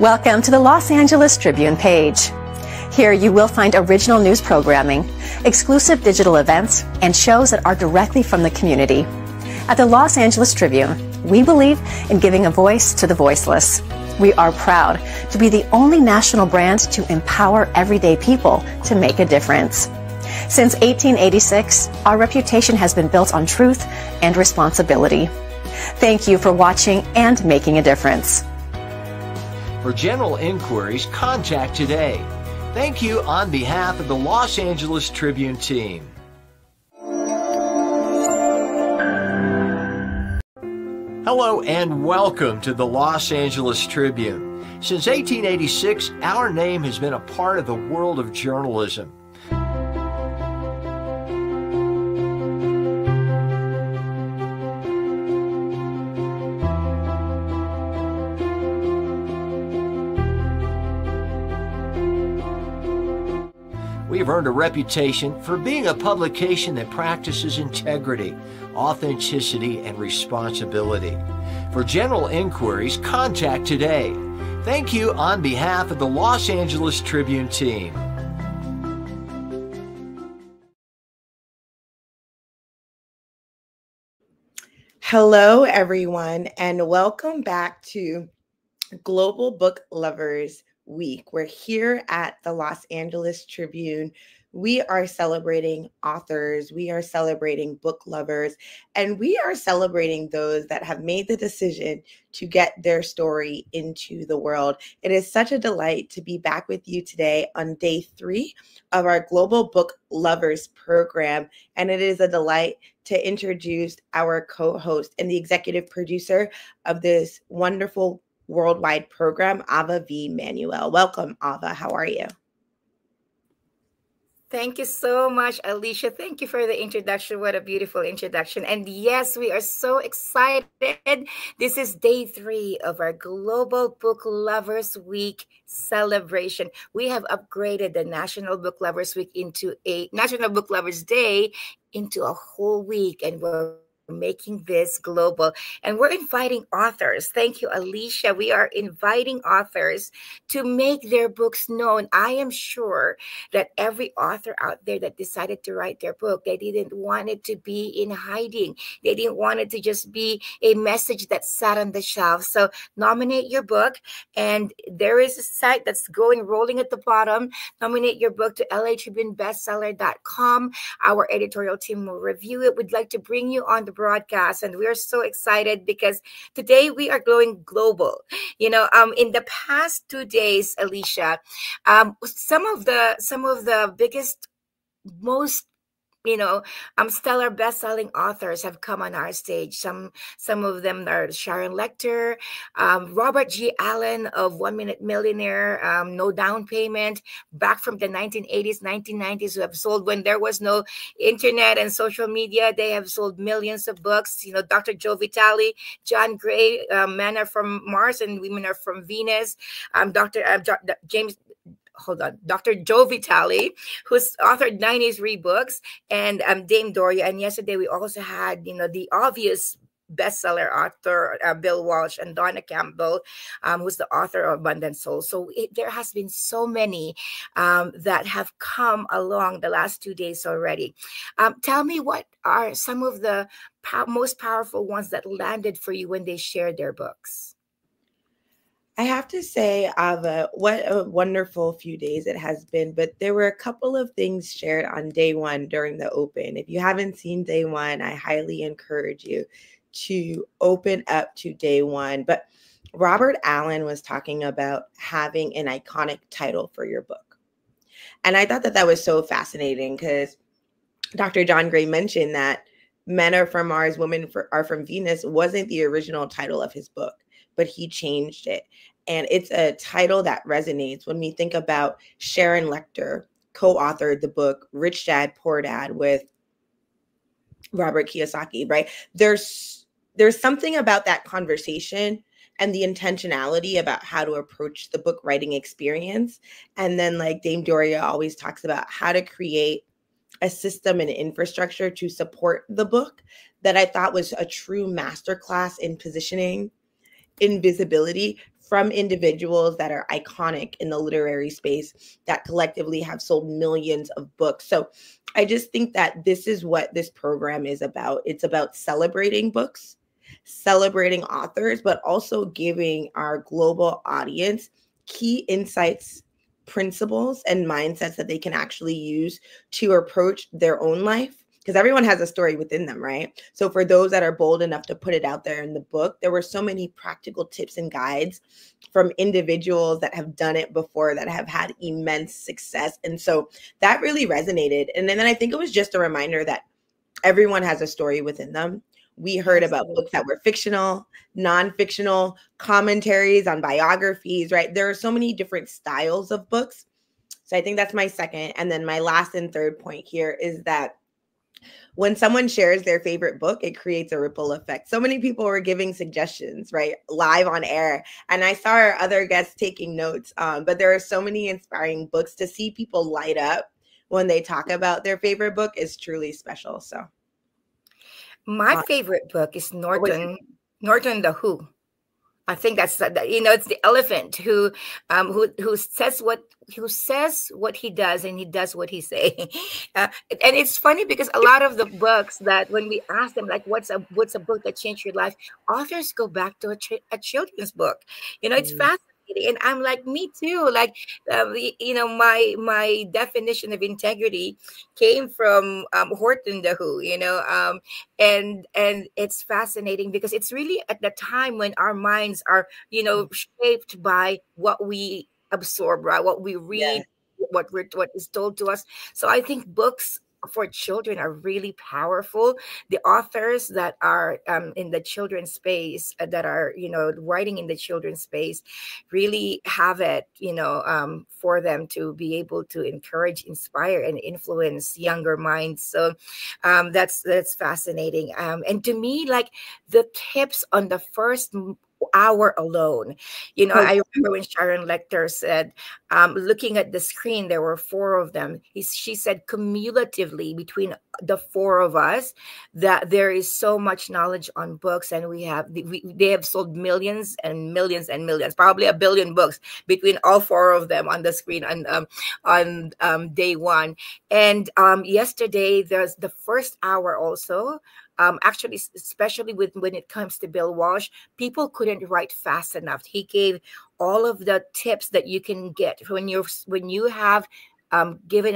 Welcome to the Los Angeles Tribune page. Here you will find original news programming, exclusive digital events, and shows that are directly from the community. At the Los Angeles Tribune, we believe in giving a voice to the voiceless. We are proud to be the only national brand to empower everyday people to make a difference. Since 1886, our reputation has been built on truth and responsibility. Thank you for watching and making a difference. For general inquiries, contact today. Thank you on behalf of the Los Angeles Tribune team. Hello and welcome to the Los Angeles Tribune. Since 1886, our name has been a part of the world of journalism. We have earned a reputation for being a publication that practices integrity, authenticity, and responsibility. For general inquiries, contact today. Thank you on behalf of the Los Angeles Tribune team. Hello, everyone, and welcome back to Global Book Lovers Week. We're here at the Los Angeles Tribune. We are celebrating authors, we are celebrating book lovers, and we are celebrating those that have made the decision to get their story into the world. It is such a delight to be back with you today on day 3 of our Global Book Lovers program, and it is a delight to introduce our co-host and the executive producer of this wonderful worldwide program, Ava V. Manuel. Welcome, Ava. How are you? Thank you so much, Alicia. Thank you for the introduction. What a beautiful introduction. And yes, we are so excited. This is day 3 of our Global Book Lovers Week celebration. We have upgraded the National Book Lovers Week into a National Book Lovers Day into a whole week, and we're making this global, and we're inviting authors. Thank you, Alicia. We are inviting authors to make their books known. I am sure that every author out there that decided to write their book, they didn't want it to be in hiding. They didn't want it to just be a message that sat on the shelf. So nominate your book, and there is a site that's rolling at the bottom. Nominate your book to latribunebestseller.com. Our editorial team will review it. We'd like to bring you on the broadcast, and we are so excited because today we are going global. In the past 2 days, Alicia, some of the biggest, most stellar best-selling authors have come on our stage. Some of them are Sharon Lecter, Robert G. Allen of 1 Minute Millionaire, No Down Payment, back from the 1980s, 1990s, who have sold, when there was no internet and social media, they have sold millions of books. Dr. Joe Vitale, John Gray, Men Are From Mars and Women Are From Venus, Dr. Joe Vitale, who's authored 93 books, and Dame Doria. And yesterday we also had, the obvious bestseller author, Bill Walsh, and Donna Campbell, who's the author of Abundant Soul. So there has been so many that have come along the last 2 days already. Tell me, what are some of the most powerful ones that landed for you when they shared their books? I have to say, Ava, what a wonderful few days it has been. But there were a couple of things shared on day 1 during the open. If you haven't seen day 1, I highly encourage you to open up to day 1. But Robert Allen was talking about having an iconic title for your book. And I thought that was so fascinating because Dr. John Gray mentioned that Men Are From Mars, Women Are From Venus wasn't the original title of his book, but he changed it. And it's a title that resonates when we think about Sharon Lecter, co-authored the book Rich Dad, Poor Dad with Robert Kiyosaki, right? There's something about that conversation and the intentionality about how to approach the book writing experience. And then, like Dame Doria always talks about, how to create a system and infrastructure to support the book, that I thought was a true masterclass in positioning, in visibility from individuals that are iconic in the literary space that collectively have sold millions of books. So I just think that this is what this program is about. It's about celebrating books, celebrating authors, but also giving our global audience key insights, principles, and mindsets that they can actually use to approach their own life. Because everyone has a story within them, right? So for those that are bold enough to put it out there in the book, there were so many practical tips and guides from individuals that have done it before, that have had immense success. And so that really resonated. And then I think it was just a reminder that everyone has a story within them. We heard about books that were fictional, non-fictional, commentaries on biographies, right? There are so many different styles of books. So I think that's my second. And then my last and third point here is that when someone shares their favorite book, it creates a ripple effect. So many people were giving suggestions, right, live on air. And I saw our other guests taking notes, but there are so many inspiring books. To see people light up when they talk about their favorite book is truly special. So my favorite book is Norton the Who. I think that's it's the elephant who says what he does, and he does what he say. And it's funny because a lot of the books that when we ask them, like, what's a book that changed your life, authors go back to a children's book. It's fascinating. And I'm like, me too. Like, my definition of integrity came from Horton the Who, and it's fascinating because it's really at the time when our minds are, shaped by what we absorb, right? What we read, what is told to us. So I think books for children are really powerful. The authors that are in the children's space, that are writing in the children's space, really have it for them to be able to encourage, inspire, and influence younger minds. So that's fascinating. And to me, like, the tips on the first hour alone, I remember when Sharon Lecter said, looking at the screen, there were 4 of them. She said cumulatively between the 4 of us that there is so much knowledge on books, and they have sold millions and millions and millions, probably 1 billion books between all 4 of them on the screen on day one. And yesterday, there's the first hour also. Actually, especially when it comes to Bill Walsh, people couldn't write fast enough. He gave all of the tips that you can get when you have given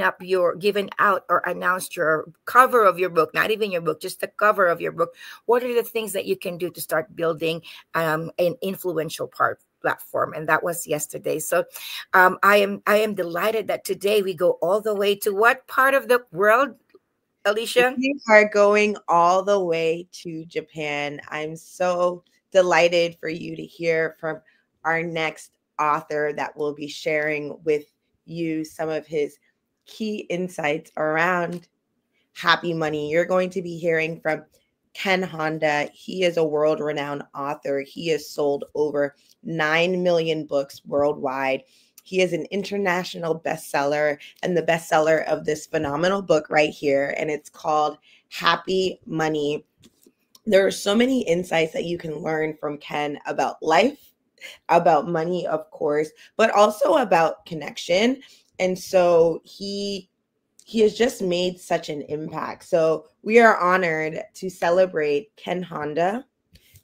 out or announced your cover of your book, not even your book, just the cover of your book. What are the things that you can do to start building an influential platform? And that was yesterday. So I am delighted that today we go all the way to what part of the world, Alicia? We are going all the way to Japan. I'm so delighted for you to hear from our next author that will be sharing with you some of his key insights around happy money. You're going to be hearing from Ken Honda. He is a world-renowned author. He has sold over 9 million books worldwide. He is an international bestseller and the bestseller of this phenomenal book right here. And it's called Happy Money. There are so many insights that you can learn from Ken about life, about money, of course, but also about connection. And so he has just made such an impact. So we are honored to celebrate Ken Honda,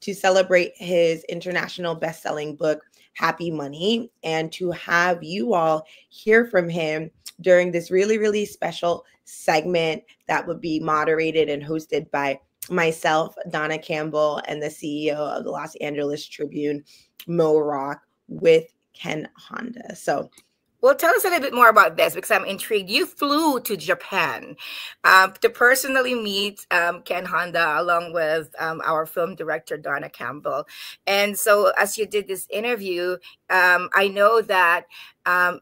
to celebrate his international best-selling book, Happy Money, and to have you all hear from him during this really, really special segment that would be moderated and hosted by myself, Donna Campbell, and the CEO of the Los Angeles Tribune, Mo Rock, with Ken Honda. So, well, tell us a little bit more about this, because I'm intrigued. You flew to Japan to personally meet Ken Honda, along with our film director, Donna Campbell. And so as you did this interview, I know that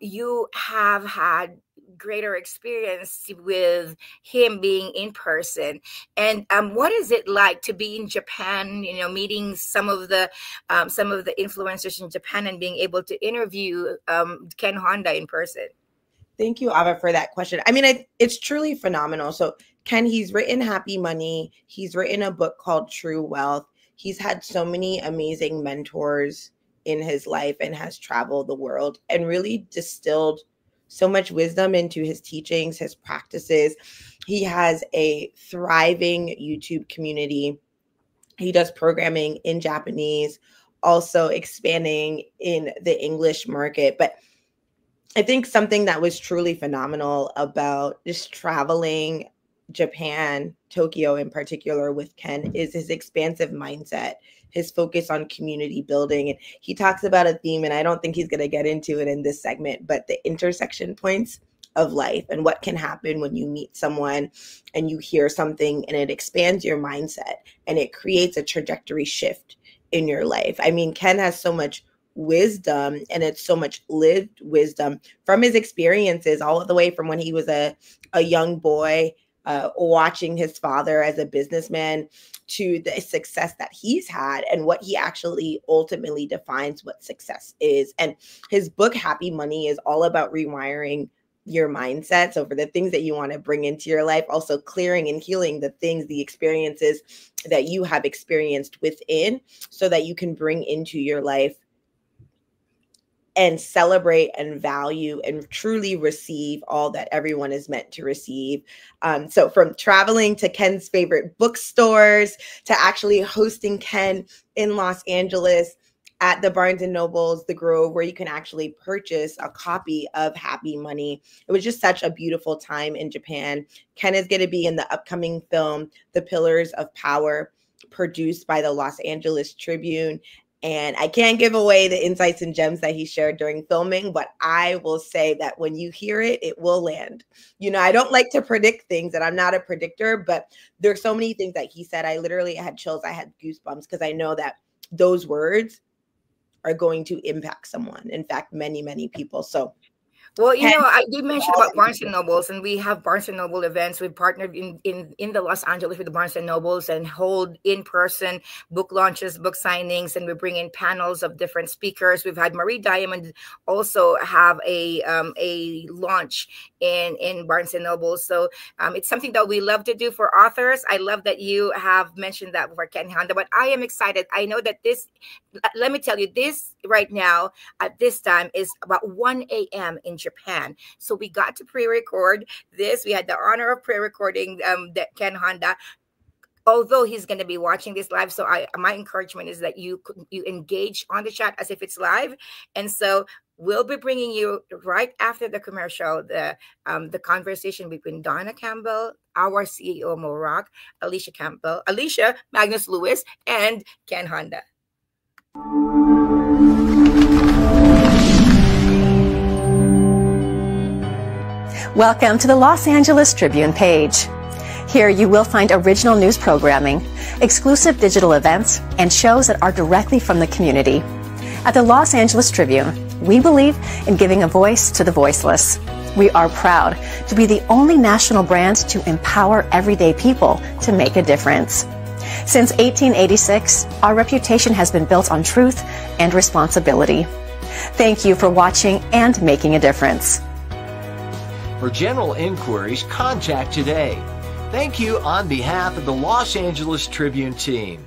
you have had greater experience with him being in person. And what is it like to be in Japan, meeting some of the influencers in Japan and being able to interview Ken Honda in person? Thank you, Ava, for that question. I mean, it's truly phenomenal. So Ken, he's written Happy Money. He's written a book called True Wealth. He's had so many amazing mentors in his life and has traveled the world and really distilled so much wisdom into his teachings, his practices. He has a thriving YouTube community. He does programming in Japanese, also expanding in the English market. But I think something that was truly phenomenal about just traveling Japan, Tokyo in particular with Ken, is his expansive mindset, his focus on community building. And he talks about a theme, and I don't think he's going to get into it in this segment, but the intersection points of life and what can happen when you meet someone and you hear something and it expands your mindset and it creates a trajectory shift in your life. I mean, Ken has so much wisdom, and it's so much lived wisdom from his experiences all the way from when he was a young boy, watching his father as a businessman, to the success that he's had and what he actually ultimately defines what success is. And his book, Happy Money, is all about rewiring your mindset. So for the things that you want to bring into your life, also clearing and healing the things, the experiences that you have experienced within, so that you can bring into your life and celebrate and value and truly receive all that everyone is meant to receive. So from traveling to Ken's favorite bookstores to actually hosting Ken in Los Angeles at the Barnes & Noble's, The Grove, where you can actually purchase a copy of Happy Money. It was just such a beautiful time in Japan. Ken is going to be in the upcoming film, The Pillars of Power, produced by the Los Angeles Tribune. And I can't give away the insights and gems that he shared during filming, but I will say that when you hear it, it will land. You know, I don't like to predict things, and I'm not a predictor, but there's so many things that he said. I literally had chills. I had goosebumps because I know that those words are going to impact someone. In fact, many, many people. So, well, you know, I did mention about Barnes & Nobles, and we have Barnes & Noble events. We've partnered in the Los Angeles with the Barnes & Nobles and hold in-person book launches, book signings, and we bring in panels of different speakers. We've had Marie Diamond also have a launch in Barnes & Noble. So it's something that we love to do for authors. I love that you have mentioned that for Ken Honda, but I am excited. I know that this, let me tell you, this right now at this time is about 1 a.m. in Japan. So we got to pre-record this. We had the honor of pre-recording that Ken Honda, although he's going to be watching this live. So my encouragement is that you engage on the chat as if it's live. And so we'll be bringing you right after the commercial, the conversation between Donna Campbell, our CEO Morak, Alicia Magnus Lewis, and Ken Honda. Welcome to the Los Angeles Tribune page. Here you will find original news programming, exclusive digital events, and shows that are directly from the community. At the Los Angeles Tribune, we believe in giving a voice to the voiceless. We are proud to be the only national brand to empower everyday people to make a difference. Since 1886, our reputation has been built on truth and responsibility. Thank you for watching and making a difference. For general inquiries, contact today. Thank you on behalf of the Los Angeles Tribune team.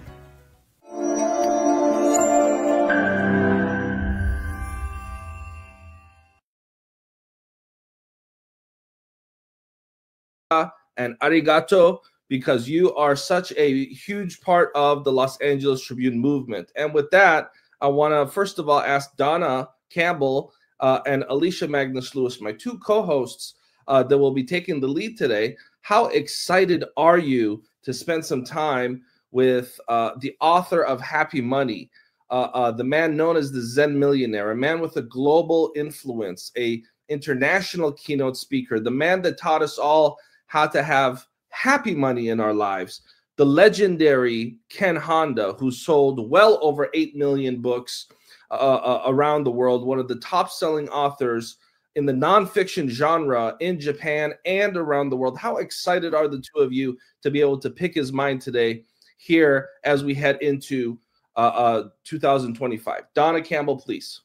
And arigato, because you are such a huge part of the Los Angeles Tribune movement. And with that, I want to first of all ask Donna Campbell and Alicia Magnus Lewis, my two co-hosts that will be taking the lead today. How excited are you to spend some time with the author of Happy Money, the man known as the Zen Millionaire, a man with a global influence, a international keynote speaker, the man that taught us all how to have happy money in our lives, the legendary Ken Honda, who sold well over 8 million books around the world, one of the top-selling authors in the nonfiction genre in Japan and around the world. How excited are the two of you to be able to pick his mind today here as we head into 2025? Donna Campbell, please.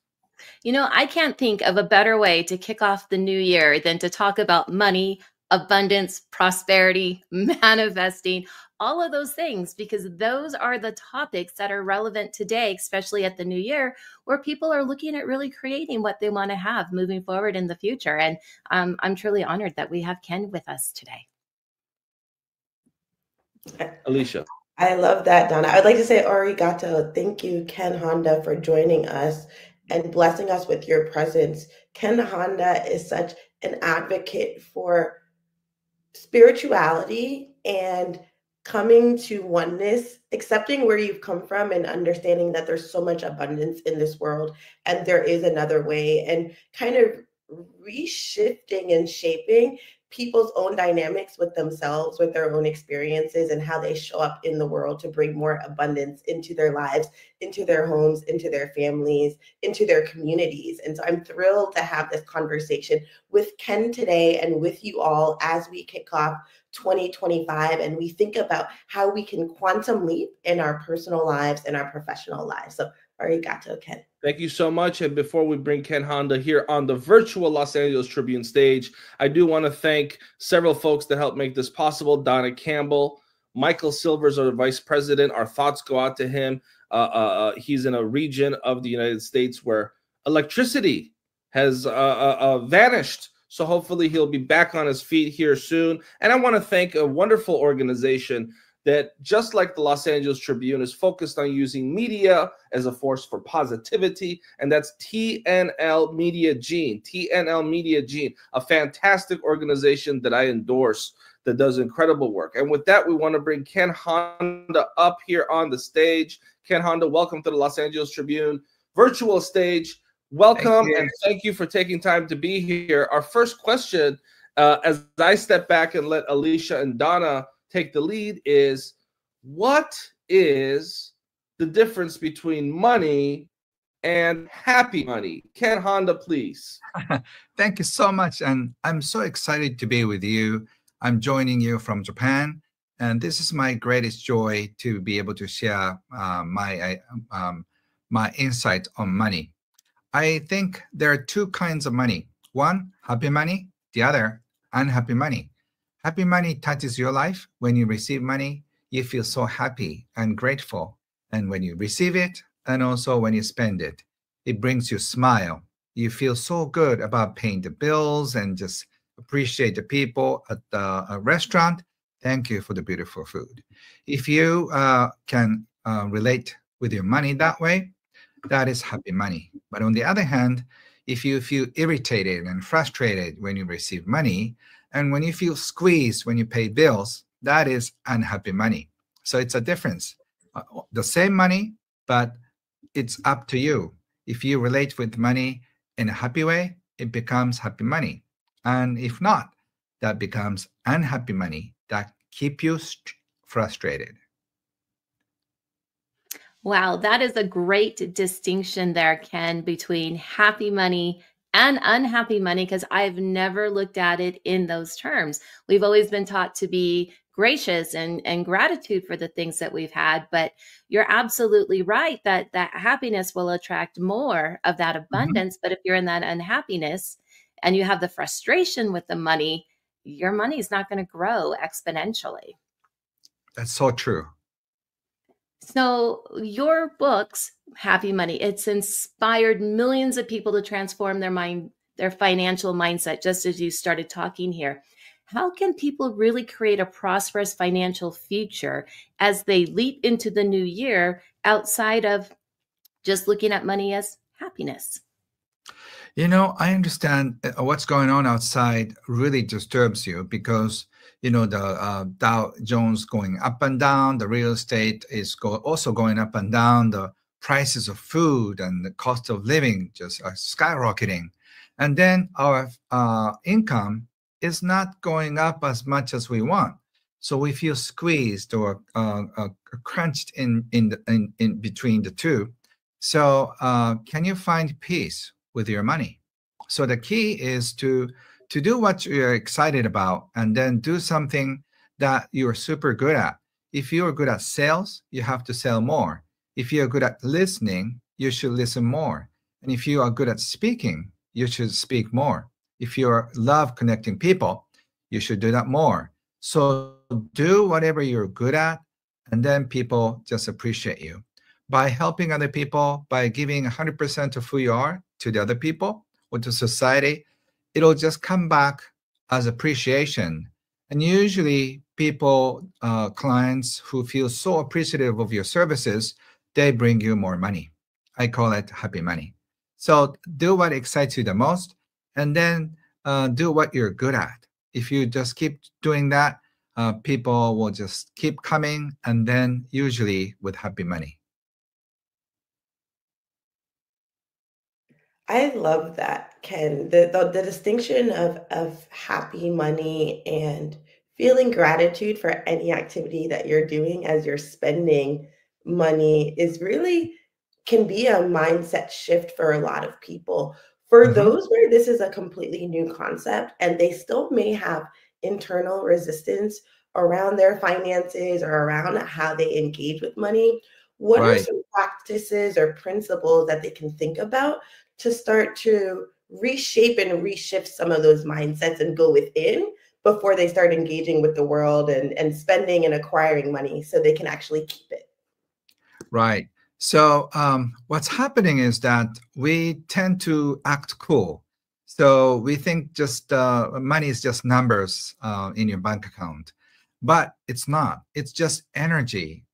You know, I can't think of a better way to kick off the new year than to talk about money, abundance, prosperity, manifesting, all of those things, because those are the topics that are relevant today, especially at the new year, where people are looking at really creating what they want to have moving forward in the future. And I'm truly honored that we have Ken with us today. Alicia. I love that, Donna. I'd like to say arigato. Thank you, Ken Honda, for joining us and blessing us with your presence. Ken Honda is such an advocate for spirituality and coming to oneness, accepting where you've come from and understanding that there's so much abundance in this world and there is another way, and kind of reshifting and shaping people's own dynamics with themselves, with their own experiences, and how they show up in the world to bring more abundance into their lives, into their homes, into their families, into their communities. And so I'm thrilled to have this conversation with Ken today and with you all as we kick off 2025 and we think about how we can quantum leap in our personal lives and our professional lives. So arigato, Ken. Thank you so much. And before we bring Ken Honda here on the virtual Los Angeles Tribune stage, I do want to thank several folks that helped make this possible. Donna Campbell, Michael Silvers, our vice president. Our thoughts go out to him. He's in a region of the United States where electricity has vanished. So hopefully he'll be back on his feet here soon. And I want to thank a wonderful organization that, just like the Los Angeles Tribune, is focused on using media as a force for positivity, and that's TNL Media Gene. TNL Media Gene, a fantastic organization that I endorse that does incredible work. And with that, we want to bring Ken Honda up here on the stage. Ken Honda, welcome to the Los Angeles Tribune virtual stage. Welcome, and thank you for taking time to be here. Our first question, as I step back and let Alicia and Donna take the lead, is what is the difference between money and happy money? Ken Honda, please. Thank you so much. And I'm so excited to be with you. I'm joining you from Japan. And this is my greatest joy to be able to share my insight on money. I think there are two kinds of money. One, happy money. The other, unhappy money. Happy money touches your life. When you receive money, you feel so happy and grateful. And when you receive it, and also when you spend it, it brings you a smile. You feel so good about paying the bills and just appreciate the people at the restaurant. Thank you for the beautiful food. If you can relate with your money that way, that is happy money. But on the other hand, if you feel irritated and frustrated when you receive money, and when you feel squeezed when you pay bills, that is unhappy money. So it's a difference. The same money, but it's up to you. If you relate with money in a happy way, it becomes happy money. And if not, that becomes unhappy money that keep you frustrated. Wow, that is a great distinction there, Ken, between happy money and unhappy money, because I've never looked at it in those terms. We've always been taught to be gracious and gratitude for the things that we've had, but you're absolutely right that happiness will attract more of that abundance. But if you're in that unhappiness and you have the frustration with the money, your money is not going to grow exponentially. That's so true. So your books, Happy Money, it's inspired millions of people to transform their financial mindset, just as you started talking here. How can people really create a prosperous financial future as they leap into the new year outside of just looking at money as happiness? You know, I understand what's going on outside really disturbs you because, you know, the Dow Jones going up and down, the real estate is also going up and down, the prices of food and the cost of living just are skyrocketing. And then our income is not going up as much as we want. So we feel squeezed or crunched in between the two. So can you find peace with your money? So the key is to do what you're excited about and then do something that you're super good at. If you're good at sales, you have to sell more. If you're good at listening, you should listen more. And if you are good at speaking, you should speak more. If you love connecting people, You should do that more. So do whatever you're good at, and then people just appreciate you. By helping other people, by giving 100% of who you are to the other people or to society, it'll just come back as appreciation. And usually people, clients who feel so appreciative of your services, they bring you more money. I call it happy money. So do what excites you the most, and then do what you're good at. If you just keep doing that, people will just keep coming, and then usually with happy money. I love that, Ken. The distinction of happy money and feeling gratitude for any activity that you're doing as you're spending money is really can be a mindset shift for a lot of people. For those where this is a completely new concept and they still may have internal resistance around their finances or around how they engage with money, what are Right. some practices or principles that they can think about to start to reshape and reshift some of those mindsets and go within before they start engaging with the world and spending and acquiring money so they can actually keep it? Right. So what's happening is that we tend to act cool. So we think just money is just numbers in your bank account, but it's not. It's just energy.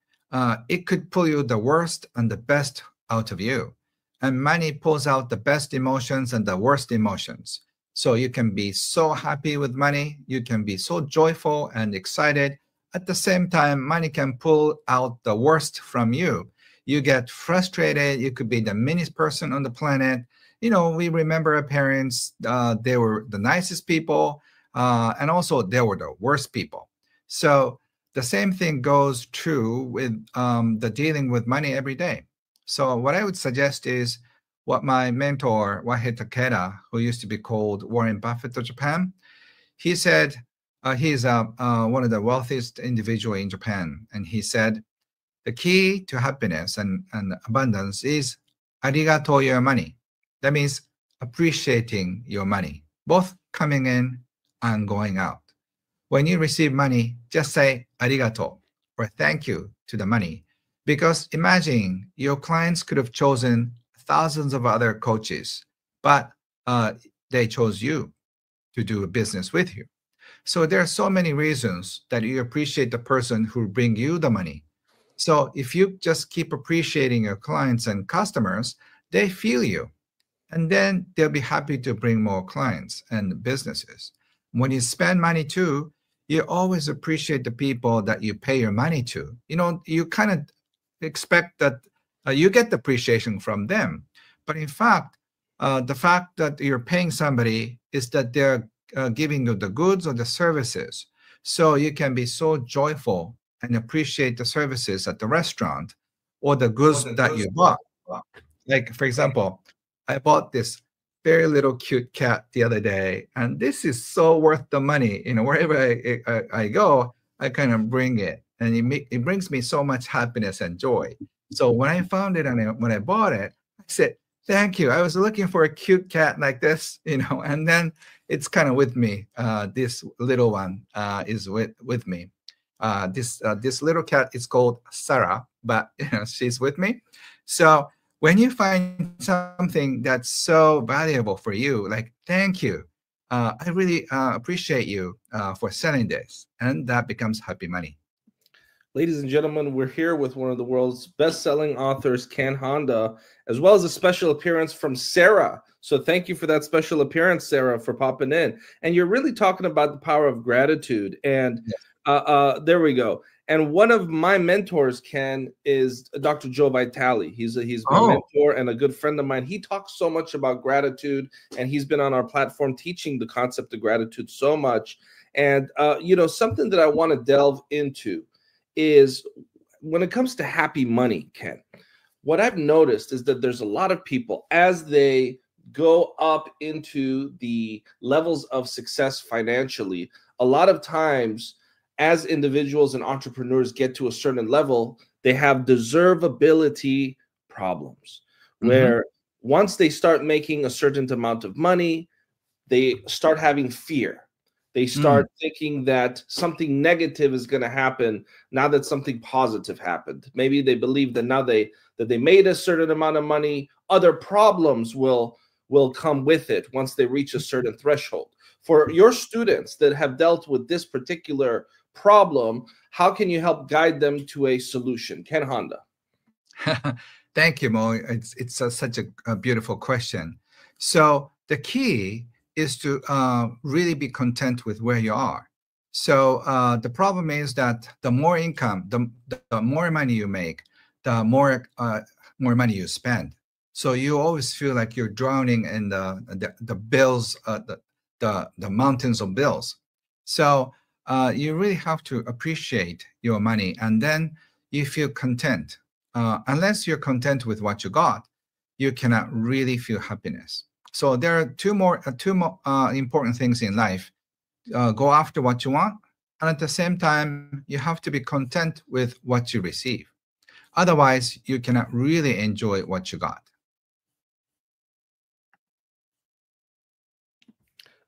It could pull you the worst and the best out of you. And money pulls out the best emotions and the worst emotions. So you can be so happy with money. You can be so joyful and excited. At the same time, money can pull out the worst from you. You get frustrated. You could be the meanest person on the planet. You know, we remember our parents, they were the nicest people, and also they were the worst people. So the same thing goes true with the dealing with money every day. So what I would suggest is what my mentor, Wahei Takeda, who used to be called Warren Buffett of Japan, he said, he's one of the wealthiest individuals in Japan. And he said, the key to happiness and abundance is arigato your money. That means appreciating your money, both coming in and going out. When you receive money, just say arigato or thank you to the money. Because imagine your clients could have chosen thousands of other coaches, but they chose you to do business with you. So there are so many reasons that you appreciate the person who bring you the money. So if you just keep appreciating your clients and customers, they feel you. And then they'll be happy to bring more clients and businesses. When you spend money too, you always appreciate the people that you pay your money to. You know, you kind of expect that you get the appreciation from them. But in fact, the fact that you're paying somebody is that they're giving you the goods or the services. So you can be so joyful and appreciate the services at the restaurant or the goods that you bought. Like, for example, I bought this very little cute cat the other day, and this is so worth the money. You know, wherever I go, I kind of bring it, and it brings me so much happiness and joy. So when I found it and when I bought it, I said, thank you. I was looking for a cute cat like this, you know, and then it's kind of with me. This little one is with me. This little cat is called Sarah, but you know, she's with me. So when you find something that's so valuable for you, like thank you, I really appreciate you for selling this, and that becomes happy money. Ladies and gentlemen, we're here with one of the world's best-selling authors, Ken Honda, as well as a special appearance from Sarah. So thank you for that special appearance, Sarah, for popping in. And you're really talking about the power of gratitude. And there we go. And one of my mentors, Ken, is Dr. Joe Vitale. He's my mentor and a good friend of mine. He talks so much about gratitude, and he's been on our platform teaching the concept of gratitude so much. And, you know, something that I want to delve into is when it comes to happy money, Ken, what I've noticed is that there's a lot of people, as they go up into the levels of success financially, a lot of times as individuals and entrepreneurs get to a certain level, they have deservability problems, where once they start making a certain amount of money, they start having fear. They start thinking that something negative is going to happen now that something positive happened. Maybe they believe that now that they made a certain amount of money, other problems will come with it once they reach a certain threshold. For your students that have dealt with this particular problem, how can you help guide them to a solution? Ken Honda. Thank you, Mo. It's such a beautiful question. So the key is to really be content with where you are. So the problem is that the more income, the more money you make, the more money you spend. So you always feel like you're drowning in the bills, the mountains of bills. So you really have to appreciate your money, and then you feel content. Unless you're content with what you got, you cannot really feel happiness. So there are two more important things in life. Go after what you want, and at the same time, you have to be content with what you receive. Otherwise, you cannot really enjoy what you got.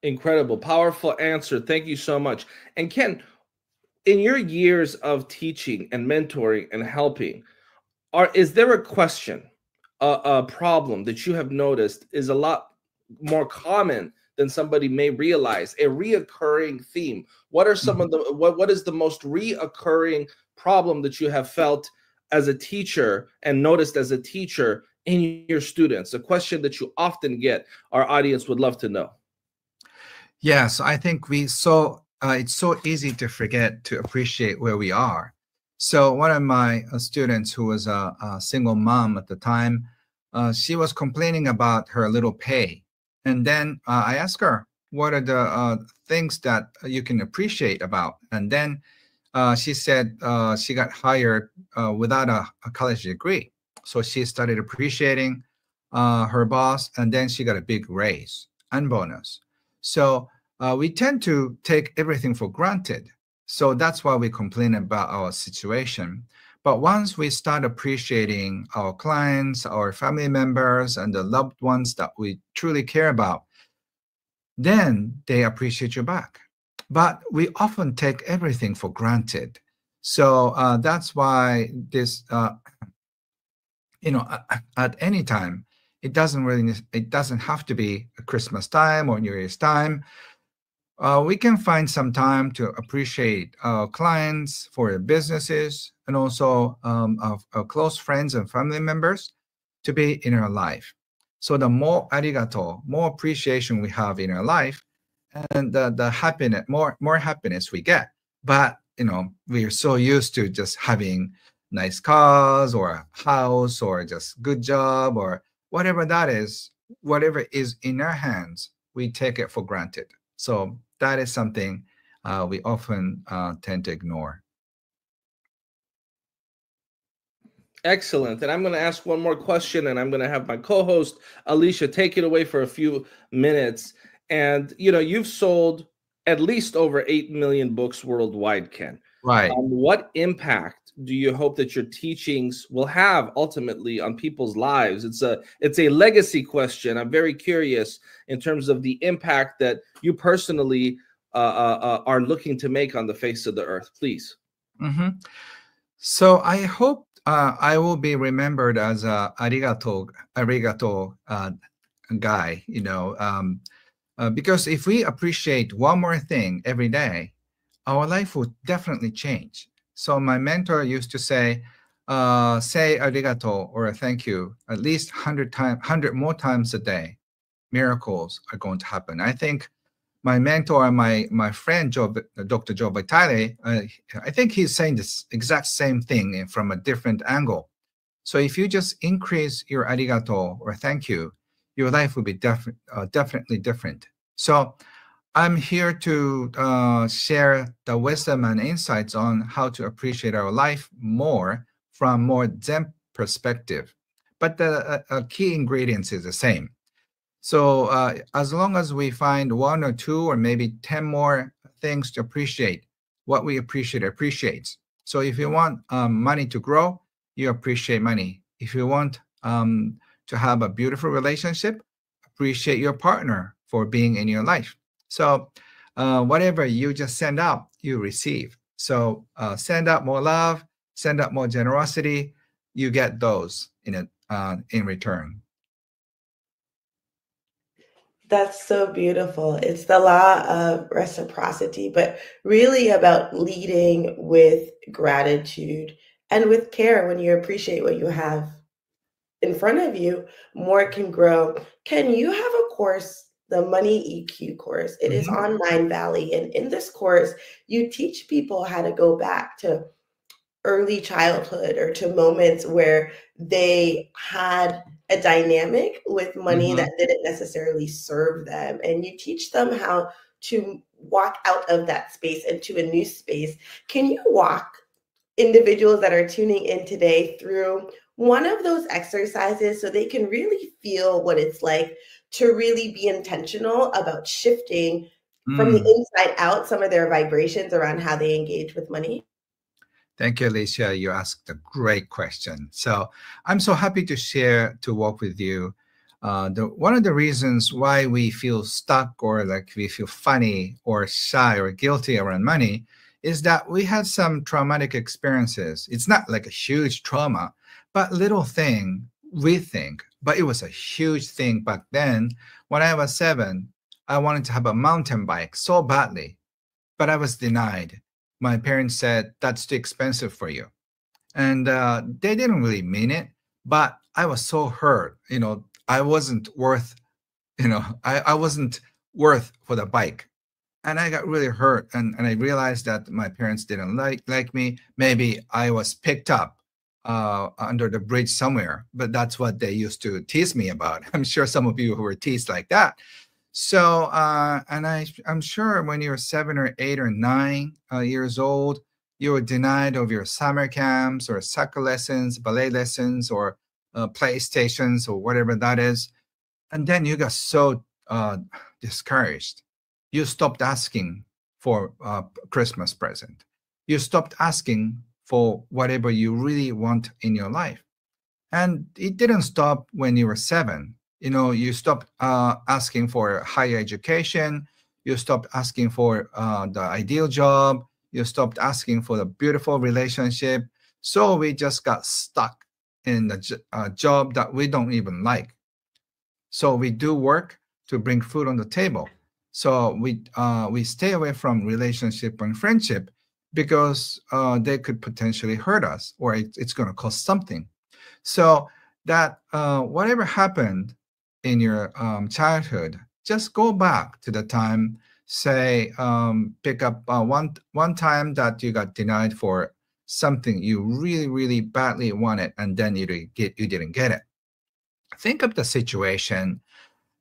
Incredible, powerful answer. Thank you so much. And Ken, in your years of teaching and mentoring and helping, is there a question, a problem that you have noticed is a lot more common than somebody may realize, a reoccurring theme? What are some of the what is the most reoccurring problem that you have felt as a teacher and noticed as a teacher in your students? A question that you often get. Our audience would love to know. Yes, I think it's so easy to forget to appreciate where we are. So one of my students, who was a single mom at the time, she was complaining about her little pay. And then I asked her, what are the things that you can appreciate about? And then she said she got hired without a college degree. So she started appreciating her boss, and then she got a big raise and bonus. So we tend to take everything for granted. So that's why we complain about our situation. But once we start appreciating our clients, our family members, and the loved ones that we truly care about, then they appreciate you back. But we often take everything for granted. So that's why this, at any time, it doesn't have to be a Christmas time or New Year's time. We can find some time to appreciate our clients, for their businesses, and also our close friends and family members to be in our life. So the more arigato, more appreciation we have in our life, and the happiness, more happiness we get. But we are so used to just having nice cars or a house or just good job or whatever that is, whatever is in our hands, we take it for granted. So that is something we often tend to ignore. Excellent. And I'm going to ask one more question, and I'm going to have my co-host, Alicia, take it away for a few minutes. And, you've sold at least over 8 million books worldwide, Ken. Right. What impact do you hope that your teachings will have ultimately on people's lives? It's a legacy question. I'm very curious in terms of the impact that you personally are looking to make on the face of the earth. Please. Mm-hmm. So I hope I will be remembered as a arigato guy, because if we appreciate one more thing every day, our life will definitely change. So my mentor used to say arigato or thank you at least 100 more times a day. Miracles are going to happen. I think my mentor and my friend, Dr. Joe Vitale, I think he's saying this exact same thing from a different angle. So if you just increase your arigato or thank you, your life will be definitely different. So I'm here to share the wisdom and insights on how to appreciate our life more from more Zen perspective. But the key ingredients is the same. So as long as we find 1 or 2 or maybe 10 more things to appreciate, what we appreciate appreciates. So if you want money to grow, you appreciate money. If you want to have a beautiful relationship, appreciate your partner for being in your life. So whatever you just send out, you receive. So send out more love, send out more generosity, you get those in return. That's so beautiful. It's the law of reciprocity, but really about leading with gratitude and with care. When you appreciate what you have in front of you, more can grow. Ken, you have a course, the Money EQ course. It is on Mind Valley. And in this course, you teach people how to go back to early childhood or to moments where they had a dynamic with money that didn't necessarily serve them. And you teach them how to walk out of that space into a new space. Can you walk individuals that are tuning in today through one of those exercises so they can really feel what it's like to really be intentional about shifting from the inside out some of their vibrations around how they engage with money? Thank you, Alicia. You asked a great question. So I'm so happy to share, to walk with you. One of the reasons why we feel stuck or like we feel funny or shy or guilty around money is that we had some traumatic experiences. It's not like a huge trauma, but little thing we think, but it was a huge thing back then. When I was 7, I wanted to have a mountain bike so badly, but I was denied. My parents said, that's too expensive for you. And they didn't really mean it, but I was so hurt. I wasn't worth, I wasn't worth for the bike. And I got really hurt. And I realized that my parents didn't like me. Maybe I was picked up under the bridge somewhere, but that's what they used to tease me about. I'm sure some of you who were teased like that. So, and I'm sure when you're 7 or 8 or 9 years old, you were denied of your summer camps or soccer lessons, ballet lessons, or playstations or whatever that is. And then you got so discouraged. You stopped asking for a Christmas present. You stopped asking for whatever you really want in your life. And it didn't stop when you were 7. You stopped asking for higher education. You stopped asking for the ideal job. You stopped asking for the beautiful relationship. So we just got stuck in the job that we don't even like. So we do work to bring food on the table. So we stay away from relationship and friendship because they could potentially hurt us, or it's going to cost something. So that whatever happened in your childhood, just go back to the time. Say, pick up one time that you got denied for something you really, really badly wanted, and then you didn't get it. Think of the situation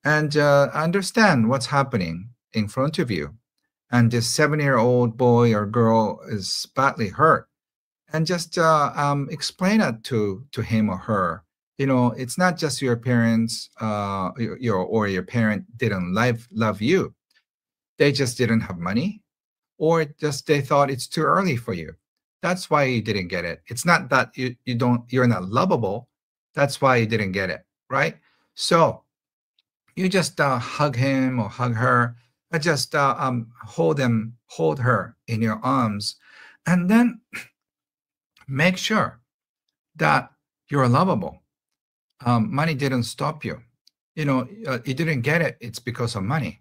and understand what's happening in front of you. And this 7-year-old boy or girl is badly hurt. And just explain it to him or her. It's not just your parents your parent didn't love you. They just didn't have money, or just they thought it's too early for you. That's why you didn't get it. It's not that you're not lovable. That's why you didn't get it, right? So you just hug him or hug her, and just hold her in your arms, and then make sure that you're lovable. Money didn't stop you. You didn't get it. It's because of money.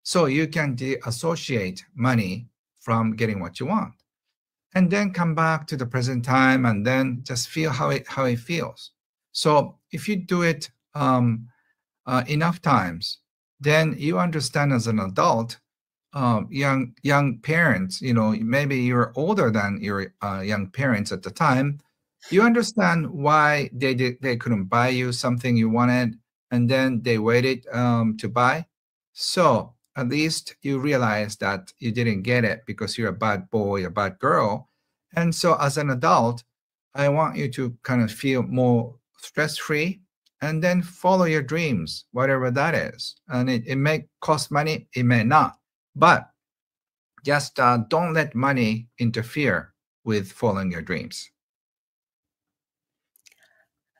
So you can deassociate money from getting what you want, and then come back to the present time, and then just feel how it feels. So if you do it enough times, then you understand as an adult, young parents. Maybe you're older than your young parents at the time. You understand why they couldn't buy you something you wanted, and then they waited to buy. So at least you realize that you didn't get it because you're a bad boy or bad girl. And so as an adult, I want you to kind of feel more stress-free, and then follow your dreams, whatever that is. And it may cost money, it may not. But just don't let money interfere with following your dreams.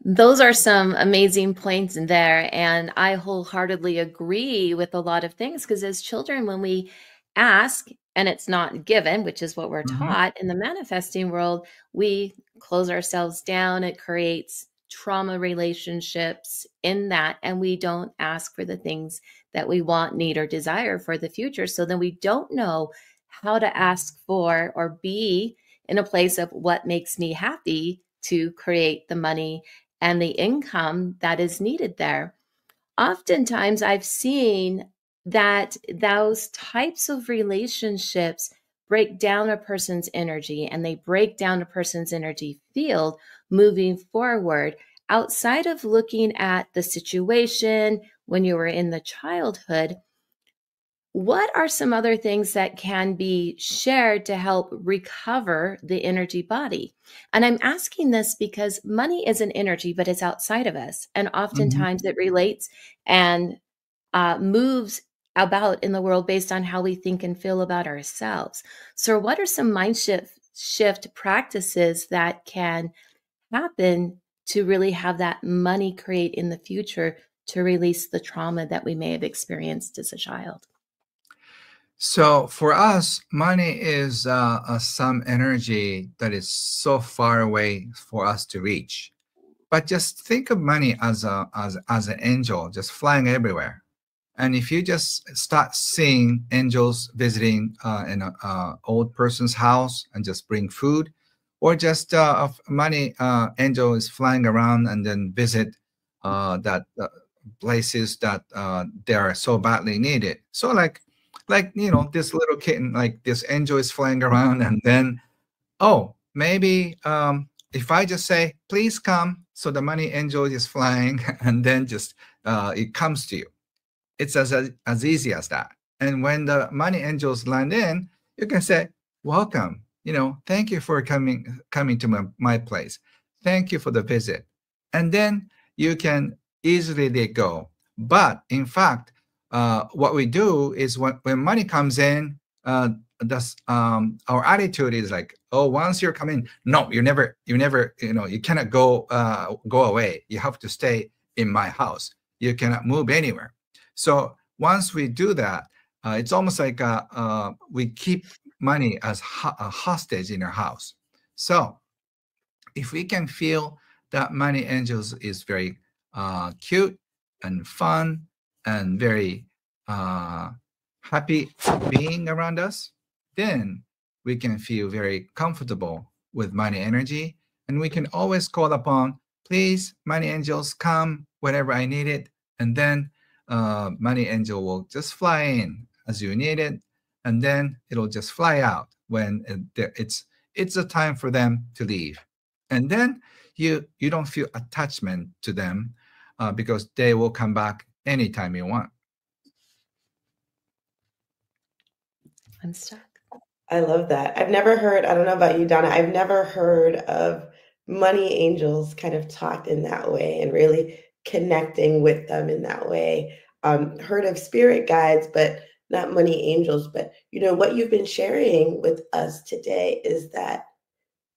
Those are some amazing points in there. And I wholeheartedly agree with a lot of things, because as children, when we ask and it's not given, which is what we're taught in the manifesting world, we close ourselves down. It creates trauma relationships in that, and we don't ask for the things that we want, need, or desire for the future. So then we don't know how to ask for or be in a place of what makes me happy to create the money and the income that is needed there. Oftentimes I've seen that those types of relationships break down a person's energy, and they break down a person's energy field moving forward. Outside of looking at the situation when you were in the childhood, what are some other things that can be shared to help recover the energy body? And I'm asking this because money is an energy, but it's outside of us. And oftentimes it relates and moves about in the world based on how we think and feel about ourselves. So what are some mind shift practices that can happen to really have that money create in the future to release the trauma that we may have experienced as a child? So for us, money is some energy that is so far away for us to reach. But just think of money as an angel just flying everywhere. And if you just start seeing angels visiting in an old person's house and just bring food, or just money angel is flying around and then visit that places that they are so badly needed. So like this little kitten, like this angel is flying around, and then maybe if I just say please come, so the money angel is flying and then just it comes to you. It's as easy as that. And when the money angels land in, you can say welcome, thank you for coming to my place, thank you for the visit, and then you can easily let go. But in fact, what we do is when money comes in, our attitude is like, once you're coming, no, you never, you cannot go away. You have to stay in my house. You cannot move anywhere. So once we do that, it's almost like we keep money as a hostage in our house. So if we can feel that money angels is very cute and fun and very happy being around us, then we can feel very comfortable with money energy, and we can always call upon, please, money angels, come whenever I need it, and then money angel will just fly in as you need it, and then it'll just fly out when it's a time for them to leave. And then you don't feel attachment to them because they will come back anytime you want. I'm stuck. I love that. I've never heard, I don't know about you, Donna, I've never heard of money angels kind of talked in that way and really connecting with them in that way. Heard of spirit guides, but not money angels. But what you've been sharing with us today is that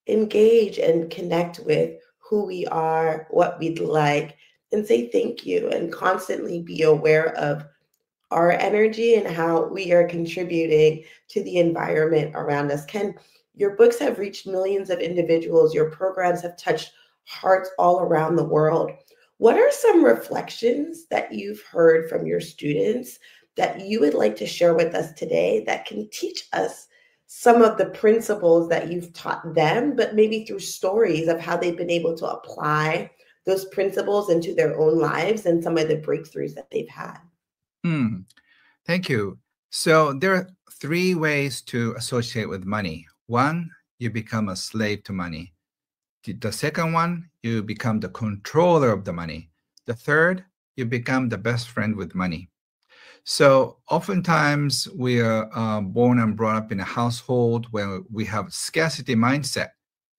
engage and connect with who we are, what we'd like, and say thank you, and constantly be aware of our energy and how we are contributing to the environment around us. Ken, your books have reached millions of individuals. Your programs have touched hearts all around the world. What are some reflections that you've heard from your students that you would like to share with us today that can teach us some of the principles that you've taught them, but maybe through stories of how they've been able to apply those principles into their own lives and some of the breakthroughs that they've had? Thank you. So there are 3 ways to associate with money. 1, you become a slave to money. The second one, you become the controller of the money. The third, you become the best friend with money. So oftentimes we are born and brought up in a household where we have scarcity mindset.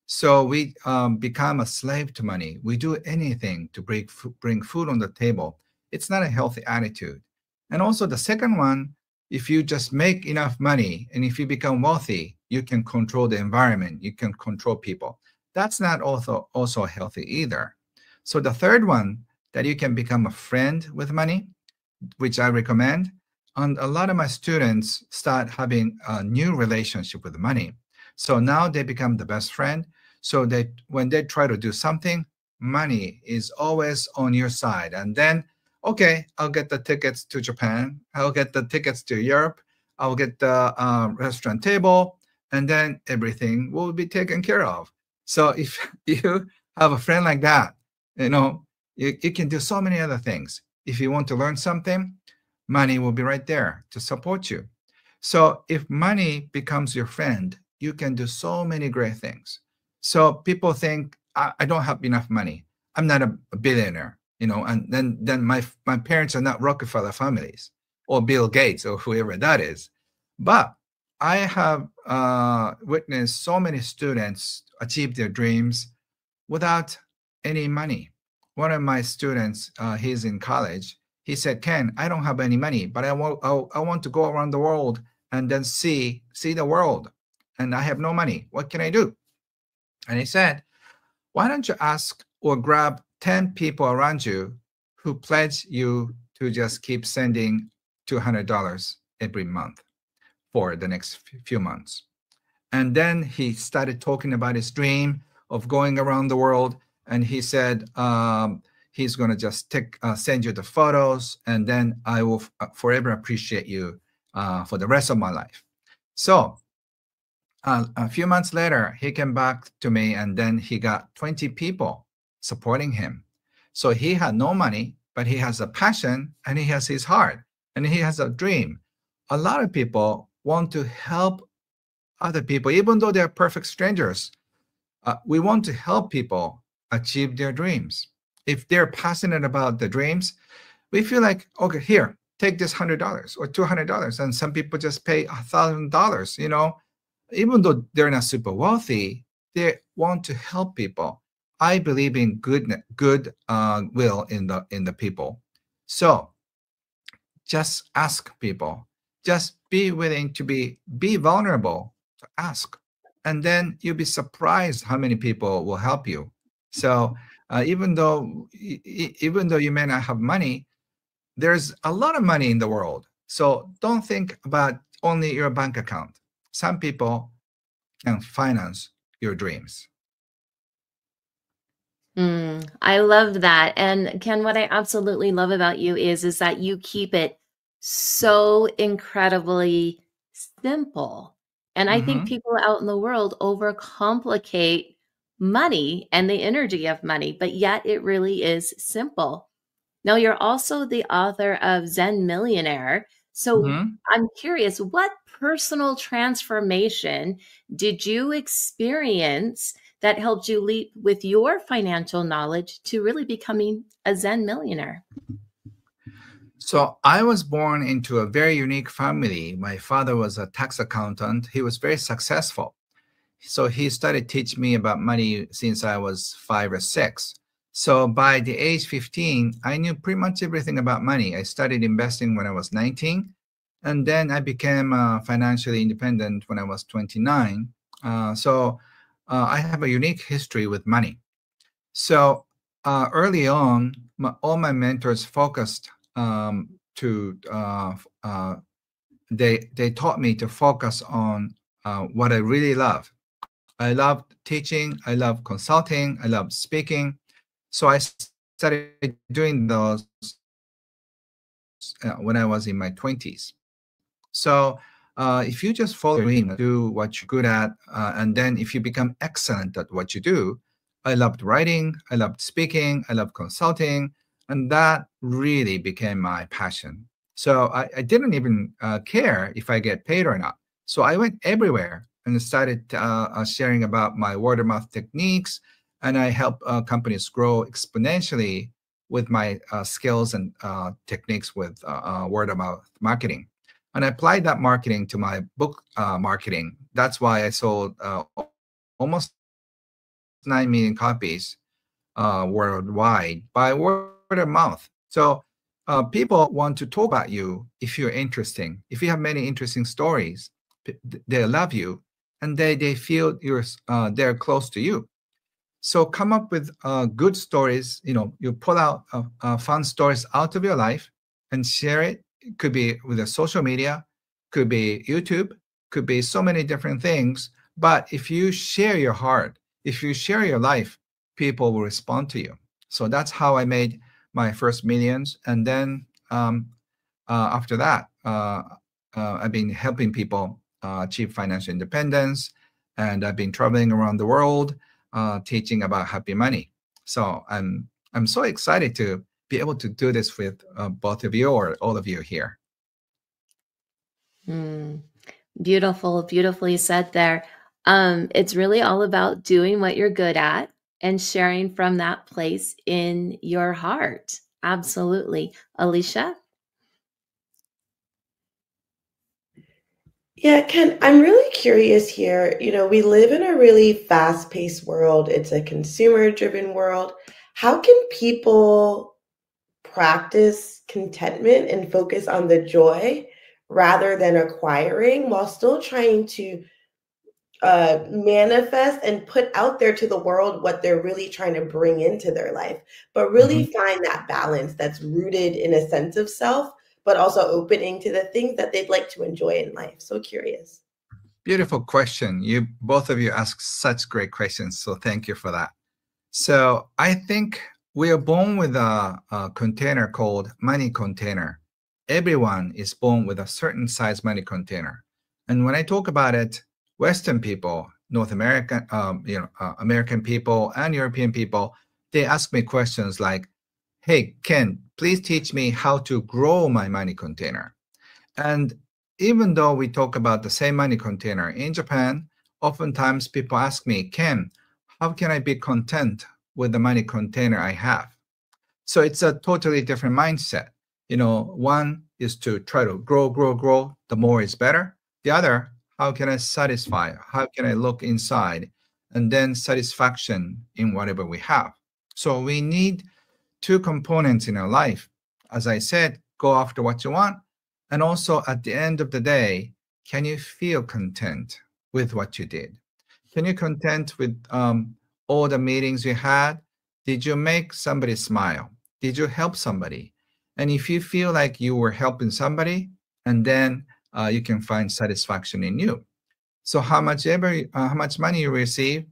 So we become a slave to money. We do anything to bring food on the table. It's not a healthy attitude. And also the second one, if you just make enough money and if you become wealthy, you can control the environment, you can control people. That's not also healthy either. So the third one, that you can become a friend with money, which I recommend, And a lot of my students start having a new relationship with money. So now they become the best friend. So they, when they try to do something, money is always on your side. And then, okay, I'll get the tickets to Japan. I'll get the tickets to Europe. I'll get the restaurant table, and then everything will be taken care of. So if you have a friend like that, you know, you can do so many other things. If you want to learn something, money will be right there to support you. So if money becomes your friend, you can do so many great things. So people think, I don't have enough money. I'm not a billionaire, you know, and then my parents are not Rockefeller families or Bill Gates or whoever that is. But I have witnessed so many students achieve their dreams without any money. One of my students, he's in college. He said, "Ken, I don't have any money, but I want to go around the world and then see the world, and I have no money. What can I do?" And he said, "Why don't you ask or grab 10 people around you who pledge you to just keep sending $200 every month for the next few months?" And then he started talking about his dream of going around the world. And he said, he's going to just send you the photos, and then I will forever appreciate you for the rest of my life. So a few months later, he came back to me, and then he got 20 people supporting him. So he had no money, but he has a passion, and he has his heart, and he has a dream. A lot of people want to help other people, even though they're perfect strangers. We want to help people achieve their dreams. If they're passionate about the dreams, we feel like, okay, here, take this $100 or $200. And some people just pay $1,000, you know, even though they're not super wealthy, they want to help people. I believe in good will in the people. So just ask people. Just be willing to be vulnerable to ask. And then you'll be surprised how many people will help you. So even though you may not have money, there's a lot of money in the world. So don't think about only your bank account. Some people can finance your dreams. I love that. And Ken, what I absolutely love about you is that you keep it so incredibly simple. And I think people out in the world overcomplicate money and the energy of money, but yet it really is simple. Now, you're also the author of Zen Millionaire. So I'm curious, what personal transformation did you experience that helped you leap with your financial knowledge to really becoming a Zen millionaire? So I was born into a very unique family. My father was a tax accountant. He was very successful. So he started teaching me about money since I was 5 or 6. So by the age 15, I knew pretty much everything about money. I started investing when I was 19, and then I became financially independent when I was 29. So I have a unique history with money. So early on, all my mentors focused they taught me to focus on what I really love. I love teaching, I love consulting, I love speaking. So I started doing those when I was in my 20s. So if you just follow your dream, do what you're good at, and then if you become excellent at what you do, I loved writing, I loved speaking, I loved consulting, and that really became my passion. So I didn't even care if I get paid or not. So I went everywhere and started sharing about my word of mouth techniques, and I help companies grow exponentially with my skills and techniques with word of mouth marketing. And I applied that marketing to my book marketing. That's why I sold almost 9 million copies worldwide by word of mouth. So people want to talk about you if you're interesting. If you have many interesting stories, they love you, and they feel they're close to you. So come up with good stories. You know, you pull out fun stories out of your life and share it it could be with the social media, could be YouTube, could be so many different things. But if you share your heart, if you share your life, people will respond to you. So that's how I made my first millions. And then after that, I've been helping people achieve financial independence, and I've been traveling around the world teaching about happy money. So I'm so excited to be able to do this with both of you or all of you here. Beautiful, beautifully said there. It's really all about doing what you're good at and sharing from that place in your heart. Absolutely. Alicia? Yeah, Ken, I'm really curious here. You know, we live in a really fast-paced world. It's a consumer-driven world. How can people practice contentment and focus on the joy rather than acquiring while still trying to manifest and put out there to the world what they're really trying to bring into their life, but really find that balance that's rooted in a sense of self, but also opening to the things that they'd like to enjoy in life? So curious. Beautiful question. You both of you ask such great questions, so thank you for that. So I think we are born with a container called money container. Everyone is born with a certain size money container. And when I talk about it, Western people, North American, American people and European people, they ask me questions like, hey, Ken, please teach me how to grow my money container. And even though we talk about the same money container in Japan, oftentimes people ask me, Ken, how can I be content with the money container I have? So it's a totally different mindset. You know, one is to try to grow. The more is better. The other, how can I satisfy? How can I look inside? And then satisfaction in whatever we have. So we need two components in our life. As I said, go after what you want. And also at the end of the day, can you feel content with what you did? Can you content with all the meetings you had? Did you make somebody smile? Did you help somebody? And if you feel like you were helping somebody, and then you can find satisfaction in you. So how much money you receive,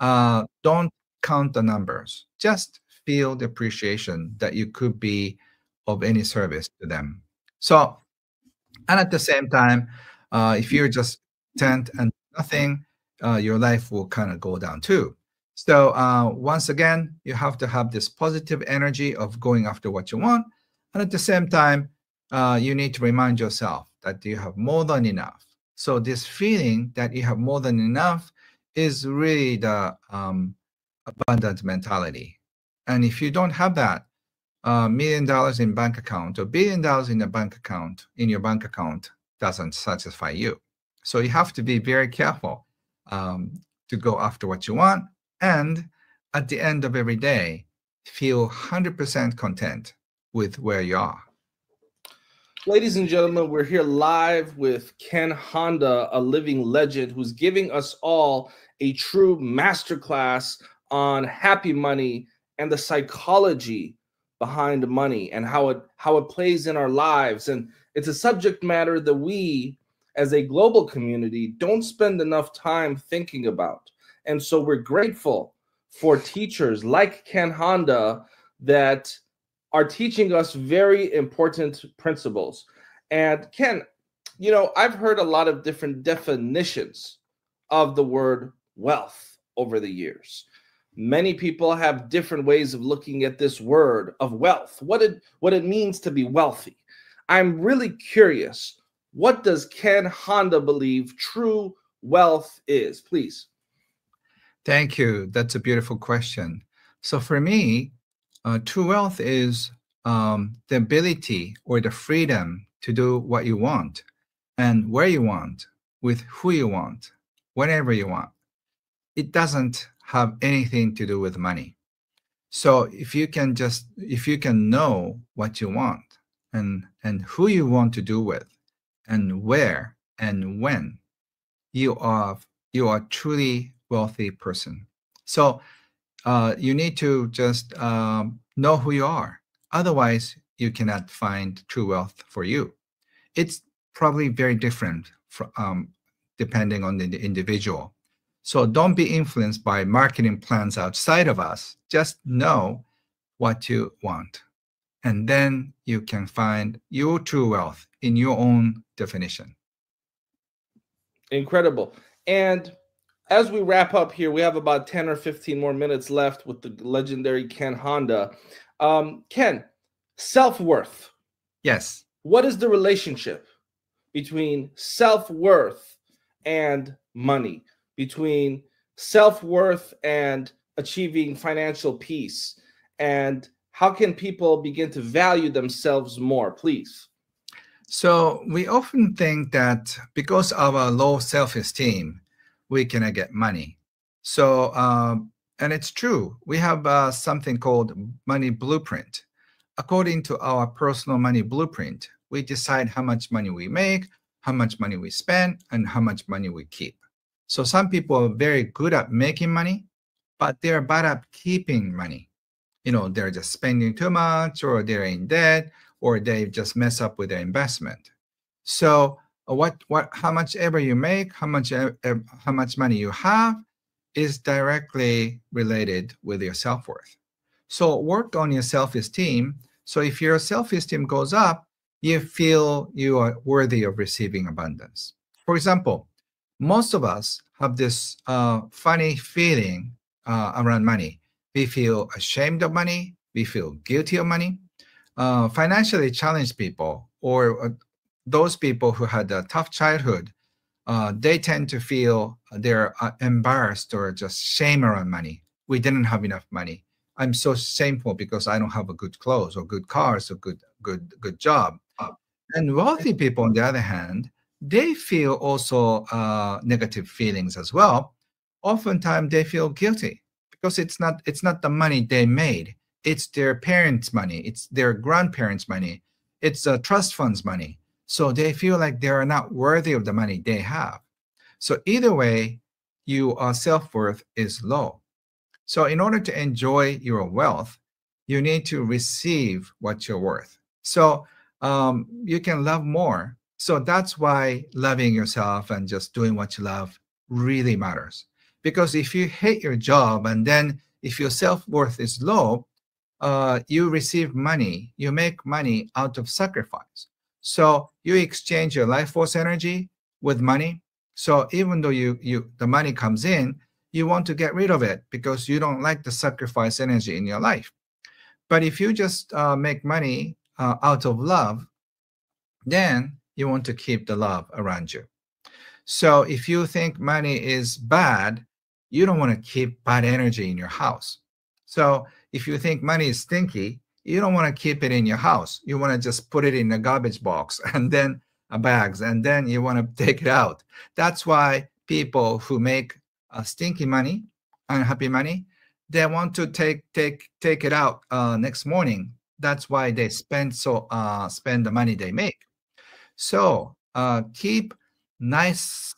don't count the numbers. Just feel the appreciation that you could be of any service to them. So, and at the same time, if you're just content and nothing, your life will kind of go down too. So once again, you have to have this positive energy of going after what you want. And at the same time, you need to remind yourself that you have more than enough. So this feeling that you have more than enough is really the abundant mentality. And if you don't have that, $1 million in bank account or $1 billion in a bank account, in your bank account, doesn't satisfy you. So you have to be very careful to go after what you want. And at the end of every day, feel 100% content with where you are. Ladies and gentlemen, we're here live with Ken Honda, a living legend who's giving us all a true masterclass on happy money and the psychology behind money and how it plays in our lives. And it's a subject matter that we, as a global community, don't spend enough time thinking about. And so we're grateful for teachers like Ken Honda that are teaching us very important principles. And Ken, you know, I've heard a lot of different definitions of the word wealth over the years. Many people have different ways of looking at this word of wealth, what it means to be wealthy. I'm really curious, what does Ken Honda believe true wealth is? Please. Thank you. That's a beautiful question. So for me, true wealth is the ability or the freedom to do what you want and where you want, with who you want, whenever you want. It doesn't have anything to do with money. So if you can know what you want and who you want to do with and where and when, you are truly wealthy person. So you need to just know who you are. Otherwise, you cannot find true wealth for you. It's probably very different depending on the individual. So don't be influenced by marketing plans outside of us. Just know what you want. And then you can find your true wealth in your own definition. Incredible. And as we wrap up here, we have about 10 or 15 more minutes left with the legendary Ken Honda. Ken, self-worth. Yes. What is the relationship between self-worth and money, between self-worth and achieving financial peace? And how can people begin to value themselves more, please? So we often think that because of our low self-esteem, we cannot get money. So, and it's true. We have something called money blueprint. According to our personal money blueprint, we decide how much money we make, how much money we spend, and how much money we keep. So some people are very good at making money, but they're bad at keeping money. You know, they're just spending too much, or they're in debt, or they just mess up with their investment. So how much ever you make, how much money you have is directly related with your self-worth. So work on your self-esteem. So if your self-esteem goes up, you feel you are worthy of receiving abundance. For example, most of us have this funny feeling around money. We feel ashamed of money. We feel guilty of money. Financially challenged people, or those people who had a tough childhood, they tend to feel they're embarrassed or just shame around money. We didn't have enough money. I'm so shameful because I don't have a good clothes or good cars or good job. And wealthy people, on the other hand, they feel also negative feelings as well. Oftentimes they feel guilty because it's not the money they made. It's their parents' money. It's their grandparents' money. It's trust funds money. So they feel like they are not worthy of the money they have. So either way, your self-worth is low. So in order to enjoy your wealth, you need to receive what you're worth. So you can love more. So that's why loving yourself and just doing what you love really matters. Because if you hate your job, and then if your self-worth is low, you receive money, you make money out of sacrifice. So you exchange your life force energy with money. So even though the money comes in, you want to get rid of it because you don't like the sacrifice energy in your life. But if you just make money out of love, then you want to keep the love around you. So if you think money is bad, you don't want to keep bad energy in your house. So if you think money is stinky, you don't want to keep it in your house. You want to just put it in a garbage box and then bags, and then you want to take it out. That's why people who make stinky money, unhappy money, they want to take it out next morning. That's why they spend the money they make. So keep nice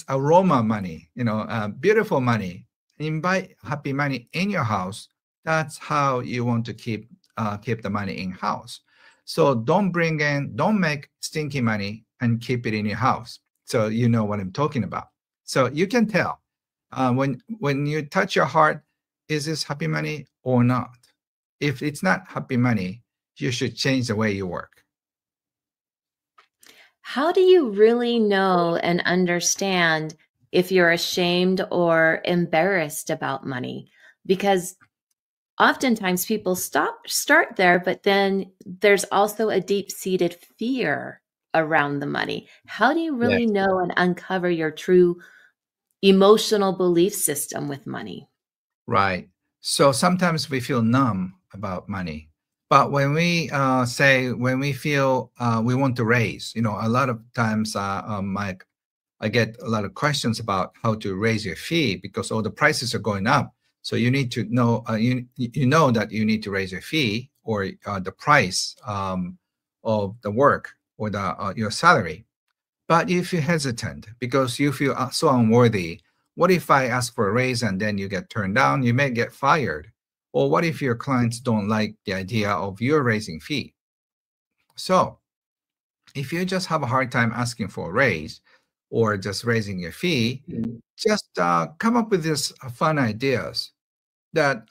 aroma money, beautiful money. Invite happy money in your house. That's how you want to keep the money in house. So don't make stinky money and keep it in your house. So you know what I'm talking about. So you can tell when you touch your heart, is this happy money or not? If it's not happy money, you should change the way you work. How do you really know and understand if you're ashamed or embarrassed about money? Because oftentimes people start there, but then there's also a deep-seated fear around the money. How do you really know and uncover your true emotional belief system with money? Right. So sometimes we feel numb about money. But when we feel we want to raise, a lot of times I get a lot of questions about how to raise your fee because all the prices are going up. So you need to know, you know that you need to raise your fee or the price of the work or your salary. But if you're hesitant because you feel so unworthy, what if I ask for a raise and then you get turned down? You may get fired. Or what if your clients don't like the idea of your raising fee? So if you just have a hard time asking for a raise or just raising your fee, just come up with these fun ideas that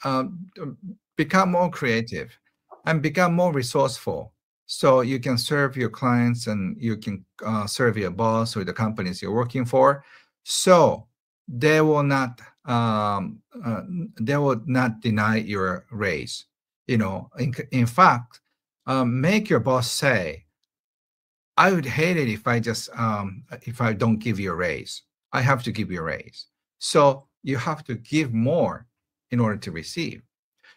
become more creative and become more resourceful, so you can serve your clients and you can serve your boss or the companies you're working for, so they will not deny your raise. In fact, make your boss say, I would hate it if if I don't give you a raise. I have to give you a raise. So you have to give more in order to receive.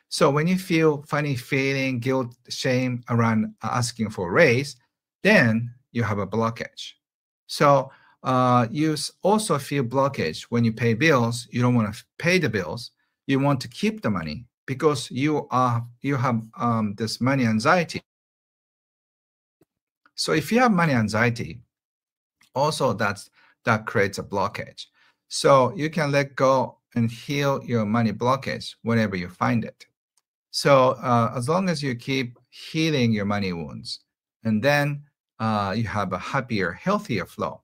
So when you feel funny feeling, guilt, shame around asking for a raise, then you have a blockage. So you also feel blockage when you pay bills. You don't want to pay the bills. You want to keep the money because you have this money anxiety. So if you have money anxiety, also that creates a blockage. So you can let go and heal your money blockage whenever you find it. So as long as you keep healing your money wounds, and then you have a happier, healthier flow.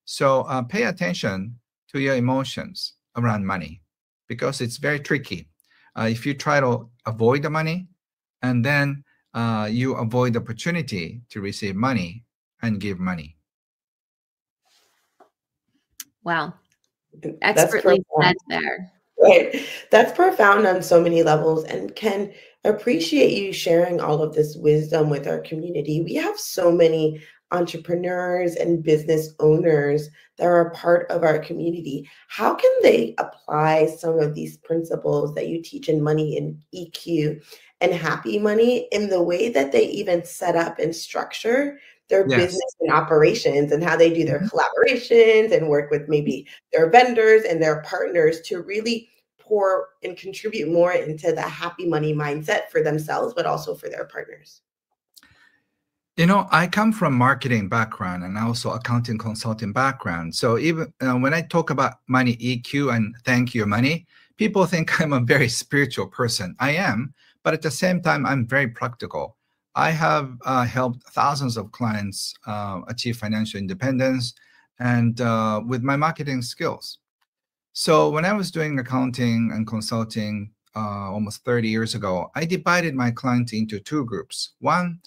So pay attention to your emotions around money, because it's very tricky. If you try to avoid the money, and then you avoid the opportunity to receive money and give money. Wow. That's Expertly said profound. there. Right. That's profound on so many levels, and can appreciate you sharing all of this wisdom with our community. We have so many entrepreneurs and business owners that are a part of our community. How can they apply some of these principles that you teach in money and EQ and happy money in the way that they even set up and structure their Yes. business and operations, and how they do their collaborations and work with maybe their vendors and their partners to really pour and contribute more into the happy money mindset for themselves, but also for their partners? I come from marketing background and also accounting consulting background. So even when I talk about money EQ and thank you money, people think I'm a very spiritual person. I am, but at the same time, I'm very practical. I have helped thousands of clients achieve financial independence and with my marketing skills. So when I was doing accounting and consulting almost 30 years ago, I divided my clients into two groups. One,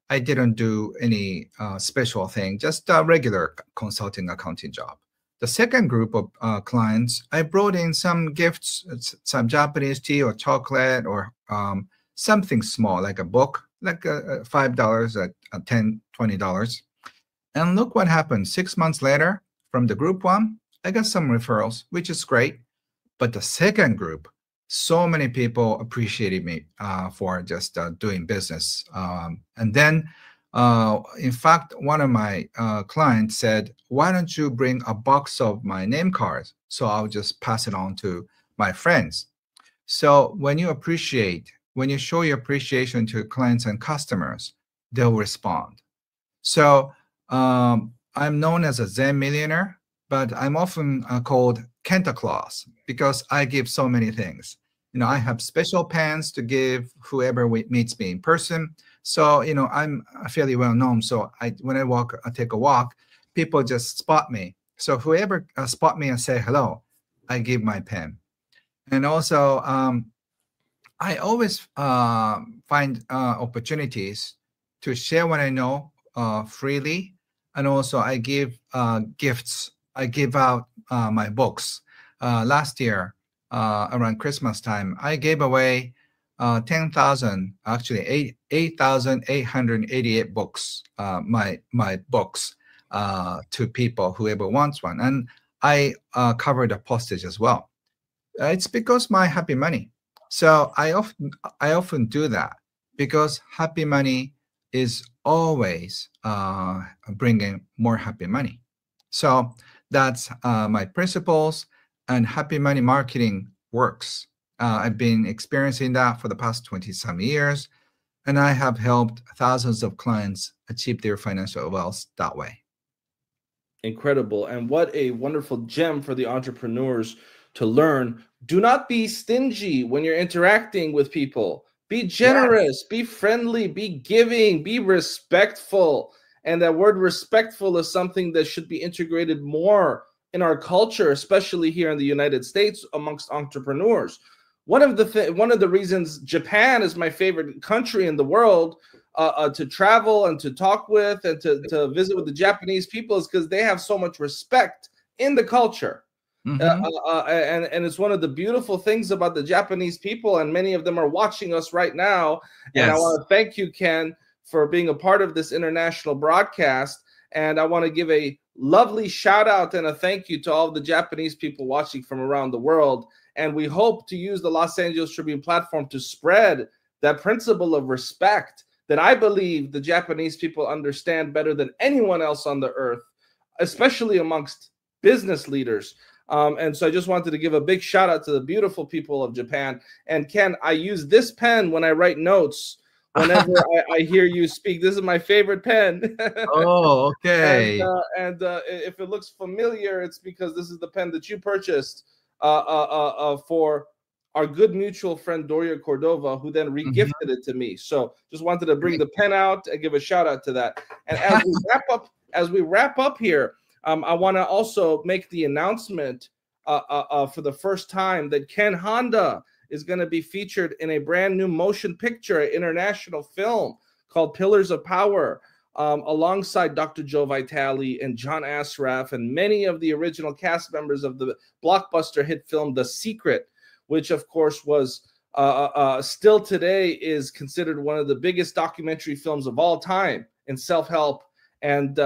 I didn't do any special thing, just a regular consulting accounting job. The second group of clients, I brought in some gifts, some Japanese tea or chocolate or something small, like a book, like $5, $10, $20. And look what happened. 6 months later, from the group one, I got some referrals, which is great. But the second group, so many people appreciated me for just doing business. And then, in fact, one of my clients said, why don't you bring a box of my name cards? So I'll just pass it on to my friends. So when you show your appreciation to clients and customers, they'll respond. So I'm known as a Zen millionaire, but I'm often called Kenta Claus because I give so many things. I have special pens to give whoever meets me in person. So, I'm fairly well known. So when I take a walk, people just spot me. So whoever spot me and say hello, I give my pen. And also, I always find opportunities to share what I know freely. And also I give gifts. I give out my books. Last year, around Christmas time, I gave away 10,000, actually 8,888 books, my books to people, whoever wants one. And I cover the postage as well. It's because my happy money. So I often do that because happy money is always bringing more happy money. So that's my principles, and happy money marketing works. I've been experiencing that for the past 20-some years, and I have helped thousands of clients achieve their financial wealth that way. Incredible. And what a wonderful gem for the entrepreneurs to learn. Do not be stingy when you're interacting with people. Be generous, be friendly, be giving, be respectful. And that word respectful is something that should be integrated more in our culture, especially here in the United States amongst entrepreneurs. One of the reasons Japan is my favorite country in the world to travel and to talk with and to visit with the Japanese people is because they have so much respect in the culture. And it's one of the beautiful things about the Japanese people, and many of them are watching us right now. Yes. And I want to thank you, Ken, for being a part of this international broadcast. And I want to give a lovely shout out and a thank you to all of the Japanese people watching from around the world. And we hope to use the Los Angeles Tribune platform to spread that principle of respect that I believe the Japanese people understand better than anyone else on the earth, especially amongst business leaders. And so I just wanted to give a big shout out to the beautiful people of Japan. And Ken, I use this pen when I write notes. Whenever I hear you speak, this is my favorite pen. Oh, okay. And if it looks familiar, it's because this is the pen that you purchased for our good mutual friend Doria Cordova, who then regifted it to me. So just wanted to bring the pen out and give a shout out to that. And as we wrap up here, I want to also make the announcement for the first time that Ken Honda is going to be featured in a brand new motion picture, an international film called Pillars of Power, alongside Dr. Joe Vitale and John Asraf and many of the original cast members of the blockbuster hit film The Secret, which of course was still today is considered one of the biggest documentary films of all time in self-help. And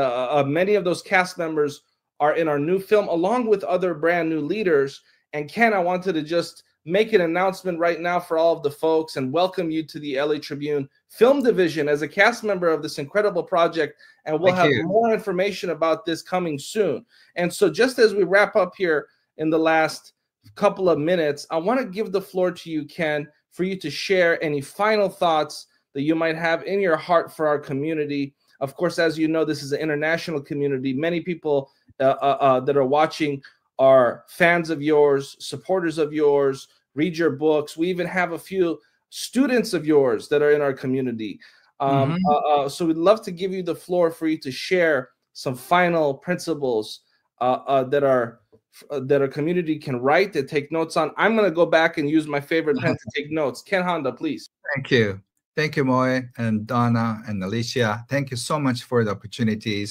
many of those cast members are in our new film, along with other brand new leaders. And Ken, I wanted to just make an announcement right now for all of the folks and welcome you to the LA Tribune Film Division as a cast member of this incredible project. And we'll have more information about this coming soon. And so just as we wrap up here in the last couple of minutes, I want to give the floor to you, Ken, for you to share any final thoughts that you might have in your heart for our community. Of course, as you know, this is an international community. Many people that are watching are fans of yours, supporters of yours, read your books. We even have a few students of yours that are in our community. So we'd love to give you the floor for you to share some final principles that our community can write and take notes on. I'm going to go back and use my favorite pen to take notes. Ken Honda, please. Thank you. Thank you, Moe and Donna and Alicia. Thank you so much for the opportunity,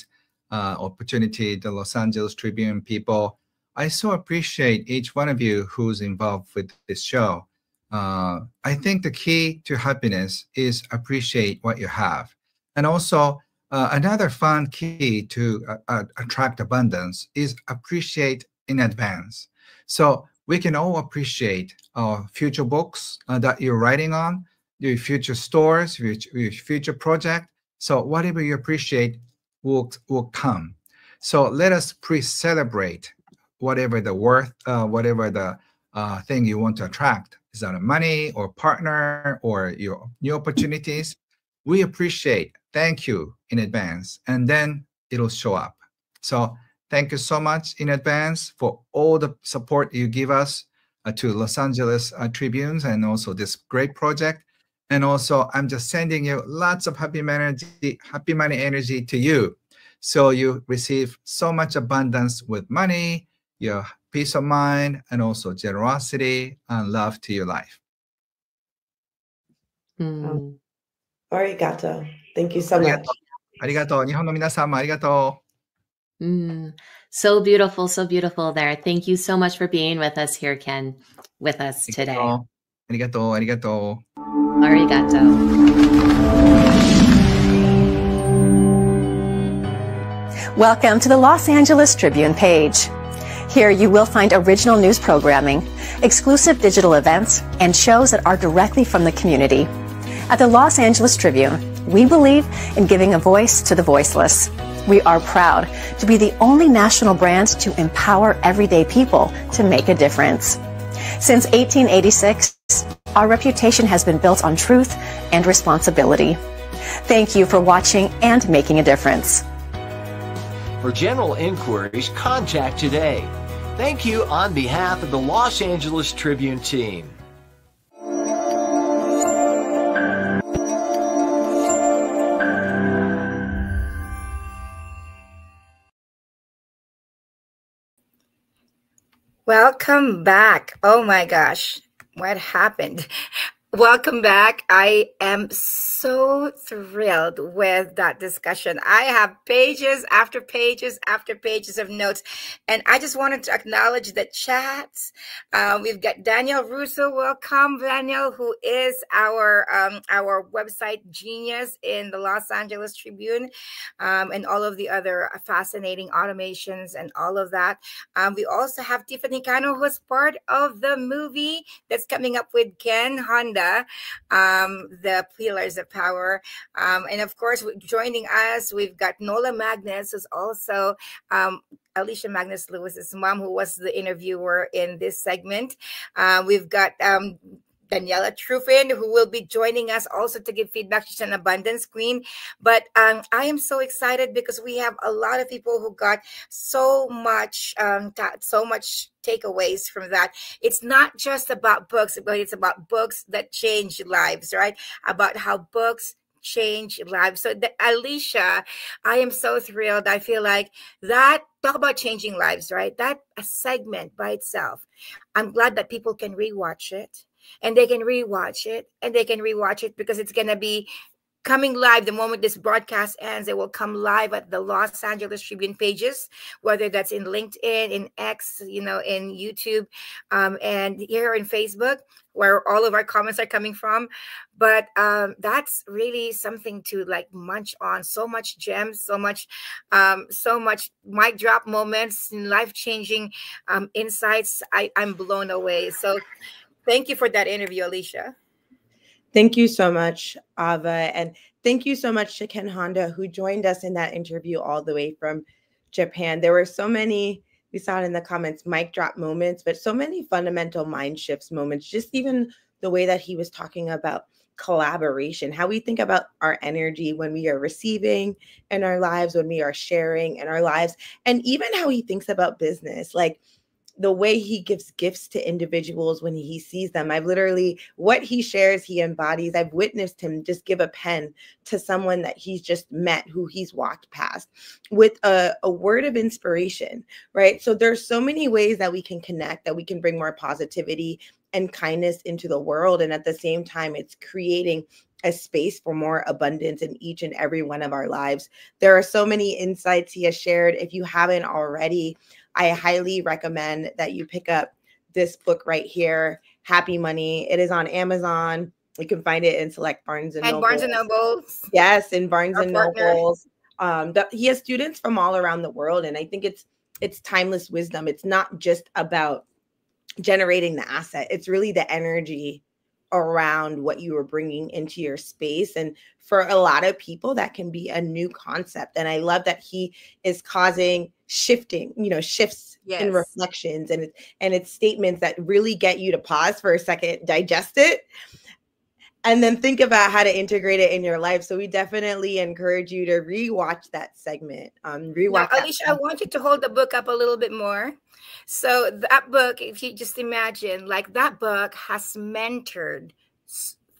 the Los Angeles Tribune people. I so appreciate each one of you who's involved with this show. I think the key to happiness is appreciate what you have. And also, another fun key to attract abundance is appreciate in advance. So we can all appreciate future books that you're writing on, your future stores, your future project. So whatever you appreciate will come. So let us pre-celebrate whatever the worth, whatever the thing you want to attract. Is that money or partner or your new opportunities? We appreciate, thank you in advance, and then it'll show up. So thank you so much in advance for all the support you give us to Los Angeles Tribunes and also this great project. And also, I'm just sending you lots of happy money energy to you. So you receive so much abundance with money, your peace of mind, and also generosity and love to your life. Arigato. Thank you so much. Arigato. 日本の皆さんもありがとう。So beautiful, so beautiful there. Thank you so much for being with us here, Ken, with us today. ありがとう。ありがとう。Arigato. Welcome to the Los Angeles Tribune page. Here you will find original news programming, exclusive digital events, and shows that are directly from the community. At the Los Angeles Tribune, we believe in giving a voice to the voiceless. We are proud to be the only national brand to empower everyday people to make a difference. Since 1886, our reputation has been built on truth and responsibility. Thank you for watching and making a difference. For general inquiries, contact today. Thank you on behalf of the Los Angeles Tribune team. Welcome back. Oh my gosh, what happened? Welcome back. I am so thrilled with that discussion. I have pages after pages after pages of notes, and I just wanted to acknowledge the chats. We've got Daniel Russo. Welcome, Daniel, who is our website genius in the Los Angeles Tribune, and all of the other fascinating automations and all of that. We also have Tiffany Cano, who is part of the movie that's coming up with Ken Honda, the Pillars of Power. And of course, joining us, we've got Nola Magnus, who's also Alicia Magnus Lewis's mom, who was the interviewer in this segment. We've got Daniela Truffin, who will be joining us also to give feedback. She's an abundance queen. But I am so excited because we have a lot of people who got so much takeaways from that. It's not just about books, but it's about books that change lives, right? About how books change lives. So Alicia, I am so thrilled. I feel like that, talk about changing lives, right? That a segment by itself. I'm glad that people can rewatch it. And they can rewatch it, and they can rewatch it because it's going to be coming live the moment this broadcast ends. It will come live at the Los Angeles Tribune pages, whether that's in LinkedIn, in X, in YouTube, and here in Facebook, where all of our comments are coming from. But that's really something to like munch on. So much gems, so much mic drop moments, life-changing insights. I'm blown away. So thank you for that interview, Alicia. Thank you so much, Ava. And thank you so much to Ken Honda, who joined us in that interview all the way from Japan. There were so many, we saw it in the comments, mic drop moments, but so many fundamental mind shifts moments. Just even the way that he was talking about collaboration, how we think about our energy when we are receiving in our lives, when we are sharing in our lives, and even how he thinks about business. Like, the way he gives gifts to individuals when he sees them. I've literally, what he shares, he embodies. I've witnessed him just give a pen to someone that he's just met, who he's walked past, with a word of inspiration, right? So there's so many ways that we can connect, that we can bring more positivity and kindness into the world. And at the same time, it's creating a space for more abundance in each and every one of our lives. There are so many insights he has shared. If you haven't already, I highly recommend that you pick up this book right here, Happy Money. It is on Amazon. You can find it in select Barnes and Nobles. Barnes and Nobles. Yes, in Barnes and Nobles. He has students from all around the world, and I think it's timeless wisdom. It's not just about generating the asset. It's really the energy around what you are bringing into your space. And for a lot of people, that can be a new concept. And I love that he is causing shifts in reflections, and it's statements that really get you to pause for a second, digest it, and then think about how to integrate it in your life. So we definitely encourage you to rewatch that segment. Now, Alicia, I want you to hold the book up a little bit more. So that book, if you just imagine, like, that book has mentored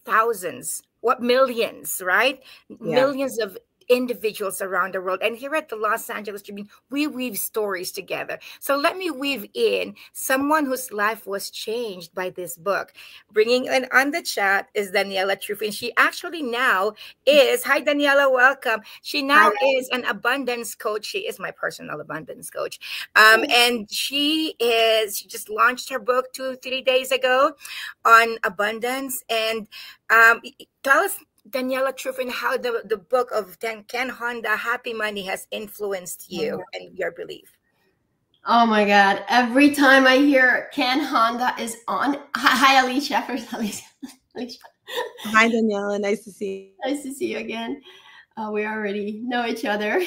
thousands, millions, right? Yeah. Millions of individuals around the world. And here at the Los Angeles Tribune, we weave stories together. So let me weave in someone whose life was changed by this book. Bringing in on the chat is Daniela Truffin. She actually now is, hi Daniela, welcome. She now is an abundance coach. She is my personal abundance coach. And she just launched her book 2-3 days ago on abundance. And tell us, Daniela Truffin, how the book of Ken Honda, Happy Money, has influenced you and your belief. Oh my God. Every time I hear Ken Honda is on. Hi, Alicia. First, Alicia. Hi, Daniela. Nice to see you. Nice to see you again. We already know each other.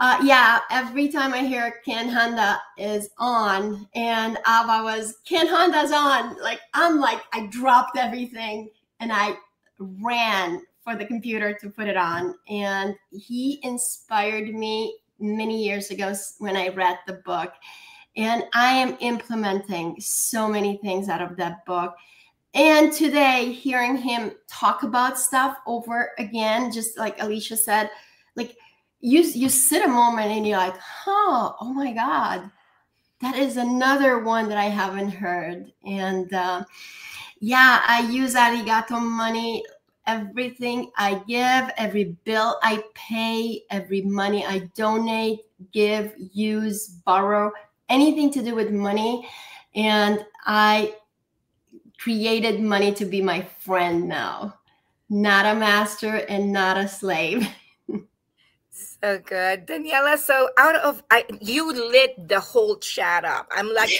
Yeah, every time I hear Ken Honda is on, and Ava was, Ken Honda's on. I dropped everything and I ran for the computer to put it on. And he inspired me many years ago when I read the book. And I am implementing so many things out of that book. And today, hearing him talk about stuff over again, just like Alicia said, like you sit a moment and you're like, oh my God, that is another one that I haven't heard. And yeah, I use arigato money. Everything I give, every bill I pay, every money I donate, give, use, borrow, anything to do with money. And I created money to be my friend now, not a master and not a slave. So good, Daniela. So you lit the whole chat up. I'm like,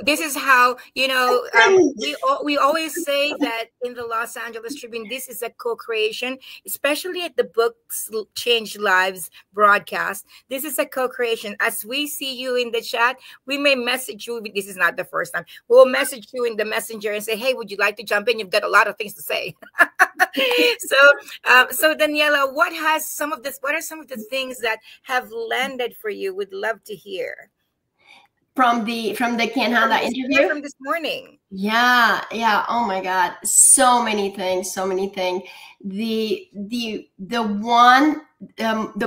this is how, we always say that in the Los Angeles Tribune, this is a co-creation, especially at the Books Change Lives broadcast. This is a co-creation. As we see you in the chat, we may message you. This is not the first time. We'll message you in the messenger and say, hey, would you like to jump in? You've got a lot of things to say. So Daniela, what are some of the things that have landed for you? Would love to hear from the Ken Honda interview from this morning. Yeah. Oh my God, so many things. The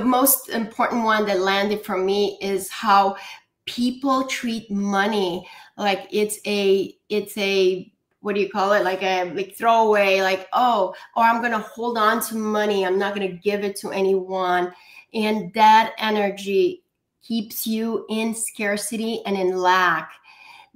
most important one that landed for me is how people treat money like it's a what do you call it? Like a throwaway, like, oh, or I'm going to hold on to money. I'm not going to give it to anyone. And that energy keeps you in scarcity and in lack.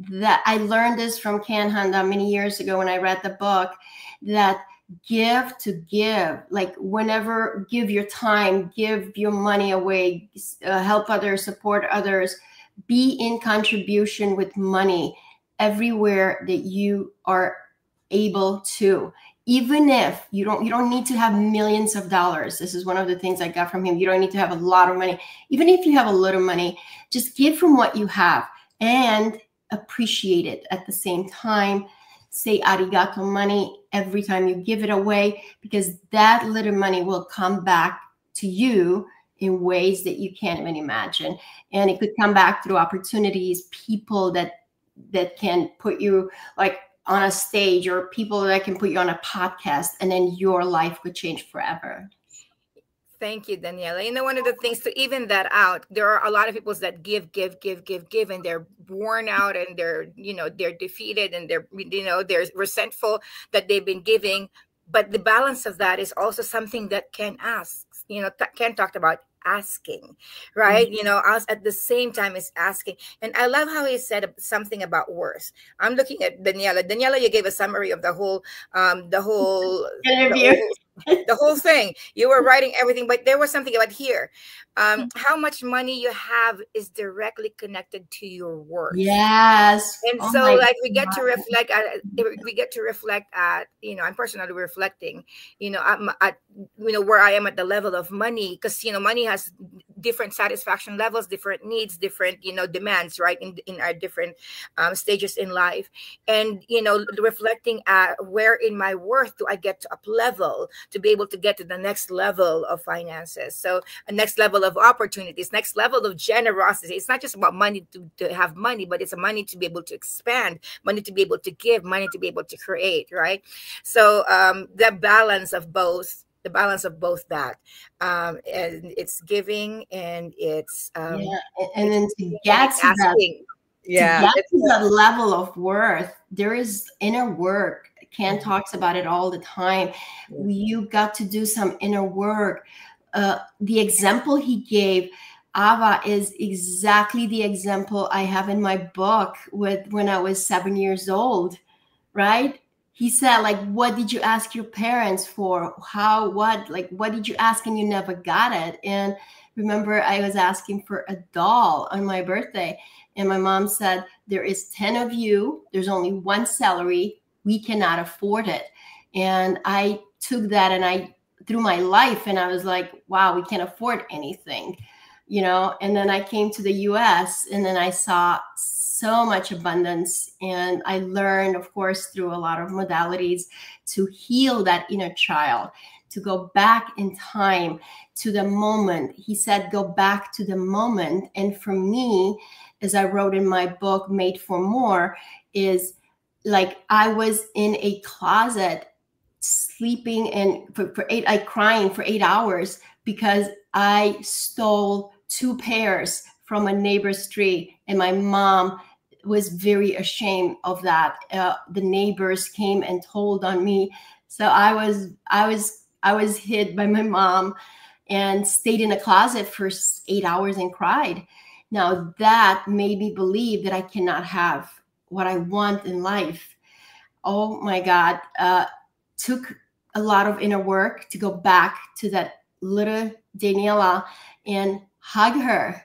That I learned this from Ken Honda many years ago when I read the book, that give to give, like whenever, give your time, give your money away, help others, support others, be in contribution with money everywhere that you are able to. Even if you don't need to have millions of dollars. This is one of the things I got from him. You don't need to have a lot of money. Even if you have a little money, just give from what you have and appreciate it at the same time. Say arigato money every time you give it away, because that little money will come back to you in ways that you can't even imagine. And it could come back through opportunities, people that can put you like on a stage, or people that can put you on a podcast, and then your life could change forever. Thank you, Daniela. One of the things to even that out, there are a lot of people that give, and they're worn out, and they're defeated, and they're resentful that they've been giving. But the balance of that is also something that Ken asks. Ken talked about asking, right? Us at the same time as asking. And I love how he said something about worth. I'm looking at Daniela. Daniela, you gave a summary of the whole interview. The whole thing. You were writing everything, but there was something about here. How much money you have is directly connected to your worth. Yes. And so like we get to reflect at, I'm personally reflecting, I'm at, where I am at the level of money, because, money has different satisfaction levels, different needs, different, demands, right? In our different stages in life. And, reflecting at where in my worth do I get to up level to be able to get to the next level of finances. So a next level of opportunities, next level of generosity. It's not just about money to have money, but it's a money to be able to expand, money to be able to give, money to be able to create, right? So the balance of both that, and it's giving, and it's and then to get to that level of worth, there is inner work. Ken talks about it all the time. You got to do some inner work. The example he gave, Ava, is exactly the example I have in my book with when I was 7 years old, right? He said, like, what did you ask your parents for? What did you ask and you never got it? And remember, I was asking for a doll on my birthday. And my mom said, there is 10 of you. There's only one salary. We cannot afford it. And I took that and through my life, and I was like, wow, we can't afford anything, and then I came to the US, and then I saw so much abundance. And I learned, of course, through a lot of modalities to heal that inner child, to go back in time to the moment. He said, go back to the moment. And for me, as I wrote in my book, Made for More, is like I was in a closet sleeping and crying for 8 hours because I stole 2 pairs from a neighbor's tree, and my mom was very ashamed of that. The neighbors came and told on me, so I was hid by my mom and stayed in a closet for 8 hours and cried. Now that made me believe that I cannot have what I want in life. Oh my God. Took a lot of inner work to go back to that little Daniela and hug her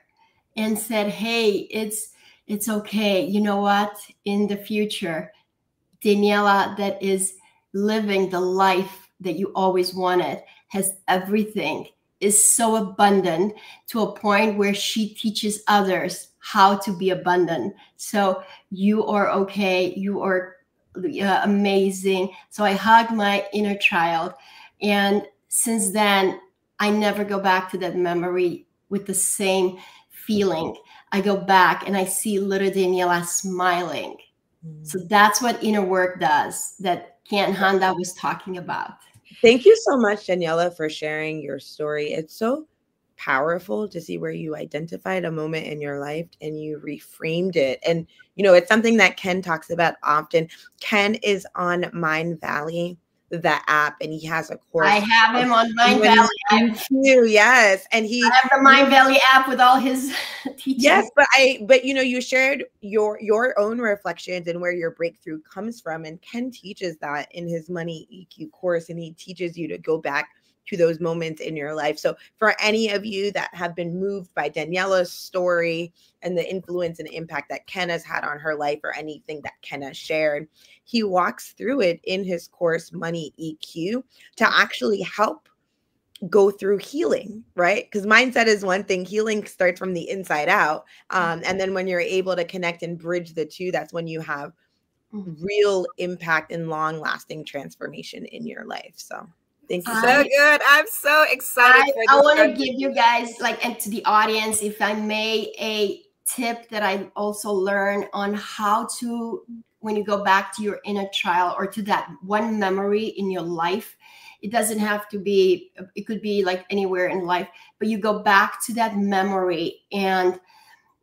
and said, hey, it's okay. You know what? In the future, Daniela that is living the life that you always wanted, has everything, is so abundant to a point where she teaches others how to be abundant. So you are okay. You are amazing. So I hugged my inner child. And since then, I never go back to that memory with the same feeling. I go back and I see little Daniela smiling. So that's what inner work does, that Ken Honda was talking about. Thank you so much, Daniela, for sharing your story. It's so powerful to see where you identified a moment in your life and you reframed it. And, you know, it's something that Ken talks about often. Ken is on Mind Valley, the app, and he has a course. I have him on Mind Valley. Yes. And I have the Mind Valley app with all his teachings. Yes, but you know, you shared your own reflections and where your breakthrough comes from. And Ken teaches that in his Money EQ course, and he teaches you to go back to those moments in your life. So for any of you that have been moved by Daniela's story and the influence and impact that Ken has had on her life, or anything that Ken has shared, he walks through it in his course, Money EQ, to actually help go through healing, right? Because mindset is one thing. Healing starts from the inside out. And then when you're able to connect and bridge the two, that's when you have real impact and long lasting transformation in your life. So thank you. So good. I'm so excited. I want to give you guys, like, and to the audience, if I may, a tip that I also learned on how to, when you go back to your inner child or to that one memory in your life. It doesn't have to be, it could be like anywhere in life, but you go back to that memory. And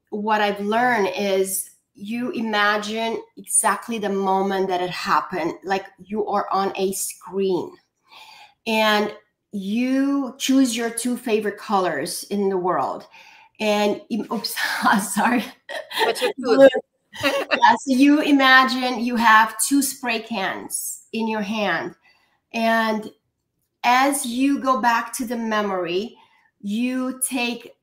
what I've learned is you imagine exactly the moment that it happened, like you are on a screen, and you choose your 2 favorite colors in the world. And oops, sorry. Blue. Yeah, so you imagine you have 2 spray cans in your hand, and as you go back to the memory, you take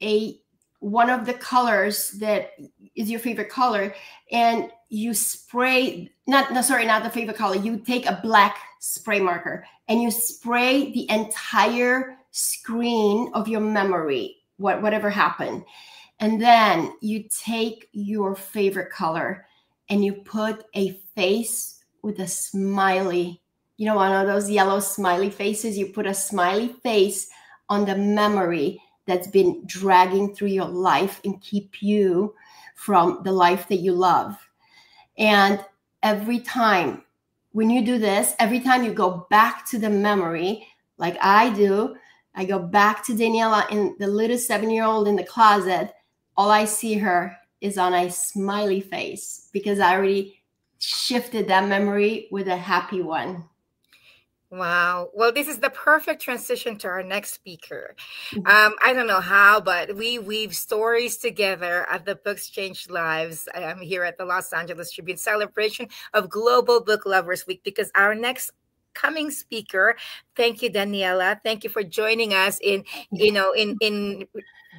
one of the colors that is your favorite color, and you spray, not the favorite color. You take a black spray marker and you spray the entire screen of your memory, whatever happened. And then you take your favorite color and you put a face with a smiley. You know, one of those yellow smiley faces, you put a smiley face on the memory that's been dragging through your life and keep you from the life that you love. And every time when you do this, every time you go back to the memory, like I do, I go back to Daniela in the little 7-year-old in the closet. All I see her is on a smiley face because I already shifted that memory with a happy one. Wow. Well, this is the perfect transition to our next speaker. I don't know how, but we weave stories together at the Books Change Lives. I'm here at the Los Angeles Tribune celebration of Global Book Lovers Week, because our next coming speaker, thank you, Daniela. Thank you for joining us in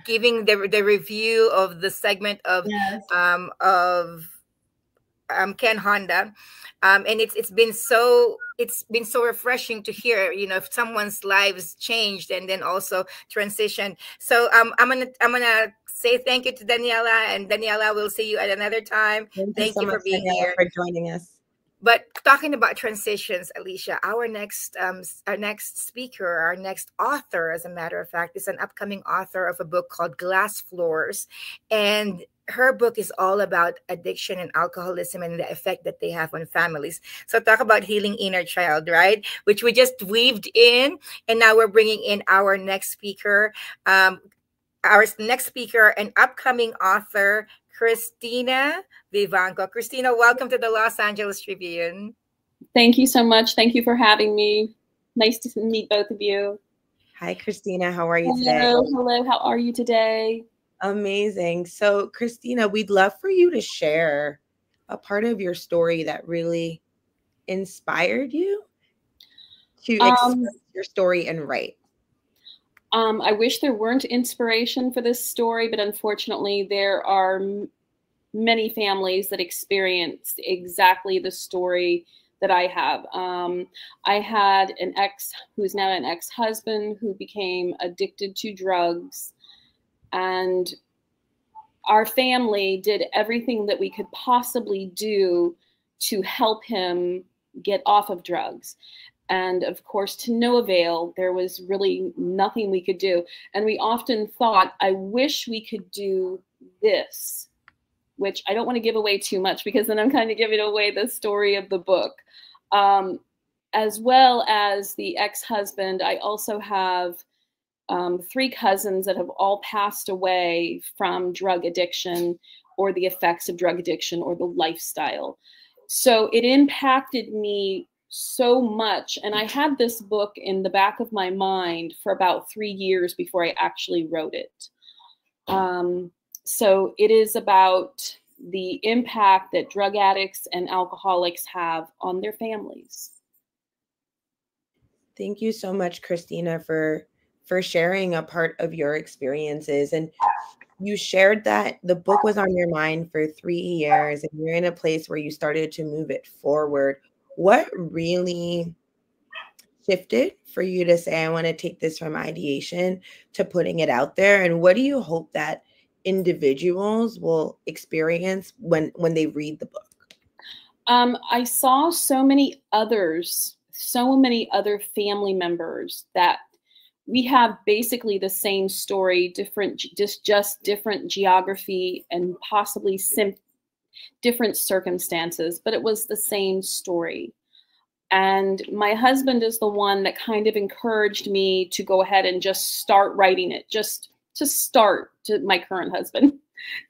giving the review of the segment of Ken Honda. And it's been so refreshing to hear, if someone's lives changed and then also transitioned. So I'm gonna say thank you to Daniela, and Daniela, we'll see you at another time. Thank you for being here, for joining us. But talking about transitions, Alicia, our next speaker, our next author, as a matter of fact, is an upcoming author of a book called Glass Floors, and her book is all about addiction and alcoholism and the effect that they have on families. So talk about healing inner child, right? Which we just weaved in, and now we're bringing in our next speaker. our next speaker and upcoming author, Christina Vivanco. Christina, welcome to the Los Angeles Tribune. Thank you so much. Thank you for having me. Nice to meet both of you. Hi, Christina. How are you today? Hello. How are you today? Amazing. So, Christina, we'd love for you to share a part of your story that really inspired you to express your story and write. I wish there weren't inspiration for this story, but unfortunately, there are many families that experienced exactly the story that I have. I had an ex who's now an ex-husband who became addicted to drugs, and our family did everything that we could possibly do to help him get off of drugs. And of course, to no avail. There was really nothing we could do. And we often thought, I wish we could do this, which I don't want to give away too much because then I'm kind of giving away the story of the book. As well as the ex-husband, I also have 3 cousins that have all passed away from drug addiction or the effects of drug addiction or the lifestyle. So it impacted me so much. And I had this book in the back of my mind for about 3 years before I actually wrote it. So it is about the impact that drug addicts and alcoholics have on their families. Thank you so much, Christina, for sharing a part of your experiences. And you shared that the book was on your mind for 3 years and you're in a place where you started to move it forward. What really shifted for you to say, I want to take this from ideation to putting it out there? And what do you hope that individuals will experience when they read the book? I saw so many other family members that we have basically the same story, just different geography and possibly different circumstances, but it was the same story. And my husband is the one that kind of encouraged me to go ahead and just start writing it, my current husband,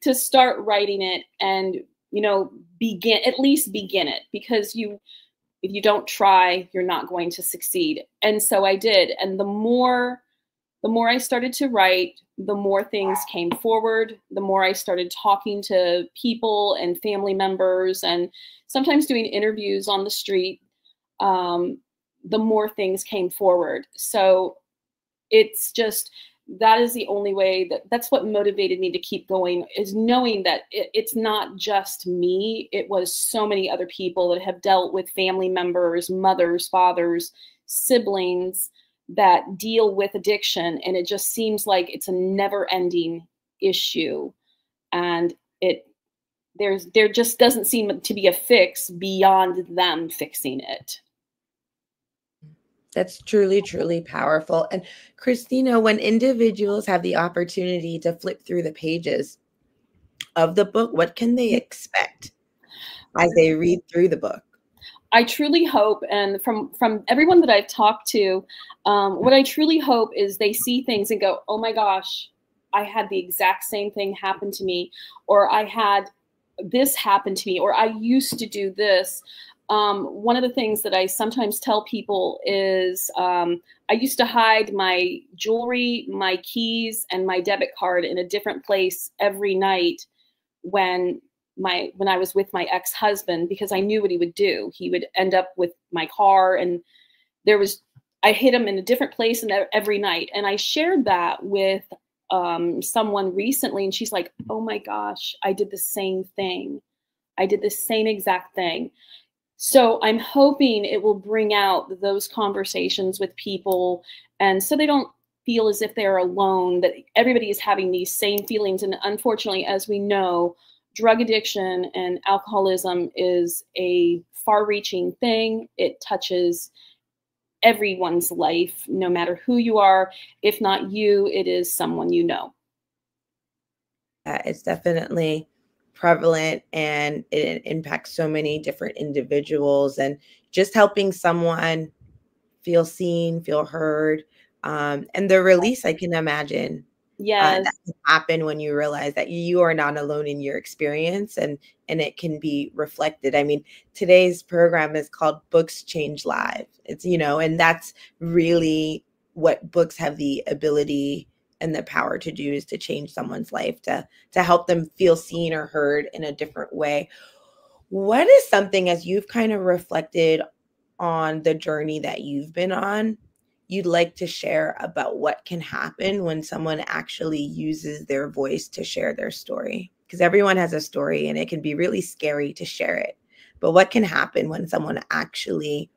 to start writing it and, at least begin it, because if you don't try, you're not going to succeed. And so I did. And the more I started to write, the more things came forward, the more I started talking to people and family members and sometimes doing interviews on the street, the more things came forward. So it's just, that is the only way that's what motivated me to keep going, is knowing that it's not just me. It was so many other people that have dealt with family members, mothers, fathers, siblings that deal with addiction. And it just seems like it's a never ending issue. And there just doesn't seem to be a fix beyond them fixing it. That's truly, truly powerful. And Christina, when individuals have the opportunity to flip through the pages of the book, what can they expect as they read through the book? I truly hope, and from everyone that I've talked to, what I truly hope is they see things and go, oh my gosh, I had the exact same thing happen to me, or I had this happen to me, or I used to do this. One of the things that I sometimes tell people is I used to hide my jewelry, my keys, and my debit card in a different place every night when I was with my ex-husband, because I knew what he would do. He would end up with my car, and I hid him in a different place every night. And I shared that with someone recently, and she's like, oh my gosh, I did the same thing. I did the same exact thing. So I'm hoping it will bring out those conversations with people, and so they don't feel as if they're alone, that everybody is having these same feelings. And unfortunately, as we know, drug addiction and alcoholism is a far-reaching thing. It touches everyone's life, no matter who you are. If not you, it is someone you know. It's definitely prevalent, and it impacts so many different individuals, and just helping someone feel seen, feel heard, and the release, I can imagine, Yes. That can happen when you realize that you are not alone in your experience, and it can be reflected. I mean, today's program is called Books Change Lives. It's, and that's really what books have the ability and the power to do, is to change someone's life, to help them feel seen or heard in a different way. What is something, as you've kind of reflected on the journey that you've been on, you'd like to share about what can happen when someone actually uses their voice to share their story? Because everyone has a story and it can be really scary to share it. But what can happen when someone actually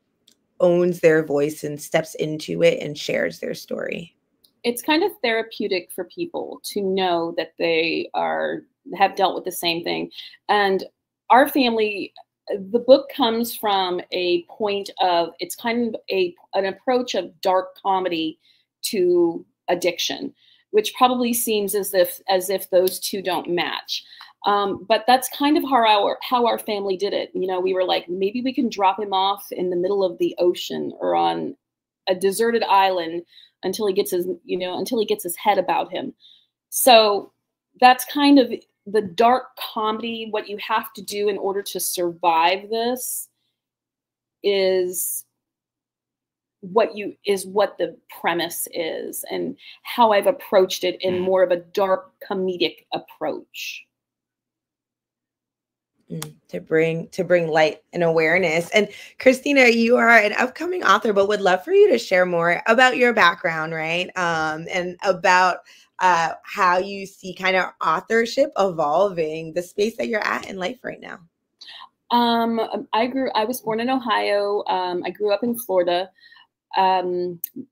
owns their voice and steps into it and shares their story? It's kind of therapeutic for people to know that they have dealt with the same thing. And our family, the book comes from a point of, it's kind of an approach of dark comedy to addiction, which probably seems as if those two don't match. But that's kind of how our family did it. We were like, maybe we can drop him off in the middle of the ocean or on a deserted island until he gets his head about him. So that's kind of the dark comedy. What you have to do in order to survive this is what the premise is, and how I've approached it in more of a dark comedic approach. To bring light and awareness. And Christina, you are an upcoming author, but would love for you to share more about your background, right? And about how you see kind of authorship evolving, the space that you're at in life right now. I was born in Ohio. I grew up in Florida.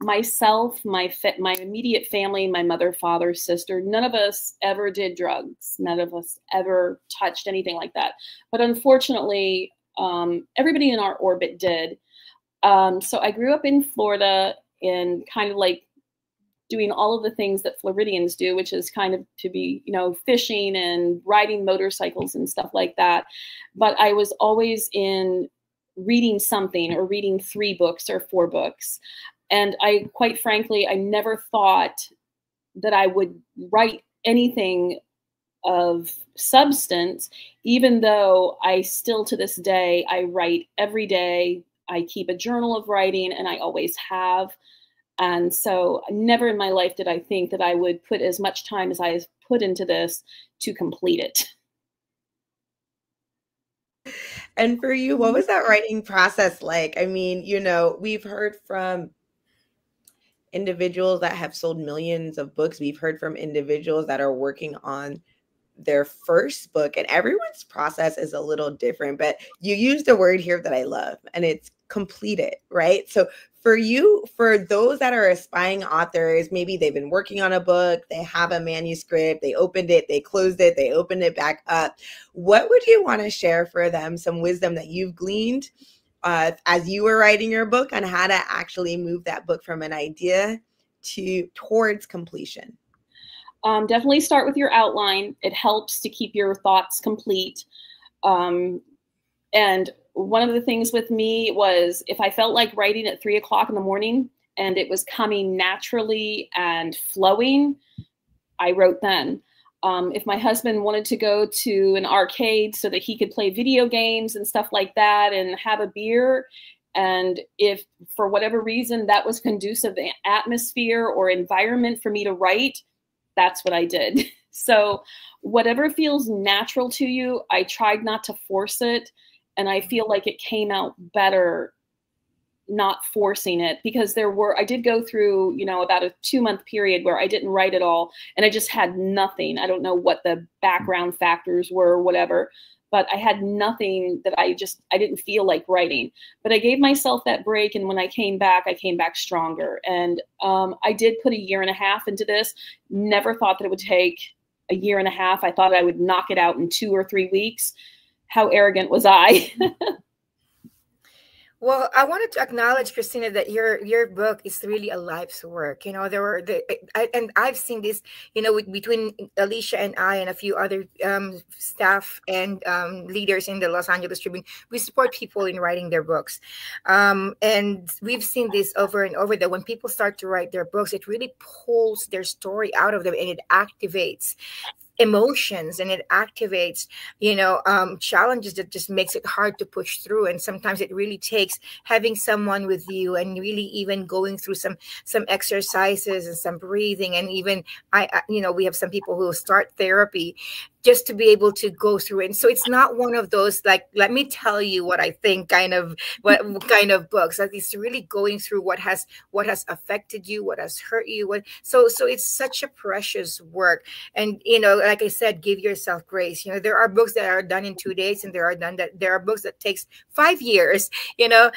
Myself, my immediate family, my mother, father, sister, none of us ever did drugs. None of us ever touched anything like that. But unfortunately, everybody in our orbit did. So I grew up in Florida and kind of like doing all of the things that Floridians do, which is kind of to be, fishing and riding motorcycles and stuff like that. But I was always in reading something, or reading 3 books or 4 books. And quite frankly, I never thought that I would write anything of substance, even though I still to this day, I write every day. I keep a journal of writing, and I always have. And so never in my life did I think that I would put as much time as I put into this to complete it. And for you, what was that writing process like? I mean, we've heard from individuals that have sold millions of books. We've heard from individuals that are working on their first book, and everyone's process is a little different. But you used a word here that I love, and it's completed, right? So for you, for those that are aspiring authors, maybe they've been working on a book, they have a manuscript, they opened it, they closed it, they opened it back up. What would you want to share for them, some wisdom that you've gleaned as you were writing your book, on how to actually move that book from an idea towards completion? Definitely start with your outline. It helps to keep your thoughts complete. And one of the things with me was, if I felt like writing at 3 o'clock in the morning and it was coming naturally and flowing, I wrote then. If my husband wanted to go to an arcade so that he could play video games and stuff like that and have a beer, and if for whatever reason that was conducive atmosphere or environment for me to write, that's what I did. So whatever feels natural to you, I tried not to force it. And I feel like it came out better not forcing it, because I did go through, about a 2-month period where I didn't write at all, and I just had nothing. I don't know what the background factors were or whatever, but I had nothing that I didn't feel like writing. But I gave myself that break, and when I came back stronger. And I did put 1.5 years into this. Never thought that it would take 1.5 years. I thought I would knock it out in 2 or 3 weeks. How arrogant was I? Well, I wanted to acknowledge, Christina, that your book is really a life's work. You know, and I've seen this, you know, between Alicia and I and a few other staff and leaders in the Los Angeles Tribune. We support people in writing their books, and we've seen this over and over. That when people start to write their books, it really pulls their story out of them, and it activates emotions, and it activates, you know, challenges that just makes it hard to push through. And sometimes it really takes having someone with you and really even going through some exercises and some breathing. And even you know, we have some people who start therapy just to be able to go through it. And so it's not one of those, like, let me tell you what I think kind of books. Like, it's really going through what has affected you, what has hurt you. So it's such a precious work. And, you know, like I said, give yourself grace. You know, there are books that are done in 2 days, and there are books that takes 5 years, you know,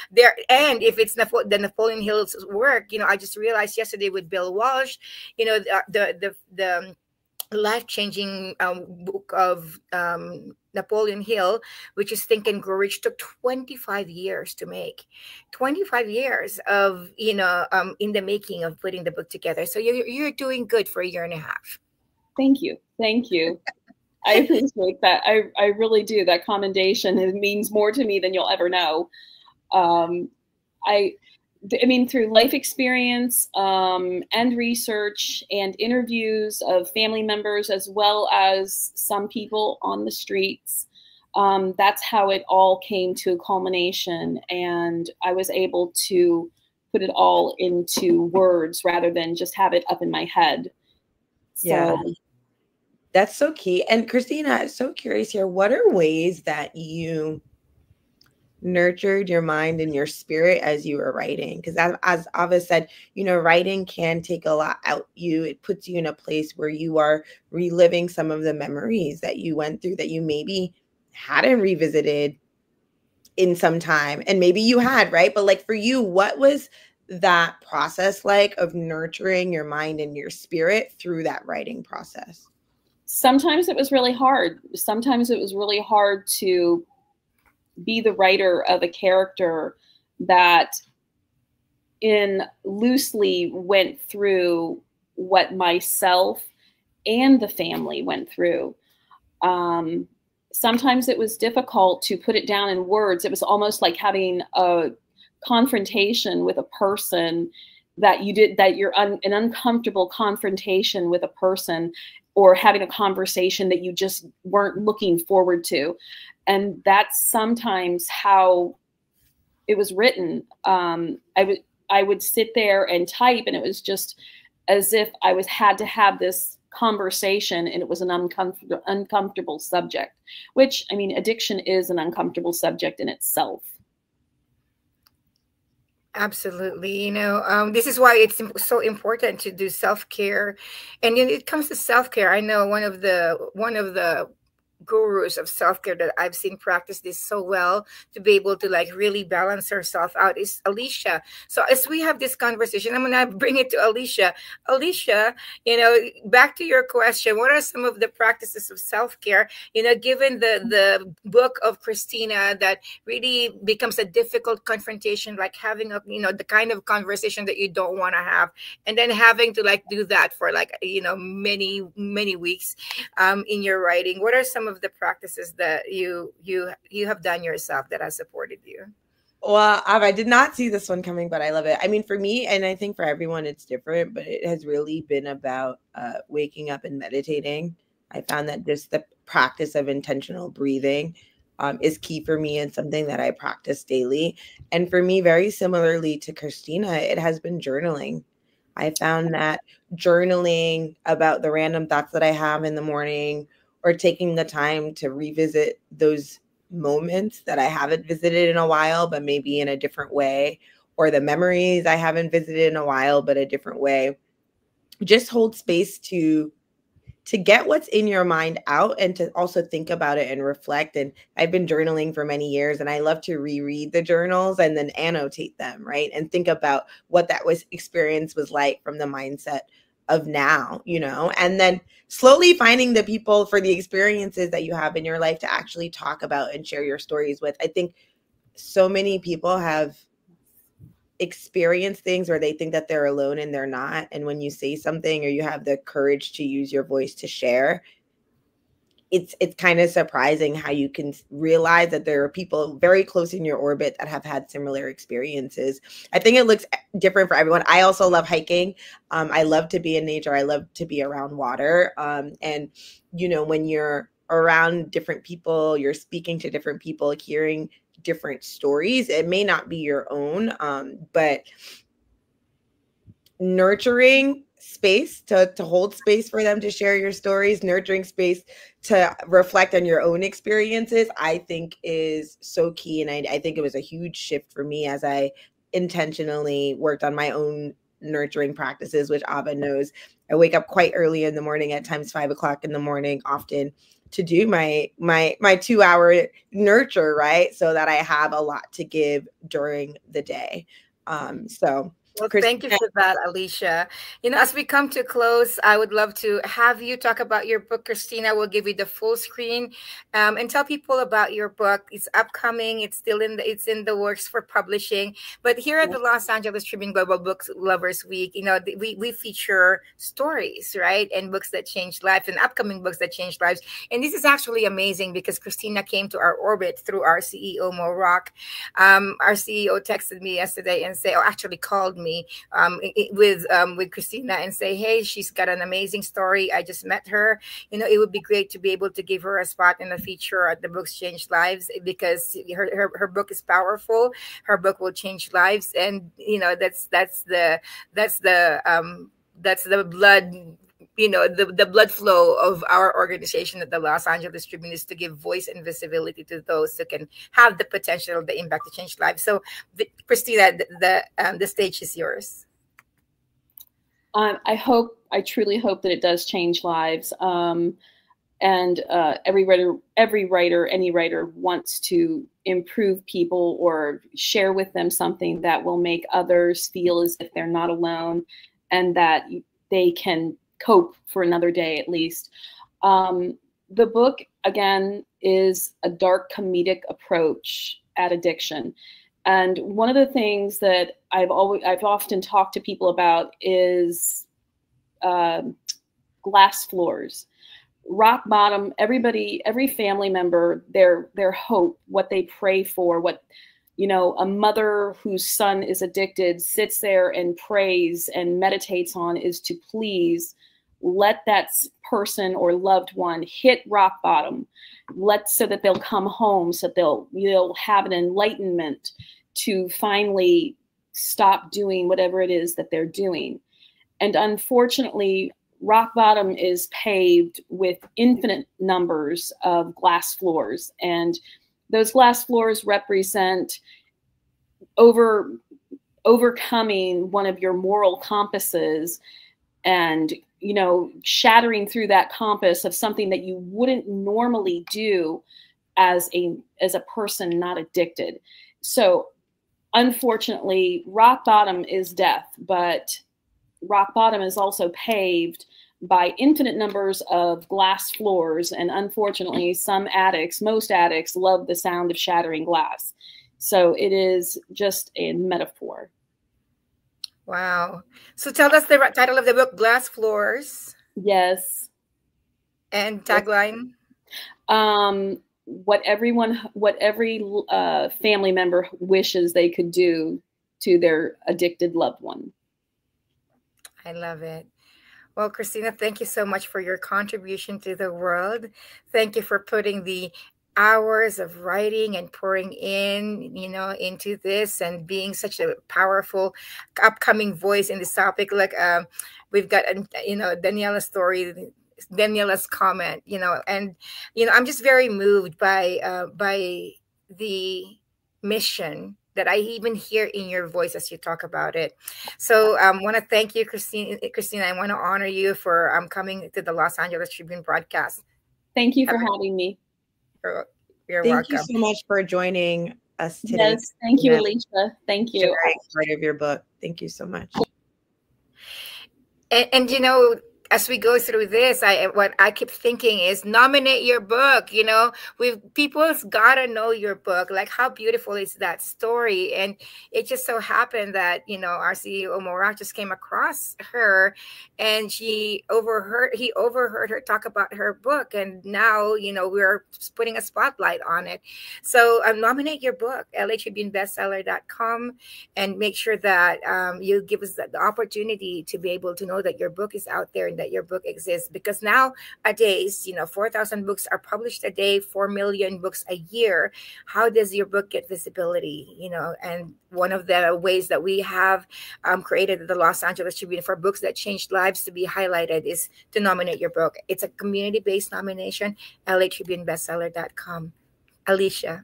and if it's the Napoleon Hill's work, you know, I just realized yesterday with Bill Walsh, you know, the life-changing book of Napoleon Hill, which is Think and Grow Rich, took 25 years to make. 25 years of, you know, in the making of putting the book together. So you're doing good for a year and a half. Thank you. Thank you. I appreciate that. I really do. That commendation, it means more to me than you'll ever know. I mean, through life experience and research and interviews of family members, as well as some people on the streets, that's how it all came to a culmination. And I was able to put it all into words rather than just have it up in my head. So, yeah, that's so key. And Christina, I'm so curious here, what are ways that you nurtured your mind and your spirit as you were writing? Because as Ava said, you know, writing can take a lot out you. It puts you in a place where you are reliving some of the memories that you went through that you maybe hadn't revisited in some time, and maybe you had, right? But like for you, what was that process like of nurturing your mind and your spirit through that writing process? Sometimes it was really hard. Sometimes it was really hard to be the writer of a character that loosely went through what myself and the family went through. Sometimes it was difficult to put it down in words. It was almost like having a confrontation with a person you're an uncomfortable confrontation with a person, or having a conversation that you just weren't looking forward to. And that's sometimes how it was written. I would sit there and type, and it was just as if I had to have this conversation, and it was an uncomfortable subject, which, I mean, addiction is an uncomfortable subject in itself. Absolutely. You know, this is why it's so important to do self-care. And when it comes to self-care, I know one of the gurus of self-care that I've seen practice this so well to be able to like really balance herself out is Alicia. So as we have this conversation, I'm gonna bring it to Alicia. Alicia, you know, back to your question, what are some of the practices of self-care, you know, given the book of Christina that really becomes a difficult confrontation, like having a, you know, the kind of conversation that you don't want to have, and then having to like do that for like, you know, many weeks in your writing. What are some of the practices that you have done yourself that has supported you? Well, I did not see this one coming, but I love it. I mean, for me, and I think for everyone it's different, but it has really been about waking up and meditating. I found that just the practice of intentional breathing is key for me, and something that I practice daily. And for me, very similarly to Christina, it has been journaling. I found that journaling about the random thoughts that I have in the morning, or taking the time to revisit those moments that I haven't visited in a while, but maybe in a different way, or the memories I haven't visited in a while, but a different way, just hold space to get what's in your mind out, and to also think about it and reflect. And I've been journaling for many years, and I love to reread the journals and then annotate them, right? And think about what that experience was like from the mindset of now, you know, and then slowly finding the people for the experiences that you have in your life to actually talk about and share your stories with. I think so many people have experienced things where they think that they're alone and they're not. And when you say something or you have the courage to use your voice to share, it's kind of surprising how you can realize that there are people very close in your orbit that have had similar experiences. I think it looks different for everyone. I also love hiking. I love to be in nature. I love to be around water. And, you know, when you're around different people, you're speaking to different people, hearing different stories. It may not be your own, but nurturing space to hold space for them to share your stories, nurturing space to reflect on your own experiences, I think is so key. And I think it was a huge shift for me as I intentionally worked on my own nurturing practices, which Ava knows. I wake up quite early in the morning, at times 5 o'clock in the morning, often, to do my 2-hour nurture, right? So that I have a lot to give during the day. Well, thank you for that, Alicia. You know, as we come to close, I would love to have you talk about your book. Christina will give you the full screen, and tell people about your book. It's upcoming. It's still in the works for publishing. But here at the Los Angeles Tribune Global Book Lovers Week, you know, we feature stories, right, and books that change lives, and upcoming books that change lives. And this is actually amazing because Christina came to our orbit through our CEO, Mo Rock. Our CEO texted me yesterday and actually called me with Christina and say, hey, she's got an amazing story. I just met her. You know, it would be great to be able to give her a spot in the feature at the Books Change Lives, because her book is powerful. Her book will change lives, and you know that's the blood. You know, the blood flow of our organization at the Los Angeles Tribune is to give voice and visibility to those who can have the potential, the impact to change lives. So, Christina, the stage is yours. I truly hope that it does change lives. And any writer wants to improve people or share with them something that will make others feel as if they're not alone and that they can cope for another day at least. The book, again, is a dark comedic approach at addiction. And one of the things that I've often talked to people about is glass floors. Rock bottom, every family member, their hope, what they pray for, what, you know, a mother whose son is addicted sits there and prays and meditates on is to please let that person or loved one hit rock bottom, so that they'll come home, so they'll have an enlightenment to finally stop doing whatever it is that they're doing. And unfortunately, rock bottom is paved with infinite numbers of glass floors. And those glass floors represent overcoming one of your moral compasses and, you know, shattering through that compass of something that you wouldn't normally do as a person not addicted. So unfortunately, rock bottom is death, but rock bottom is also paved by infinite numbers of glass floors. And unfortunately, most addicts love the sound of shattering glass. So it is just a metaphor. Wow. So tell us the title of the book, Glass Floors. Yes. And tagline? What every family member wishes they could do to their addicted loved one. I love it. Well, Christina, thank you so much for your contribution to the world. Thank you for putting the hours of writing and pouring in, you know, into this and being such a powerful upcoming voice in this topic. Like we've got, you know, Daniela's story, Daniela's comment, you know, and, you know, I'm just very moved by the mission that I even hear in your voice as you talk about it. So I want to thank you, Christina. I want to honor you for coming to the Los Angeles Tribune broadcast. Thank you for having me. You're welcome. Thank you so much for joining us today. Yes, thank you, Alicia. Thank you. Part of your book. Thank you so much. And you know, as we go through this, what I keep thinking is nominate your book. You know, people's gotta know your book. Like, how beautiful is that story? And it just so happened that, you know, our CEO Morak just came across her, and he overheard her talk about her book, and now, you know, we're putting a spotlight on it. So nominate your book, LATribuneBestseller.com, and make sure that you give us the opportunity to be able to know that your book is out there and that your book exists. Because nowadays, you know, 4,000 books are published a day, 4 million books a year. How does your book get visibility? You know, and one of the ways that we have created the Los Angeles Tribune for books that changed lives to be highlighted is to nominate your book. It's a community-based nomination, LATribuneBestseller.com. Alicia.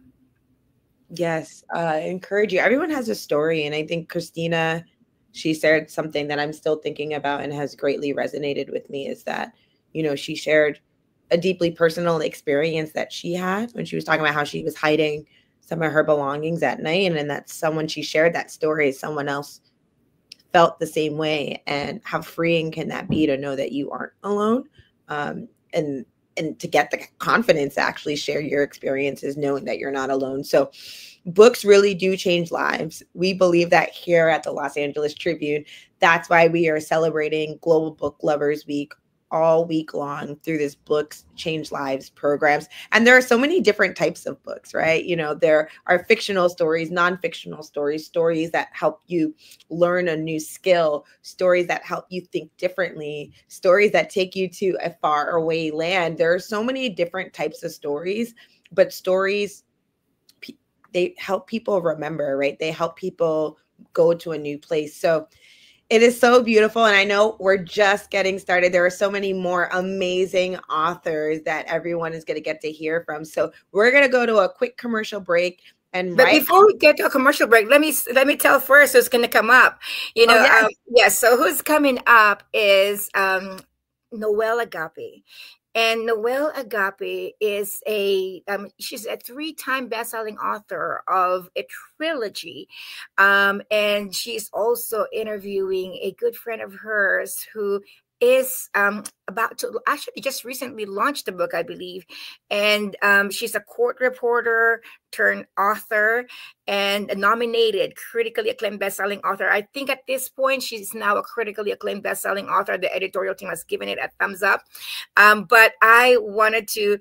Yes, I encourage you. Everyone has a story. And I think Christina, she shared something that I'm still thinking about and has greatly resonated with me, is that, you know, she shared a deeply personal experience that she had when she was talking about how she was hiding some of her belongings at night. And then that someone, she shared that story, someone else felt the same way. And how freeing can that be to know that you aren't alone? And to get the confidence to actually share your experiences, knowing that you're not alone. So books really do change lives. We believe that here at the Los Angeles Tribune. That's why we are celebrating Global Book Lovers Week all week long through this Books Change Lives programs. And there are so many different types of books, right? You know, there are fictional stories, non-fictional stories, stories that help you learn a new skill, stories that help you think differently, stories that take you to a far away land. There are so many different types of stories, but stories, they help people remember, right? They help people go to a new place. So it is so beautiful. And I know we're just getting started. There are so many more amazing authors that everyone is going to get to hear from. So we're going to go to a quick commercial break. But before we get to a commercial break, let me tell first who's going to come up. You know, yes. So who's coming up is Noelle Agape. And Noelle Agape is she's a 3-time best-selling author of a trilogy. And she's also interviewing a good friend of hers who is about to actually just recently launched a book, I believe. And she's a court reporter turned author and a nominated critically acclaimed best-selling author. I think at this point, she's now a critically acclaimed best-selling author. The editorial team has given it a thumbs up. But I wanted to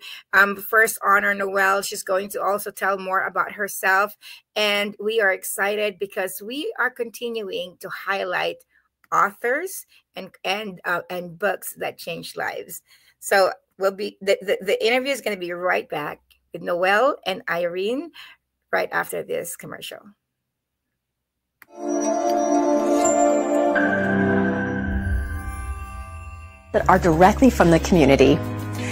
first honor Noelle. She's going to also tell more about herself. And we are excited because we are continuing to highlight authors and books that change lives. So we'll be the interview is going to be right back with Noelle and Irene right after this commercial. That are directly from the community.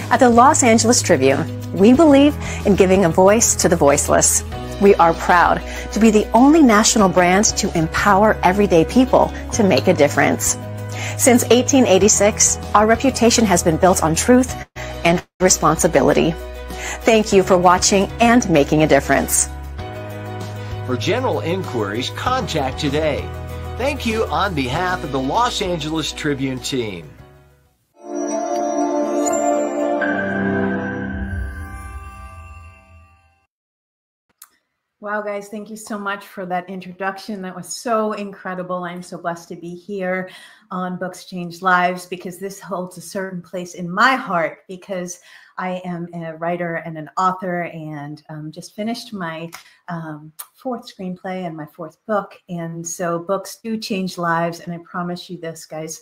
At the Los Angeles Tribune, we believe in giving a voice to the voiceless. We are proud to be the only national brand to empower everyday people to make a difference. Since 1886, our reputation has been built on truth and responsibility. Thank you for watching and making a difference. For general inquiries, contact today. Thank you on behalf of the Los Angeles Tribune team. Wow, guys, thank you so much for that introduction. That was so incredible. I'm so blessed to be here on Books Change Lives because this holds a certain place in my heart because I am a writer and an author and just finished my 4th screenplay and my 4th book. And so books do change lives. And I promise you this, guys,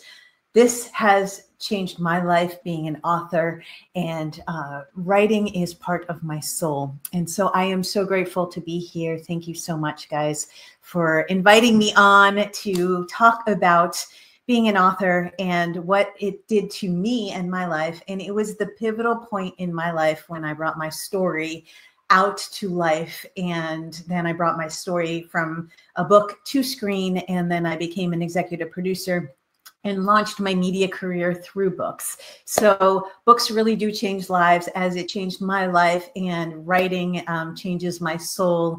this has changed my life being an author, and writing is part of my soul. And so I am so grateful to be here. Thank you so much, guys, for inviting me on to talk about being an author and what it did to me and my life. And it was the pivotal point in my life when I brought my story out to life. And then I brought my story from a book to screen, and then I became an executive producer and launched my media career through books. So books really do change lives, as it changed my life, and writing changes my soul.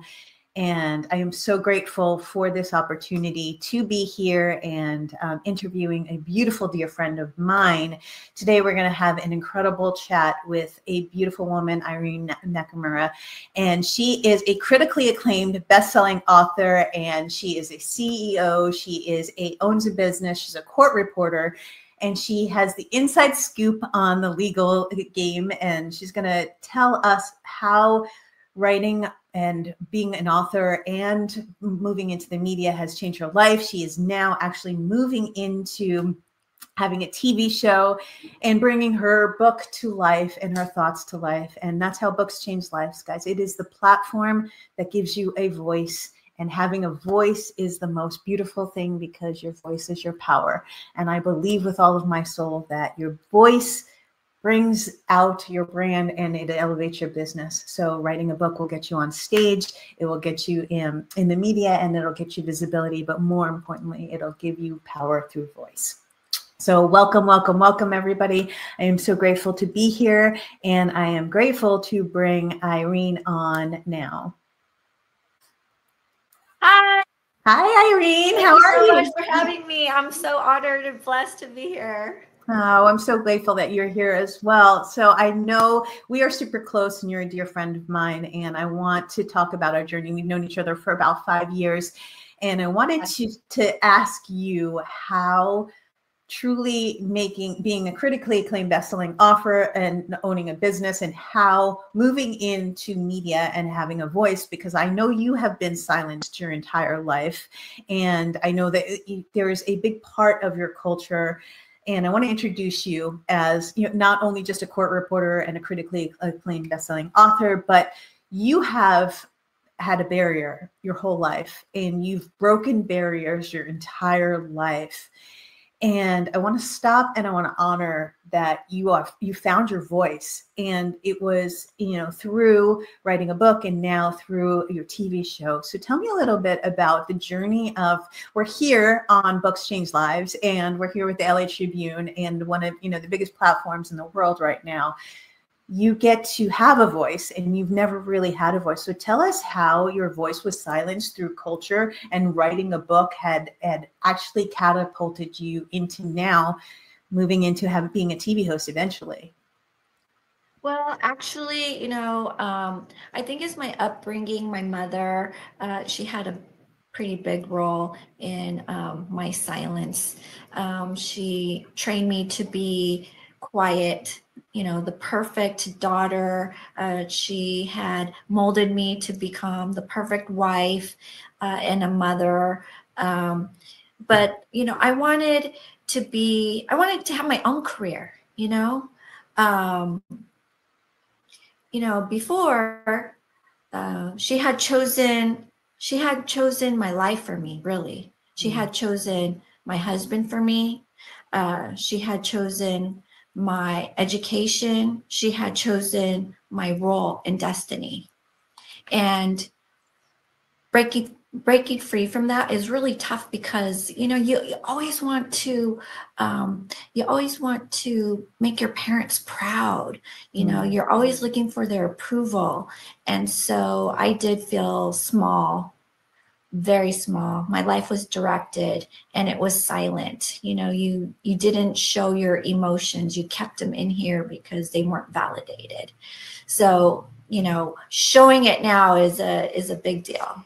And I am so grateful for this opportunity to be here and interviewing a beautiful dear friend of mine. Today, we're going to have an incredible chat with a beautiful woman, Irene Nakamura. And she is a critically acclaimed best-selling author, and she is a CEO. She owns a business. She's a court reporter. And she has the inside scoop on the legal game. And she's going to tell us how writing and being an author and moving into the media has changed her life. She is now actually moving into having a TV show and bringing her book to life and her thoughts to life. And that's how books change lives, guys. It is the platform that gives you a voice. And having a voice is the most beautiful thing, because your voice is your power. And I believe with all of my soul that your voice brings out your brand and it elevates your business. So writing a book will get you on stage, it will get you in the media, and it'll get you visibility. But more importantly, it'll give you power through voice. So welcome, welcome, welcome, everybody. I am so grateful to be here, and I am grateful to bring Irene on now. Hi. Hi, Irene. How are you? Thank you so much for having me. I'm so honored and blessed to be here. Oh, I'm so grateful that you're here as well. So I know we are super close and you're a dear friend of mine, and I want to talk about our journey. We've known each other for about 5 years, and I wanted to ask you how truly being a critically acclaimed best-selling author and owning a business, and how moving into media and having a voice, because I know you have been silenced your entire life. And I know that there is a big part of your culture. And I want to introduce you as, you know, not only just a court reporter and a critically acclaimed best-selling author, but you have had a barrier your whole life, and you've broken barriers your entire life. And I want to stop and I want to honor that you found your voice, and it was, you know, through writing a book and now through your TV show. So tell me a little bit about the journey of, we're here on Books Change Lives, and we're here with the LA Tribune, and one of, you know, the biggest platforms in the world right now. You get to have a voice, and you've never really had a voice. So tell us how your voice was silenced through culture, and writing a book had actually catapulted you into now moving into being a TV host eventually. Well, actually, you know, I think it's my upbringing. My mother, she had a pretty big role in my silence. She trained me to be quiet, you know, the perfect daughter. She had molded me to become the perfect wife and a mother. But, you know, I wanted to have my own career, you know. You know, before she had chosen my life for me, really. She had chosen my husband for me. She had chosen my education. She had chosen my role and destiny. And breaking free from that is really tough, because, you know, you always want to make your parents proud. You know, you're always looking for their approval. And so I did feel small, very small. My life was directed, and it was silent. You know, you didn't show your emotions. You kept them in here because they weren't validated. So, you know, showing it now is a big deal.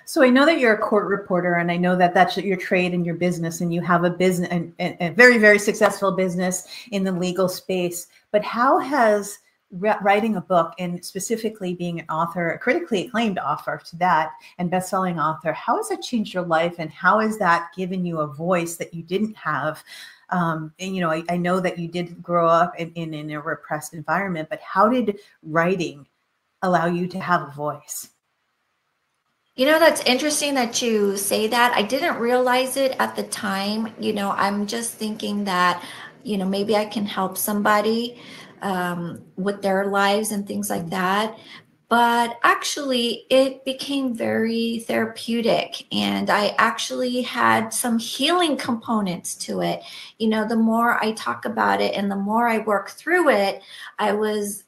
So I know that you're a court reporter, and I know that that's your trade and your business, and you have a business, and a very, very successful business in the legal space. But how has writing a book, and specifically being an author, a critically acclaimed author to that, and best-selling author, how has that changed your life, and how has that given you a voice that you didn't have? And, you know, I know that you did grow up in a repressed environment, but how did writing allow you to have a voice? You know, that's interesting that you say that. I didn't realize it at the time. You know, I'm just thinking that, you know, maybe I can help somebody with their lives and things like that. But actually, it became very therapeutic, and I actually had some healing components to it. You know, the more I talk about it and the more I work through it, I was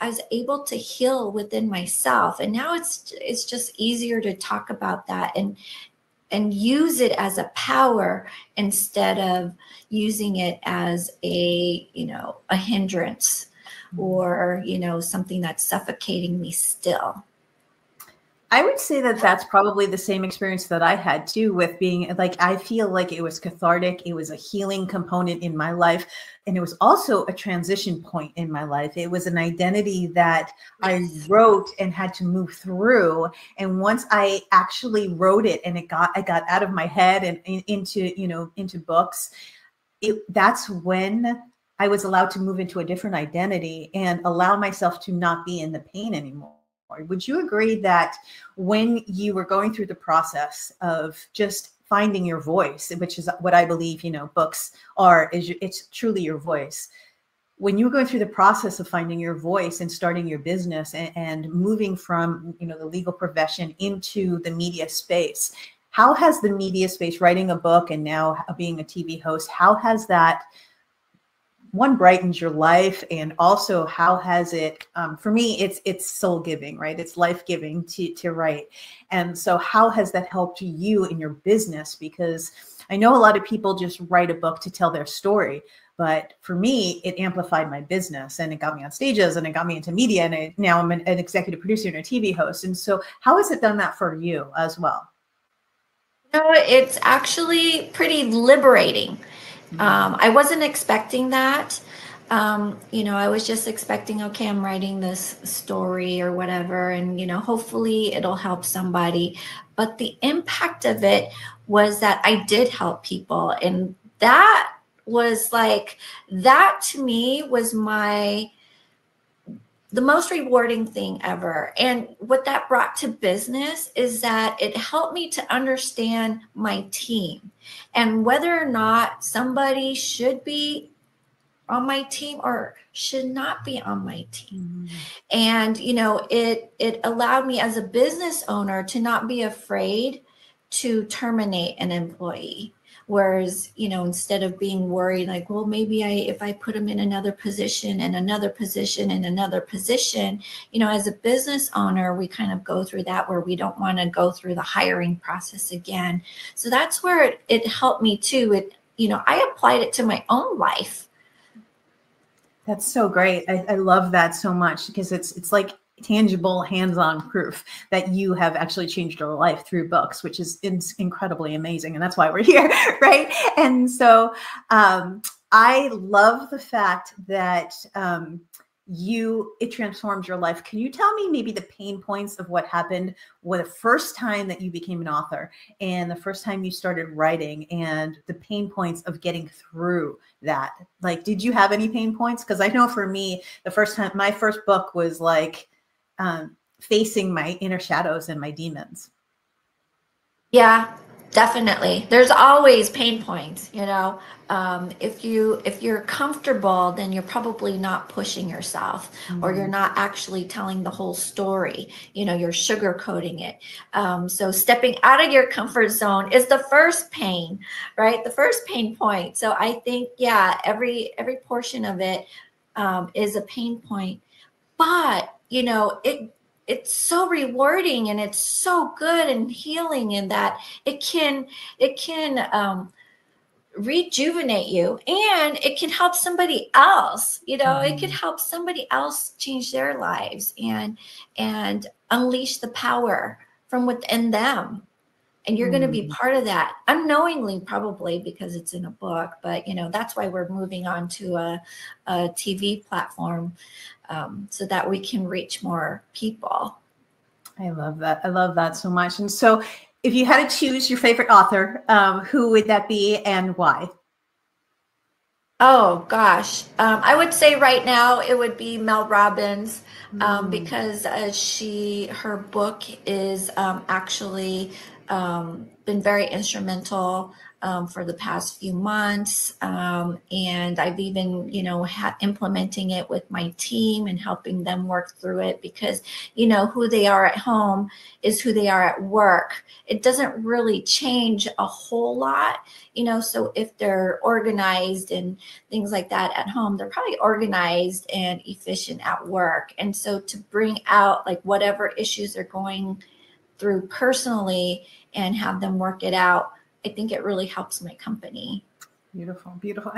I was able to heal within myself. And now it's just easier to talk about that and use it as a power instead of using it as a, a hindrance or, something that's suffocating me still. I would say that that's probably the same experience that I had too, with being like, I feel like it was cathartic. It was a healing component in my life. And it was also a transition point in my life. It was an identity that I wrote and had to move through. And once I actually wrote it and I got out of my head and into books, that's when I was allowed to move into a different identity and allow myself to not be in the pain anymore. Would you agree that when you were going through the process of just finding your voice, which is what I believe, books are, it's truly your voice. When you were going through the process of finding your voice and starting your business and moving from, the legal profession into the media space, how has the media space, writing a book and now being a TV host, how has that one brightened your life, and also how has it, for me, it's soul giving, right? It's life giving to write. And so how has that helped you in your business? Because I know a lot of people just write a book to tell their story, but for me, it amplified my business and it got me on stages and it got me into media. And now I'm an executive producer and a TV host. And so how has it done that for you as well? It's actually pretty liberating. I wasn't expecting that. I was just expecting, okay, I'm writing this story or whatever, and, hopefully it'll help somebody. But the impact of it was that I did help people. And that was that to me was the most rewarding thing ever. And what that brought to business is that it helped me to understand my team and whether or not somebody should be on my team or should not be on my team. And, it allowed me as a business owner to not be afraid to terminate an employee. Whereas, instead of being worried, like, well, maybe if I put them in another position and another position and another position, as a business owner, we kind of go through that where we don't want to go through the hiring process again. So that's where it helped me too. I applied it to my own life. That's so great. I love that so much because it's like tangible hands-on proof that you have actually changed your life through books, which is incredibly amazing. And that's why we're here, right? And so I love the fact that it transformed your life. Can you tell me maybe the pain points of what happened with the first time that you became an author and the first time you started writing and the pain points of getting through that? Like, did you have any pain points? Because I know for me, my first book was facing my inner shadows and my demons. Yeah, definitely. There's always pain points, if you're comfortable, then you're probably not pushing yourself or you're not actually telling the whole story. You're sugarcoating it. So stepping out of your comfort zone is the first pain, right? The first pain point. So I think, yeah, every portion of it is a pain point, but it's so rewarding and it's so good and healing in that it can rejuvenate you and it can help somebody else. It can help somebody else change their lives and unleash the power from within them. And you're going to be part of that unknowingly, probably because it's in a book. But, that's why we're moving on to a TV platform so that we can reach more people. I love that. I love that so much. And so if you had to choose your favorite author, who would that be and why? Oh, gosh. I would say right now it would be Mel Robbins. because her book is actually been very instrumental for the past few months. And I've even, implementing it with my team and helping them work through it, because, who they are at home is who they are at work. It doesn't really change a whole lot, so if they're organized and things like that at home, they're probably organized and efficient at work. And so to bring out like whatever issues they're going through personally and have them work it out, I think it really helps my company. Beautiful, beautiful.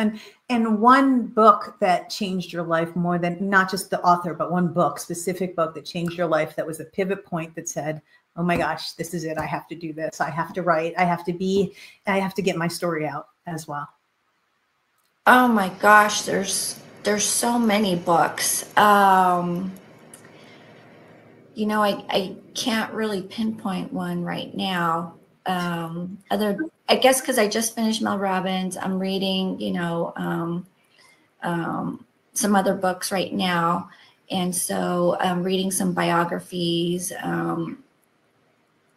And one book that changed your life more than not just the author, but one book, specific book that changed your life, that was a pivot point that said, oh my gosh, this is it. I have to do this. I have to write. I have to get my story out as well. Oh my gosh, there's so many books. I can't really pinpoint one right now. I guess because I just finished Mel Robbins, I'm reading, some other books right now. And so I'm reading some biographies,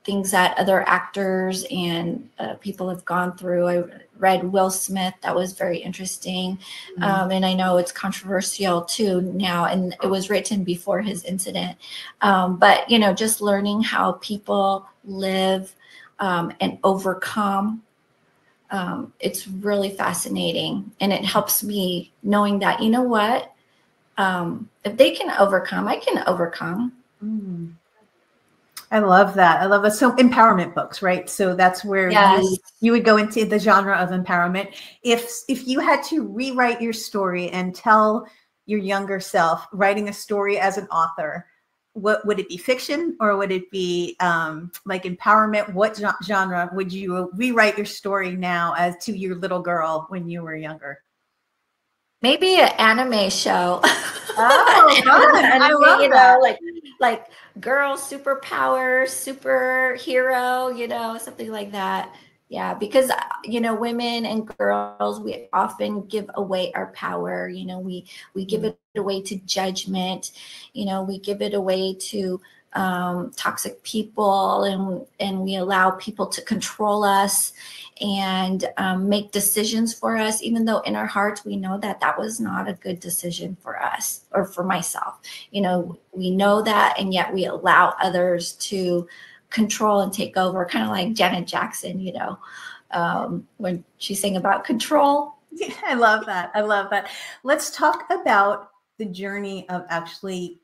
things that other actors and people have gone through. I read Will Smith. That was very interesting. And I know it's controversial too now, and it was written before his incident. But, just learning how people live and overcome. It's really fascinating. And it helps me knowing that, if they can overcome, I can overcome. I love that. I love that. So empowerment books, right? So that's where you would go into the genre of empowerment. If you had to rewrite your story and tell your younger self, writing a story as an author, what would it be? Fiction, or would it be like empowerment? What genre would you rewrite your story now as to your little girl when you were younger? Maybe an anime show. Oh, fun. I love that. Like girl superpower, superhero, something like that. Yeah, because, women and girls, we often give away our power. We give it away to judgment. We give it away to toxic people, and we allow people to control us and make decisions for us, even though in our hearts we know that that was not a good decision for us or for myself. We know that, and yet we allow others to control and take over, kind of like Janet Jackson, when she sang about control. Yeah, I love that. I love that. Let's talk about the journey of actually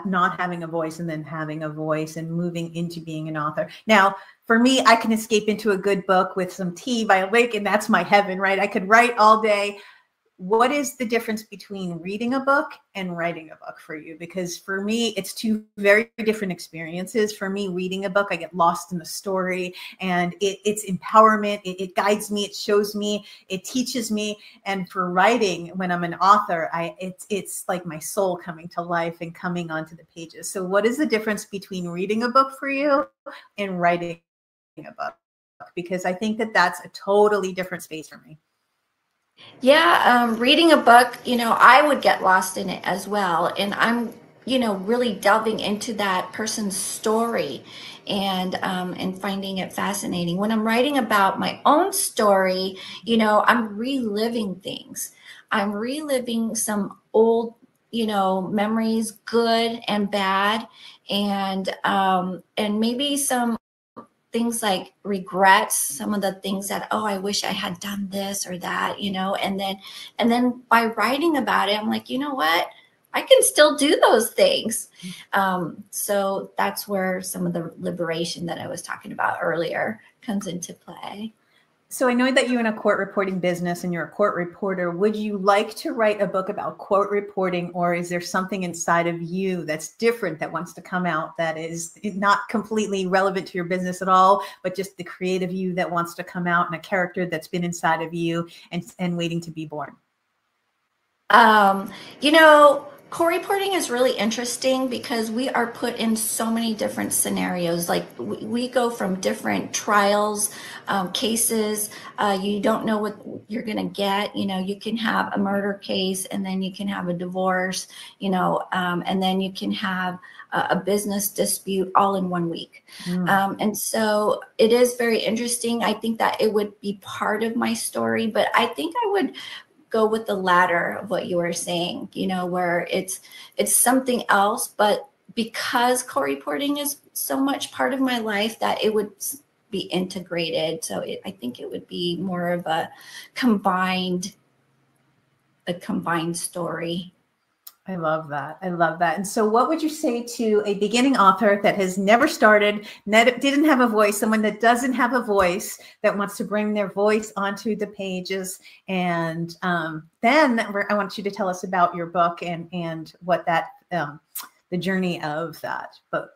not having a voice and then having a voice and moving into being an author. Now, for me, I can escape into a good book with some tea by a lake, and that's my heaven, right? I could write all day. What is the difference between reading a book and writing a book for you? Because for me, it's two very different experiences. For me, reading a book, I get lost in the story, and it's empowerment. It guides me. It shows me. It teaches me. And for writing, when I'm an author, it's like my soul coming to life and coming onto the pages. So what is the difference between reading a book for you and writing a book? Because I think that that's a totally different space for me. Yeah, reading a book, I would get lost in it as well. And I'm, really delving into that person's story and finding it fascinating. When I'm writing about my own story, I'm reliving things. I'm reliving some old, memories, good and bad, and maybe some things like regrets, some of the things that, I wish I had done this or that, and then by writing about it, I'm like, you know what, I can still do those things. So that's where some of the liberation that I was talking about earlier comes into play. So I know that you're in a court reporting business and you're a court reporter. Would you like to write a book about court reporting, or is there something inside of you that's different that wants to come out that is not completely relevant to your business at all, but just the creative you that wants to come out, and a character that's been inside of you and waiting to be born? Co-reporting is really interesting because we are put in so many different scenarios. Like we go from different trials, cases. You don't know what you're going to get. You know, you can have a murder case, and then you can have a divorce, you know, and then you can have a business dispute all in 1 week. And so it is very interesting. I think that it would be part of my story, but I think I would go with the latter of what you were saying, you know, where it's something else, but because co-reporting is so much part of my life that it would be integrated. So I think it would be more of a combined story. I love that. I love that. And so what would you say to a beginning author that has never started, didn't have a voice, someone that doesn't have a voice, that wants to bring their voice onto the pages? And then I want you to tell us about your book and what that, the journey of that book.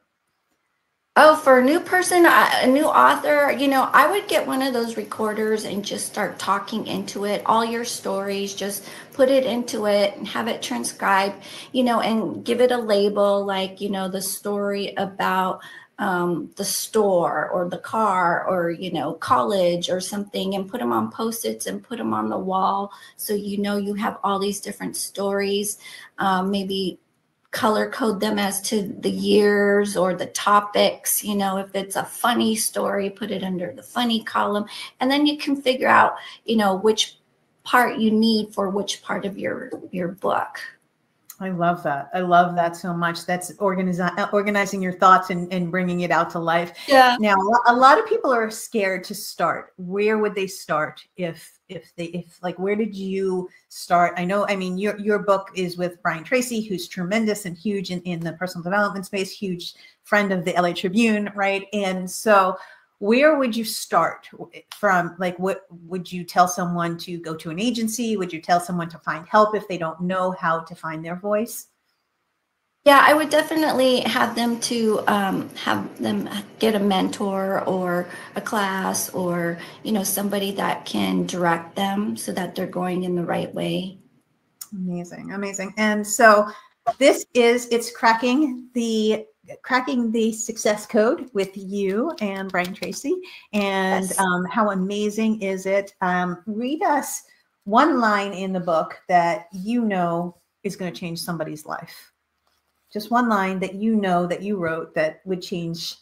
Oh, for a new person, a new author, you know, I would get one of those recorders and just start talking into it, all your stories, just put it into it and have it transcribed, you know, and give it a label, like, you know, the story about the store or the car or, you know, college or something, and put them on Post-its and put them on the wall. So, you know, you have all these different stories, maybe color code them as to the years or the topics. You know, if it's a funny story, put it under the funny column, and then you can figure out, you know, which part you need for which part of your book. I love that. I love that so much. That's organizing your thoughts and bringing it out to life. Yeah. Now, a lot of people are scared to start. Where would they start if like, where did you start? I know, I mean, your book is with Brian Tracy, who's tremendous and huge in the personal development space, huge friend of the LA Tribune, right? And so where would you start from? Like, what would you tell someone to go to an agency? Would you tell someone to find help if they don't know how to find their voice? Yeah, I would definitely have them get a mentor or a class, or, you know, somebody that can direct them so that they're going in the right way. Amazing, amazing. And so it's cracking the success code with you and Brian Tracy. And Yes. How amazing is it? Read us one line in the book that you know is going to change somebody's life. Just one line that you know that you wrote that would change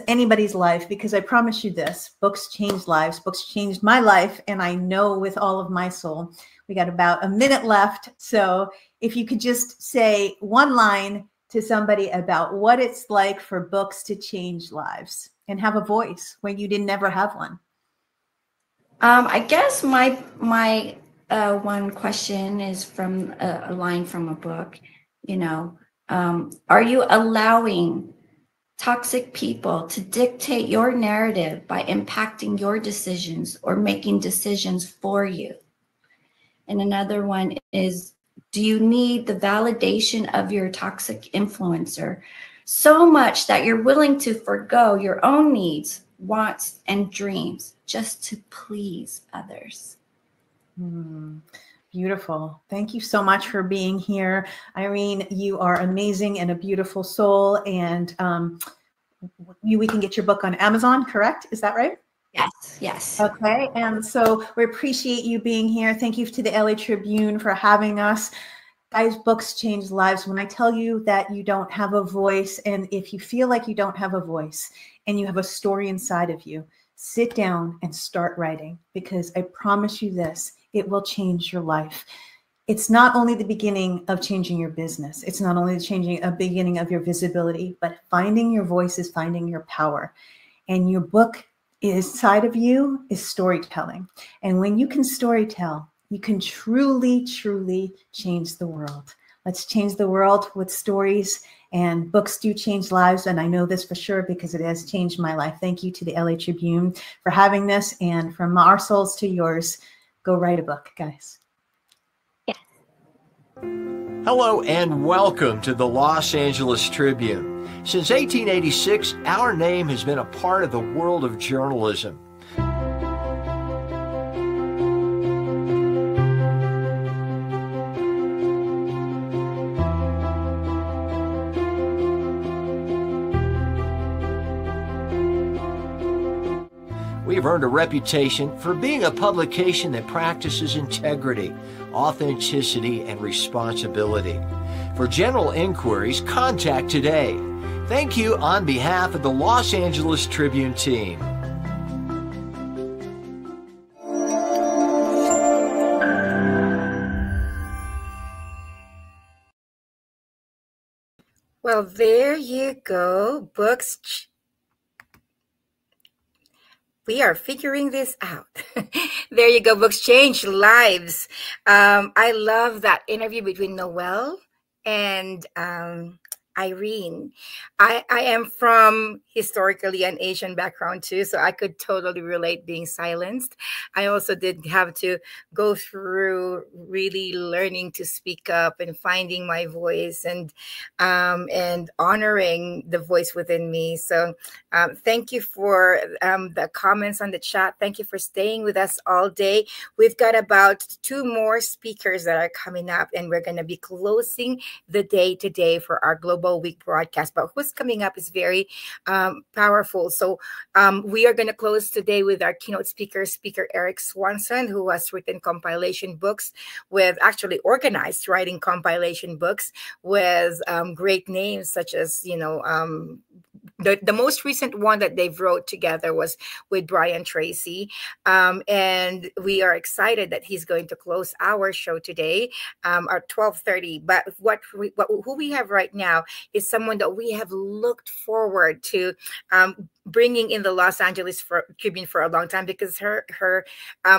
anybody's life, because I promise you this, books change lives. Books changed my life, and I know with all of my soul. We got about a minute left. So if you could just say one line to somebody about what it's like for books to change lives and have a voice when you didn't ever have one. I guess my one question is from a line from a book. You know, are you allowing toxic people to dictate your narrative by impacting your decisions or making decisions for you? And another one is, do you need the validation of your toxic influencer so much that you're willing to forgo your own needs, wants, and dreams just to please others? Beautiful. Thank you so much for being here. Irene, you are amazing and a beautiful soul. And we can get your book on Amazon, correct? Is that right? Yes, yes. Okay. And so we appreciate you being here. Thank you to the LA Tribune for having us. Guys, books change lives. When I tell you that you don't have a voice, and if you feel like you don't have a voice and you have a story inside of you, sit down and start writing, because I promise you this, it will change your life. It's not only the beginning of changing your business. It's not only a beginning of your visibility, but finding your voice is finding your power. And your book inside of you is storytelling. And when you can storytell, you can truly, truly change the world. Let's change the world with stories, and books do change lives. And I know this for sure because it has changed my life. Thank you to the LA Tribune for having this, and from our souls to yours, go write a book, guys. Yeah. Hello and welcome to the Los Angeles Tribune. Since 1886, our name has been a part of the world of journalism. We have earned a reputation for being a publication that practices integrity, authenticity, and responsibility. For general inquiries, contact today. Thank you on behalf of the Los Angeles Tribune team. Well, there you go. Books. We are figuring this out. There you go. Books change lives. I love that interview between Noel and Irene. I am from historically an Asian background too, so I could totally relate being silenced. I also did have to go through really learning to speak up and finding my voice and honoring the voice within me. So thank you for the comments on the chat. Thank you for staying with us all day. We've got about 2 more speakers that are coming up, and we're going to be closing the day today for our Global Week broadcast. But who's coming up is very powerful. So we are going to close today with our keynote speaker, Speaker Erik Swanson, who has written compilation books with actually organized writing compilation books with great names such as, you know, the most recent one that they've wrote together was with Brian Tracy. And we are excited that he's going to close our show today at 12:30. But who we have right now is someone that we have looked forward to bringing in the Los Angeles Tribune for a long time, because her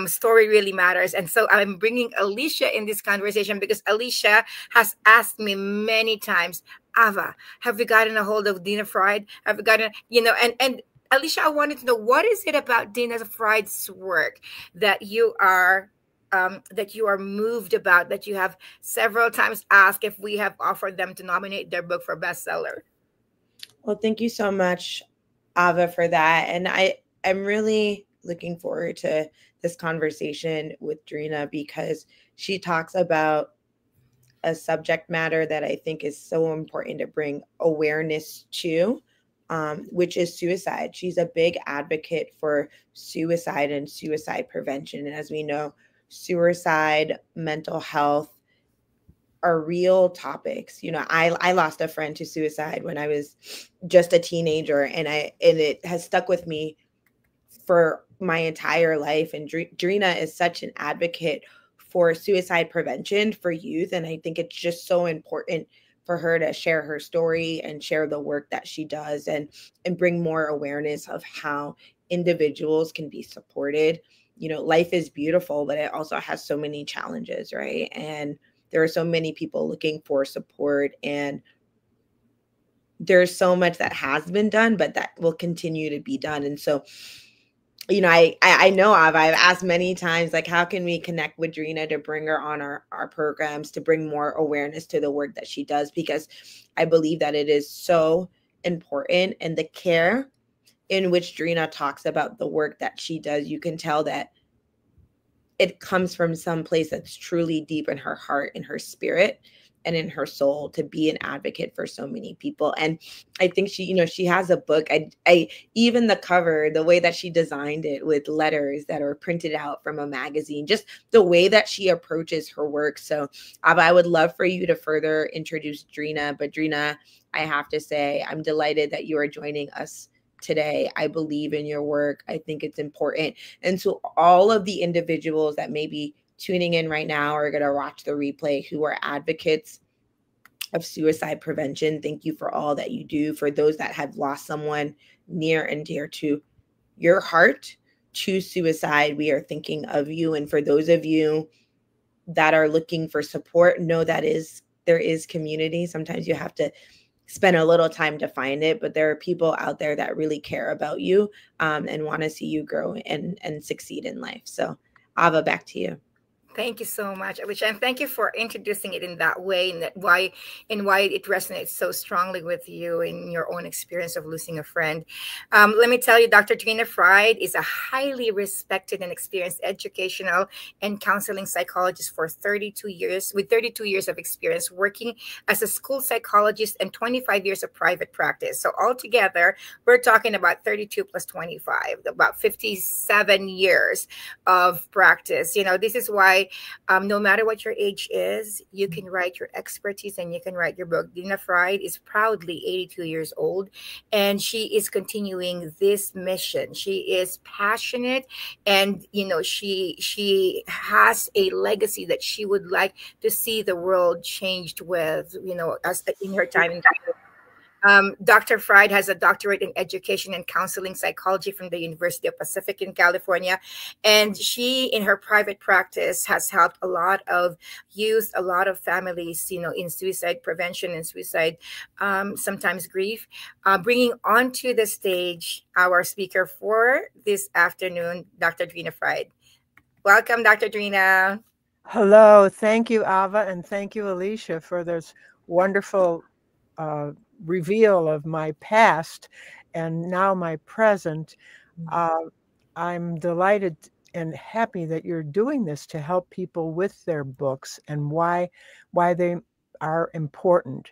story really matters. And so I'm bringing Alicia in this conversation because Alicia has asked me many times, Ava, have you gotten a hold of Dina Fried? Have you gotten, you know, and Alicia, I wanted to know, what is it about Dina Fried's work that you are moved about, that you have several times asked if we have offered them to nominate their book for bestseller? Well, thank you so much, Ava, for that. And I'm really looking forward to this conversation with Drina, because she talks about a subject matter that I think is so important to bring awareness to, which is suicide. She's a big advocate for suicide and suicide prevention. And as we know, suicide, mental health are real topics. You know, I lost a friend to suicide when I was just a teenager, and it has stuck with me for my entire life. And Drina is such an advocate for suicide prevention for youth. And I think it's just so important for her to share her story and share the work that she does, and bring more awareness of how individuals can be supported. You know, life is beautiful, but it also has so many challenges, right? And there are so many people looking for support, and there's so much that has been done, but that will continue to be done. And so, you know, I know I've asked many times, like, how can we connect with Drina to bring her on our programs, to bring more awareness to the work that she does, because I believe that it is so important. And the care in which Drina talks about the work that she does, you can tell that it comes from some place that's truly deep in her heart, in her spirit, and in her soul, to be an advocate for so many people. And I think she, you know, she has a book. I even the cover, the way that she designed it with letters that are printed out from a magazine, just the way that she approaches her work. So I would love for you to further introduce Drina. But Drina, I have to say, I'm delighted that you are joining us today. I believe in your work. I think it's important. And so all of the individuals that may be tuning in right now or going to watch the replay who are advocates of suicide prevention, thank you for all that you do. For those that have lost someone near and dear to your heart to suicide, we are thinking of you. And for those of you that are looking for support, know that there is community. Sometimes you have to spend a little time to find it, but there are people out there that really care about you and want to see you grow and succeed in life. So Ava, back to you. Thank you so much, Alicia, and thank you for introducing it in that way, and why it resonates so strongly with you in your own experience of losing a friend. Let me tell you, Dr. Trina Fried is a highly respected and experienced educational and counseling psychologist for 32 years, with 32 years of experience working as a school psychologist and 25 years of private practice. So altogether, we're talking about 32 plus 25, about 57 years of practice. This is why no matter what your age is, you can write your expertise and you can write your book. Dina Fried is proudly 82 years old, and she is continuing this mission. She is passionate, and she has a legacy that she would like to see the world changed with. As in her time. Dr. Fried has a doctorate in education and counseling psychology from the University of Pacific in California. And she, in her private practice, has helped a lot of youth, a lot of families, in suicide prevention and suicide, sometimes grief. Bringing onto the stage our speaker for this afternoon, Dr. Trina Fried. Welcome, Dr. Trina. Hello. Thank you, Ava, and thank you, Alicia, for this wonderful reveal of my past and now my present. I'm delighted and happy that you're doing this to help people with their books and why they are important.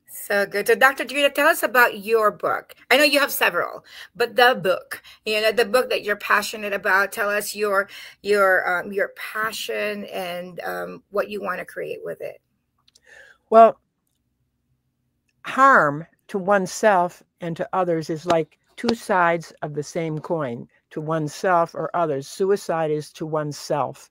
So good. So Dr. Trina, tell us about your book. I know you have several, but the book, the book that you're passionate about. Tell us your passion and what you want to create with it. Well, harm to oneself and to others is like two sides of the same coin. To oneself or others, suicide is to oneself.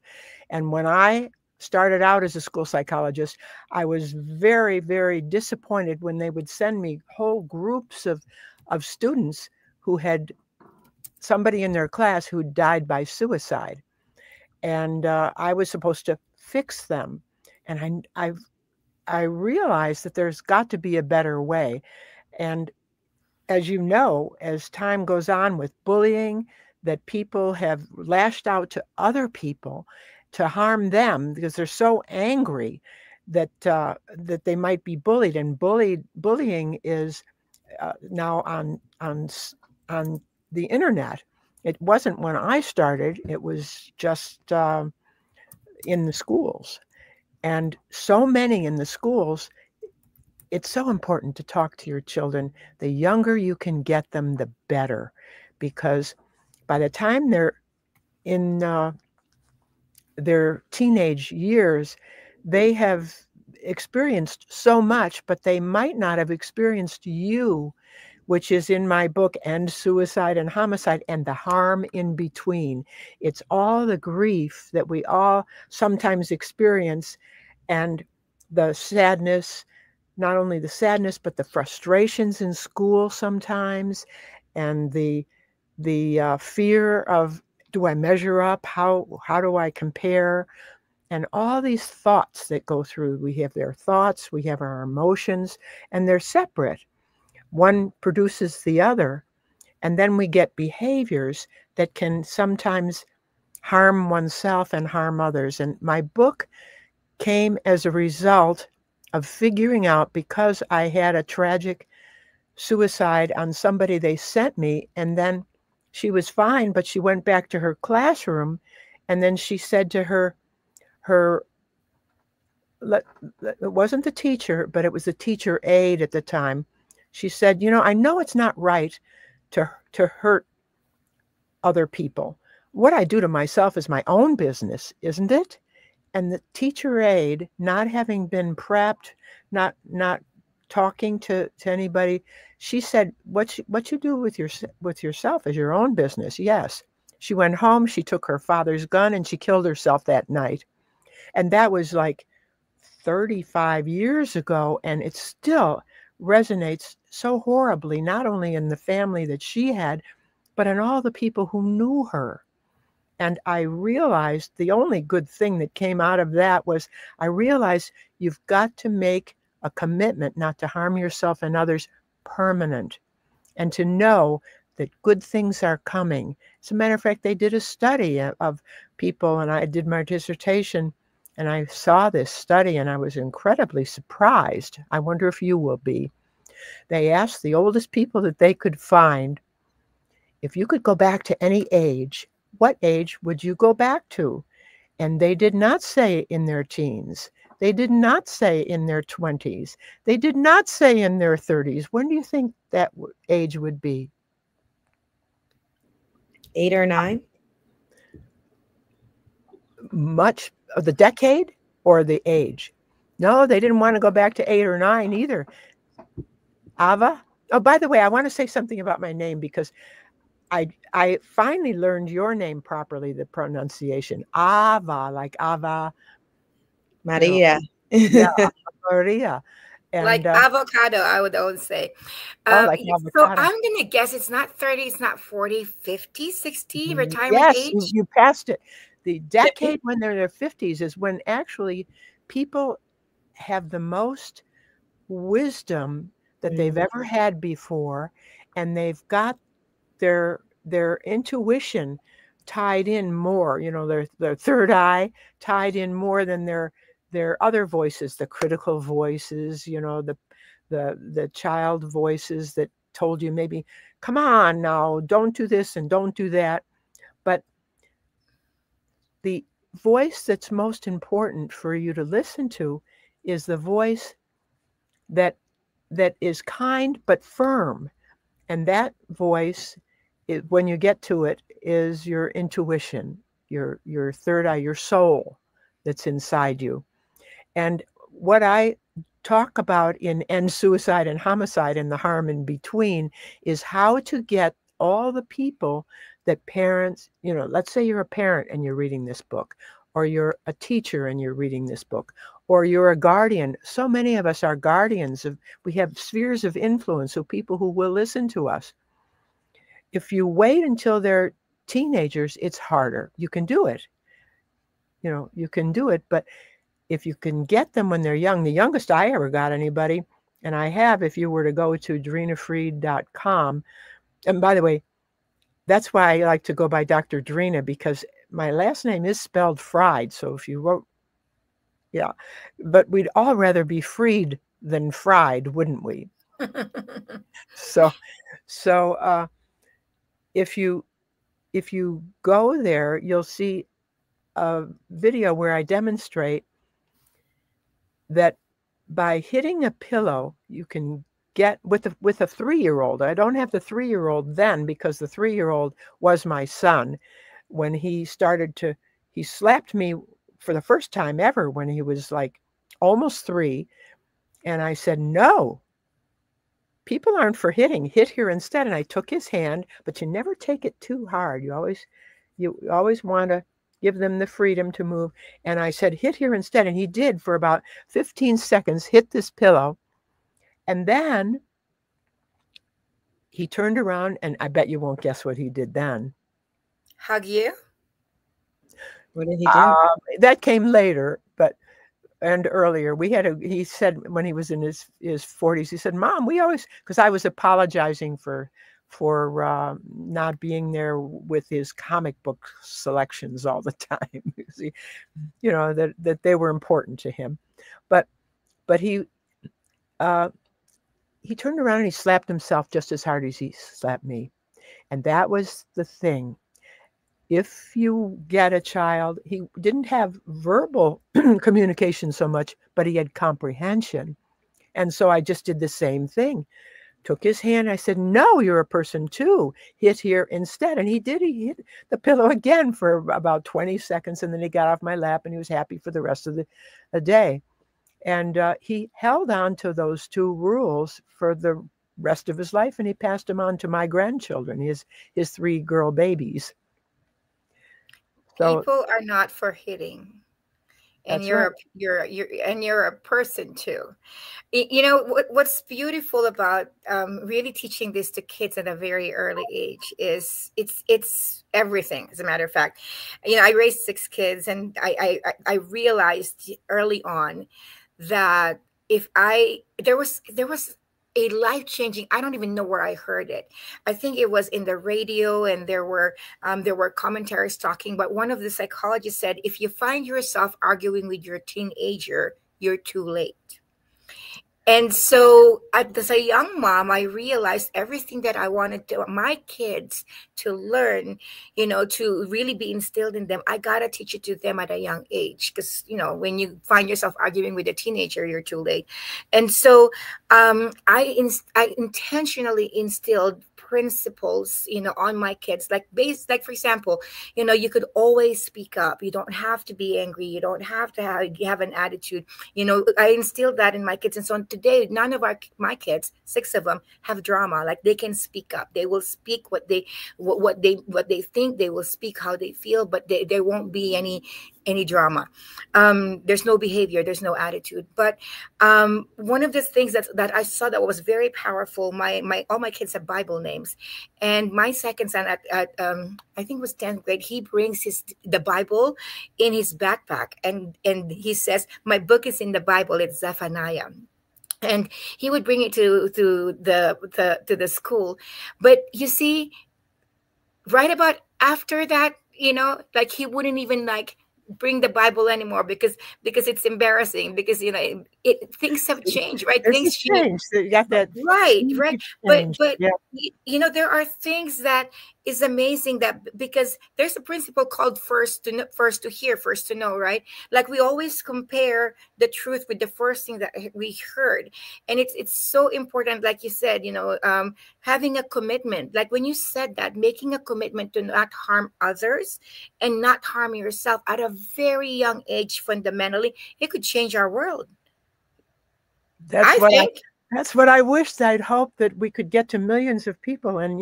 And when I started out as a school psychologist, I was very, very disappointed when they would send me whole groups of students who had somebody in their class who died by suicide. And I was supposed to fix them. And I realized that there's got to be a better way. And as you know, as time goes on with bullying, that people have lashed out to other people to harm them because they're so angry that they might be bullied. And bullying is now on the internet. It wasn't when I started. It was just in the schools. And so many in the schools, it's so important to talk to your children. The younger you can get them, the better, because by the time they're in their teenage years, they have experienced so much, but they might not have experienced you, which is in my book, End Suicide and Homicide, and the harm in between. It's all the grief that we all sometimes experience, and the sadness, not only the sadness, but the frustrations in school sometimes, and the fear of, do I measure up? How do I compare? And all these thoughts that go through. We have their thoughts, we have our emotions, and they're separate. One produces the other, and then we get behaviors that can sometimes harm oneself and harm others. And my book came as a result of figuring out, because I had a tragic suicide on somebody they sent me, and then she was fine, but she went back to her classroom, and then she said to her it wasn't the teacher, but it was the teacher aide at the time. She said, I know it's not right to hurt other people. What I do to myself is my own business, isn't it? And the teacher aide, not having been prepped, not talking to anybody, she said, what you do with yourself is your own business. Yes. She went home, she took her father's gun, and she killed herself that night. And that was like 35 years ago, and it still resonates so horribly, not only in the family that she had, but in all the people who knew her. And I realized the only good thing that came out of that was I realized you've got to make a commitment not to harm yourself and others permanent, and to know that good things are coming. As a matter of fact, they did a study of people, and I did my dissertation, and I saw this study, and I was incredibly surprised. I wonder if you will be. They asked the oldest people that they could find, if you could go back to any age, what age would you go back to? And they did not say in their teens. They did not say in their 20s. They did not say in their 30s. When do you think that age would be? 8 or 9? Much of the decade or the age? No, they didn't want to go back to 8 or 9 either. Ava? Oh, by the way, I want to say something about my name, because I finally learned your name properly, the pronunciation. Ava, like Ava Maria. Yeah, Maria. And, like avocado, I would always say. Like So avocado. I'm going to guess it's not 30, it's not 40, 50, 60 retirement Yes, age. you passed it. The decade when they're in their 50s is when actually people have the most wisdom that they've ever had before, and they've got their intuition tied in more, their third eye tied in more than their other voices, the critical voices, the child voices that told you maybe, come on now, don't do this and don't do that. But the voice that's most important for you to listen to is the voice that is kind but firm. And that voice, when you get to it, is your intuition, your third eye, your soul that's inside you. And what I talk about in End Suicide and Homicide and the Harm in Between is how to get all the people that parents, let's say you're a parent and you're reading this book, or you're a teacher and you're reading this book, or you're a guardian. So many of us are guardians we have spheres of influence, so people who will listen to us. If you wait until they're teenagers, it's harder. You can do it. You can do it, but if you can get them when they're young, the youngest I ever got anybody, and I have, if you were to go to DrenaFried.com, and by the way, that's why I like to go by Dr. Drena, because my last name is spelled Fried. So if you wrote, but we'd all rather be freed than fried, wouldn't we? So if you go there, you'll see a video where I demonstrate that by hitting a pillow, you can get with a 3-year-old. I don't have the 3-year-old then, because the 3-year-old was my son. When he slapped me for the first time ever when he was like almost 3. And I said, no, people aren't for hitting. Hit here instead. And I took his hand, but you never take it too hard. You always want to give them the freedom to move. And I said, hit here instead. And he did for about 15 seconds, hit this pillow. And then he turned around, and I bet you won't guess what he did then. Hug you? What did he do? That came later, and earlier. He said when he was in his 40s, he said, Mom, because I was apologizing for not being there with his comic book selections all the time. That they were important to him. But he turned around and he slapped himself just as hard as he slapped me. And that was the thing. If you get a child, he didn't have verbal communication so much, but he had comprehension. And so I just did the same thing. Took his hand. I said, no, you're a person too. Hit here instead. And he did. He hit the pillow again for about 20 seconds. And then he got off my lap and he was happy for the rest of the day. And he held on to those 2 rules for the rest of his life. And he passed them on to my grandchildren, his 3 girl babies. So, people are not for hitting. And you're a person too. What's beautiful about really teaching this to kids at a very early age is it's everything. As a matter of fact, I raised 6 kids, and I realized early on that there was a life-changing, I don't even know where I heard it. I think it was in the radio, and there were commentaries talking, but one of the psychologists said, if you find yourself arguing with your teenager, you're too late. And so as a young mom, I realized everything that I wanted my kids to learn, to really be instilled in them. I got to teach it to them at a young age, because, when you find yourself arguing with a teenager, you're too late. And so I intentionally instilled principles, on my kids, like for example, you could always speak up. You don't have to be angry. You don't have to have an attitude. I instilled that in my kids. And so today, none of my kids, 6 of them, have drama. Like, they can speak up. They will speak what they think. They will speak how they feel, but there won't be any drama. There's no behavior. There's no attitude. But one of the things that I saw that was very powerful, all my kids have Bible names. And my second son at I think it was 10th grade, he brings the Bible in his backpack, and he says, my book is in the Bible, it's Zephaniah. And he would bring it to the school. But you see, right about after that, like, he wouldn't even bring the Bible anymore, because it's embarrassing, because things have changed, right? Things change. You got that, right. But yeah. There are things that is amazing, that because there's a principle called first to hear, first to know, right? Like, we always compare the truth with the first thing that we heard, and it's so important, like you said, having a commitment. Like, when you said that, making a commitment to not harm others and not harm yourself at a very young age, fundamentally, it could change our world. That's what I wished. I'd hoped that we could get to millions of people. And,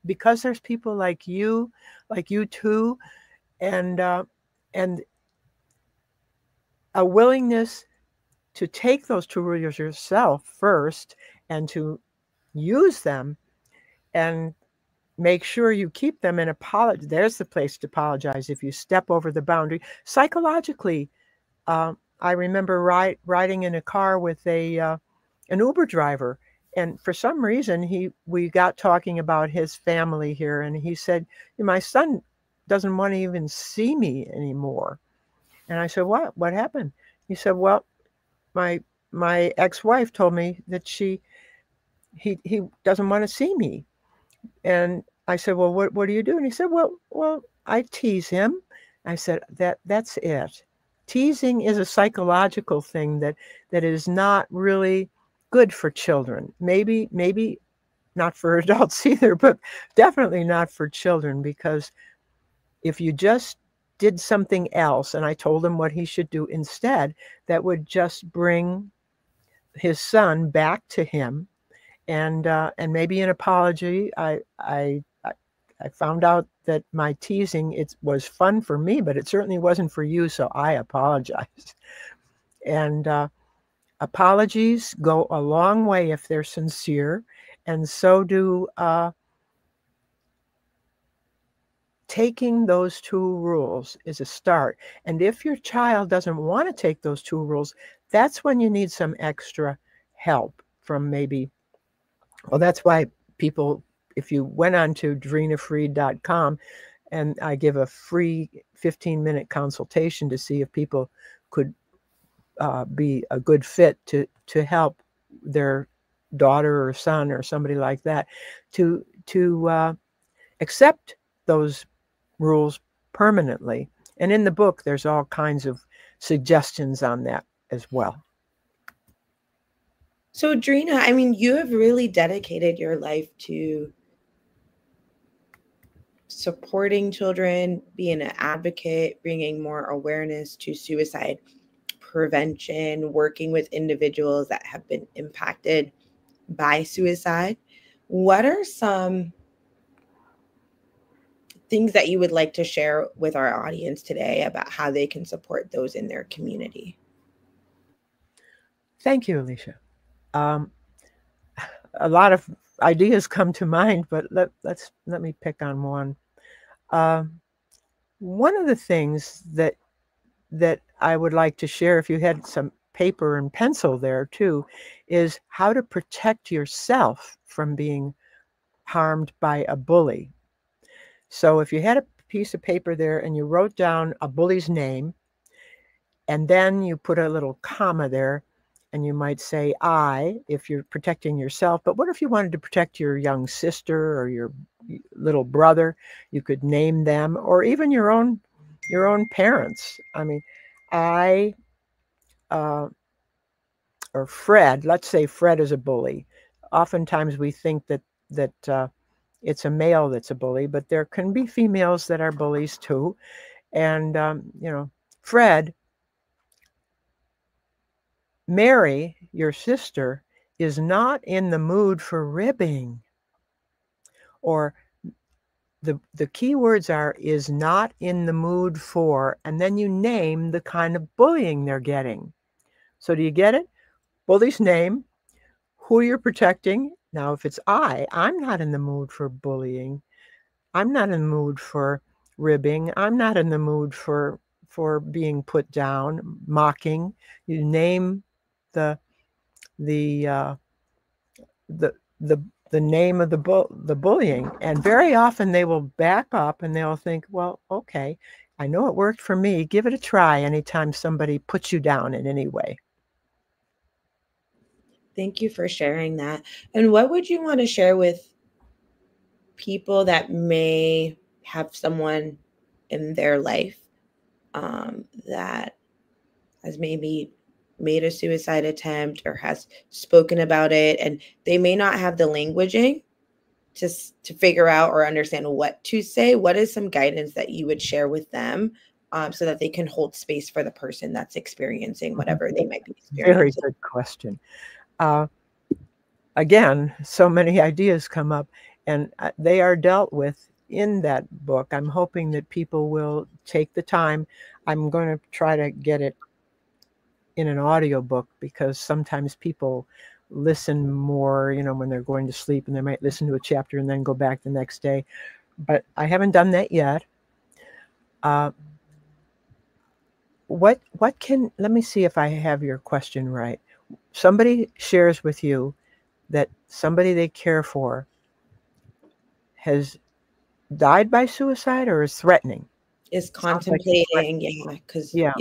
because there's people like you too, and a willingness to take those 2 rules yourself first, and to use them and make sure you keep them, and apologize. There's the place to apologize if you step over the boundary. Psychologically, I remember riding in a car with an Uber driver, and for some reason we got talking about his family here, and he said, my son doesn't want to even see me anymore. And I said, what happened? He said, well, my ex-wife told me that he doesn't want to see me. And I said, well, what do you do? And he said, well, I tease him. I said, that's it. Teasing is a psychological thing that is not really good for children. Maybe not for adults either, but definitely not for children, because if you just did something else, and I told him what he should do instead, that would just bring his son back to him, and maybe an apology. I found out that my teasing, it was fun for me, but it certainly wasn't for you, so I apologized. And apologies go a long way if they're sincere, and so do taking those 2 rules is a start. And if your child doesn't want to take those 2 rules, that's when you need some extra help from maybe, well, that's why people, if you went on to drinafreed.com, and I give a free 15-minute consultation to see if people could be a good fit to help their daughter or son or somebody like that to accept those rules permanently. And in the book, there's all kinds of suggestions on that as well. So, Drina, I mean, you have really dedicated your life to supporting children, being an advocate, bringing more awareness to suicide prevention, working with individuals that have been impacted by suicide. What are some things that you would like to share with our audience today about how they can support those in their community? Thank you, Alicia. A lot of ideas come to mind, but let me pick on one. One of the things that I would like to share, if you had some paper and pencil there too, is how to protect yourself from being harmed by a bully. So if you had a piece of paper there and you wrote down a bully's name, and then you put a little comma there, and you might say I if you're protecting yourself. But what if you wanted to protect your young sister or your little brother? You could name them, or even your own parents. I mean, I or Fred. Let's say Fred is a bully. Oftentimes we think that it's a male that's a bully, but there can be females that are bullies too. And Fred, Mary, your sister, is not in the mood for ribbing. Or the key words are is not in the mood for, and then you name the kind of bullying they're getting. So do you get it? Bully's name, who you're protecting. Now, if it's I'm not in the mood for bullying. I'm not in the mood for ribbing. I'm not in the mood for being put down, mocking. You name the name of the bullying, and very often they will back up and they'll think, well, okay, I know it worked for me. Give it a try anytime somebody puts you down in any way. Thank you for sharing that. And what would you want to share with people that may have someone in their life that has maybe made a suicide attempt or has spoken about it, and they may not have the languaging to figure out or understand what to say? What is some guidance that you would share with them so that they can hold space for the person that's experiencing whatever they might be experiencing? Very good question. Again, so many ideas come up, and they are dealt with in that book. I'm hoping that people will take the time. I'm going to try to get it in an audio book, because sometimes people listen more, when they're going to sleep, and they might listen to a chapter and then go back the next day. But I haven't done that yet. Let me see if I have your question right. Somebody shares with you that somebody they care for has died by suicide or is threatening. Is contemplating, because yeah.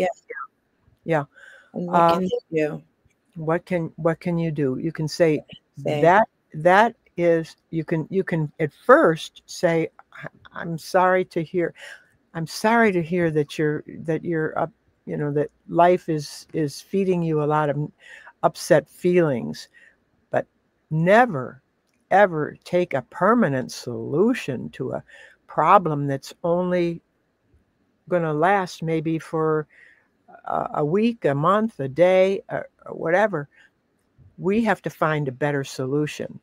And what can you do? What can you do? You can say that is, you can at first say, I'm sorry to hear that you're up, that life is feeding you a lot of upset feelings, but never ever take a permanent solution to a problem that's only going to last maybe for a week, a month, a day, or whatever. We have to find a better solution.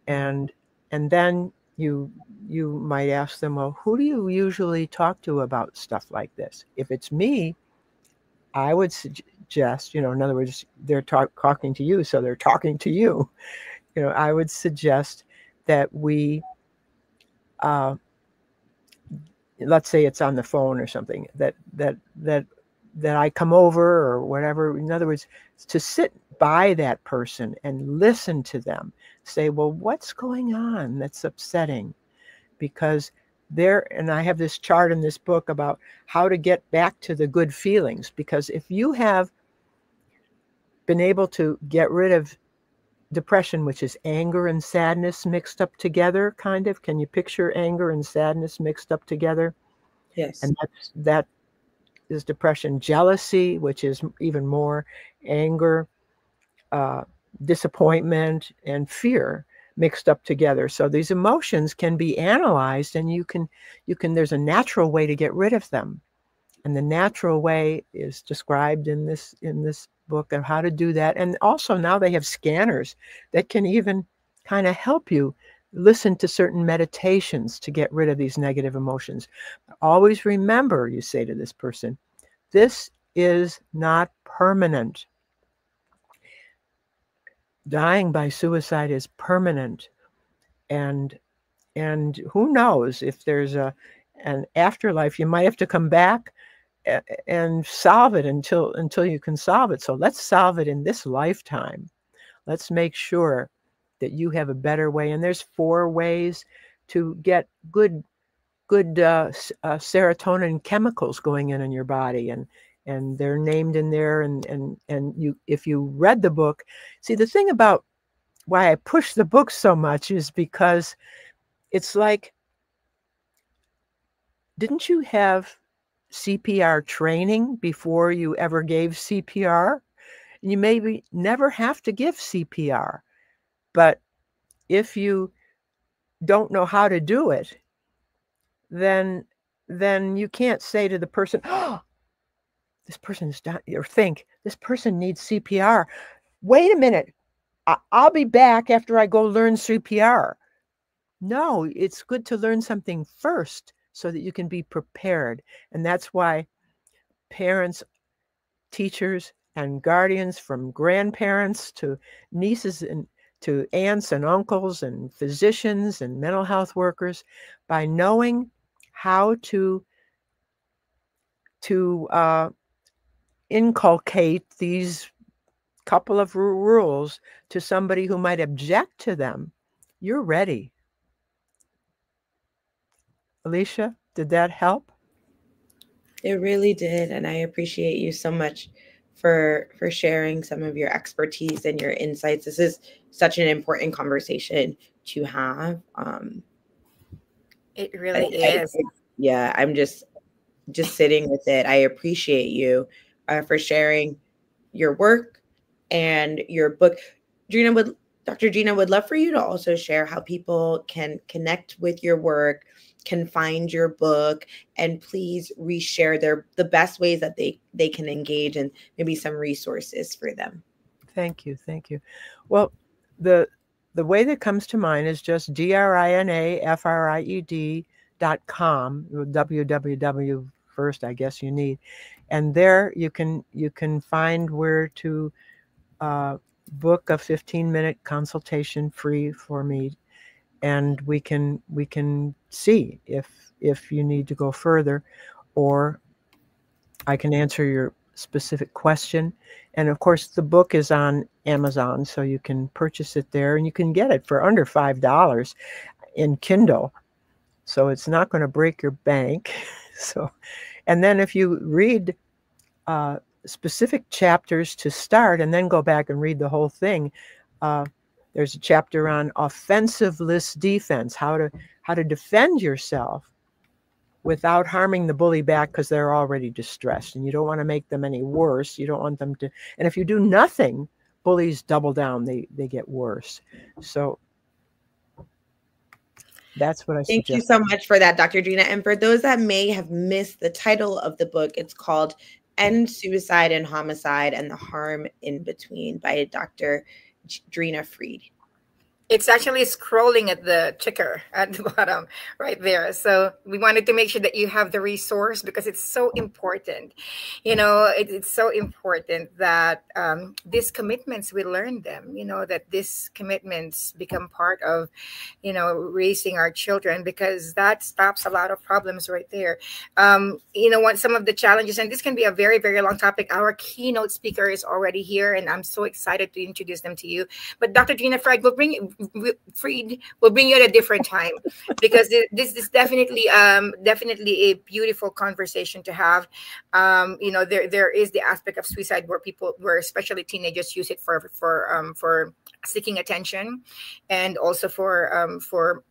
And then you might ask them, well, who do you usually talk to about stuff like this? If it's me, I would suggest, in other words, they're talking to you, so they're talking to you. I would suggest that we, let's say it's on the phone or something, that I come over or whatever. In other words, to sit by that person and listen to them, say, well, what's going on that's upsetting? Because and I have this chart in this book about how to get back to the good feelings. Because if you have been able to get rid of depression, which is anger and sadness mixed up together, kind of, can you picture anger and sadness mixed up together? Yes. And that is depression. Jealousy, which is even more, anger, disappointment, and fear mixed up together. So these emotions can be analyzed, and you can there's a natural way to get rid of them. And the natural way is described in this book of how to do that. And also now they have scanners that can even kind of help you listen to certain meditations to get rid of these negative emotions. Always remember, you say to this person, this is not permanent. Dying by suicide is permanent. And who knows if there's an afterlife. You might have to come back and solve it until you can solve it. So let's solve it in this lifetime. Let's make sure that you have a better way. And there's 4 ways to get good serotonin chemicals going in your body, and they're named in there. And you, if you read the book, see, the thing about why I push the book so much is because it's like, didn't you have CPR training before you ever gave CPR? You maybe never have to give CPR, but if you don't know how to do it, then you can't say to the person, oh, this person is dying, or think this person needs CPR. Wait a minute, I'll be back after I go learn CPR. No, it's good to learn something first so that you can be prepared. And that's why parents, teachers, and guardians, from grandparents to nieces and to aunts and uncles and physicians and mental health workers, by knowing how to inculcate these couple of rules to somebody who might object to them, you're ready. Alicia, did that help? It really did, and I appreciate you so much for sharing some of your expertise and your insights. This is such an important conversation to have. It really is. Yeah, I'm just sitting with it. I appreciate you for sharing your work and your book. Dr. Gina would love for you to also share how people can connect with your work, can find your book, and please reshare the best ways that they can engage, and maybe some resources for them. Thank you. Well, the way that comes to mind is just DRINAFRIED.com, www first, I guess you need, and there you can find where to book a 15-minute consultation free for me, and we can see if you need to go further, or I can answer your specific question. And of course, the book is on Amazon, so you can purchase it there, and you can get it for under $5 in Kindle. So it's not going to break your bank. So, and then if you read specific chapters to start, and then go back and read the whole thing, there's a chapter on offensiveless defense, how to defend yourself without harming the bully back, because they're already distressed, and you don't want to make them any worse. You don't want them to, and if you do nothing, bullies double down, they get worse. So that's what I suggest. Thank you so much for that, Dr. Gina. And for those that may have missed the title of the book, it's called End Suicide and Homicide and the Harm in Between by Dr. Gina Freed. It's actually scrolling at the ticker at the bottom right there. So we wanted to make sure that you have the resource, because it's so important. You know, it's so important that these commitments, we learn them, you know, that these commitments become part of, you know, raising our children, because that stops a lot of problems right there. You know, some of the challenges, and this can be a very, very long topic. Our keynote speaker is already here, and I'm so excited to introduce them to you. But Dr. Gina Freed will bring you at a different time, because this is definitely a beautiful conversation to have. You know, there is the aspect of suicide where especially teenagers use it for seeking attention, and also for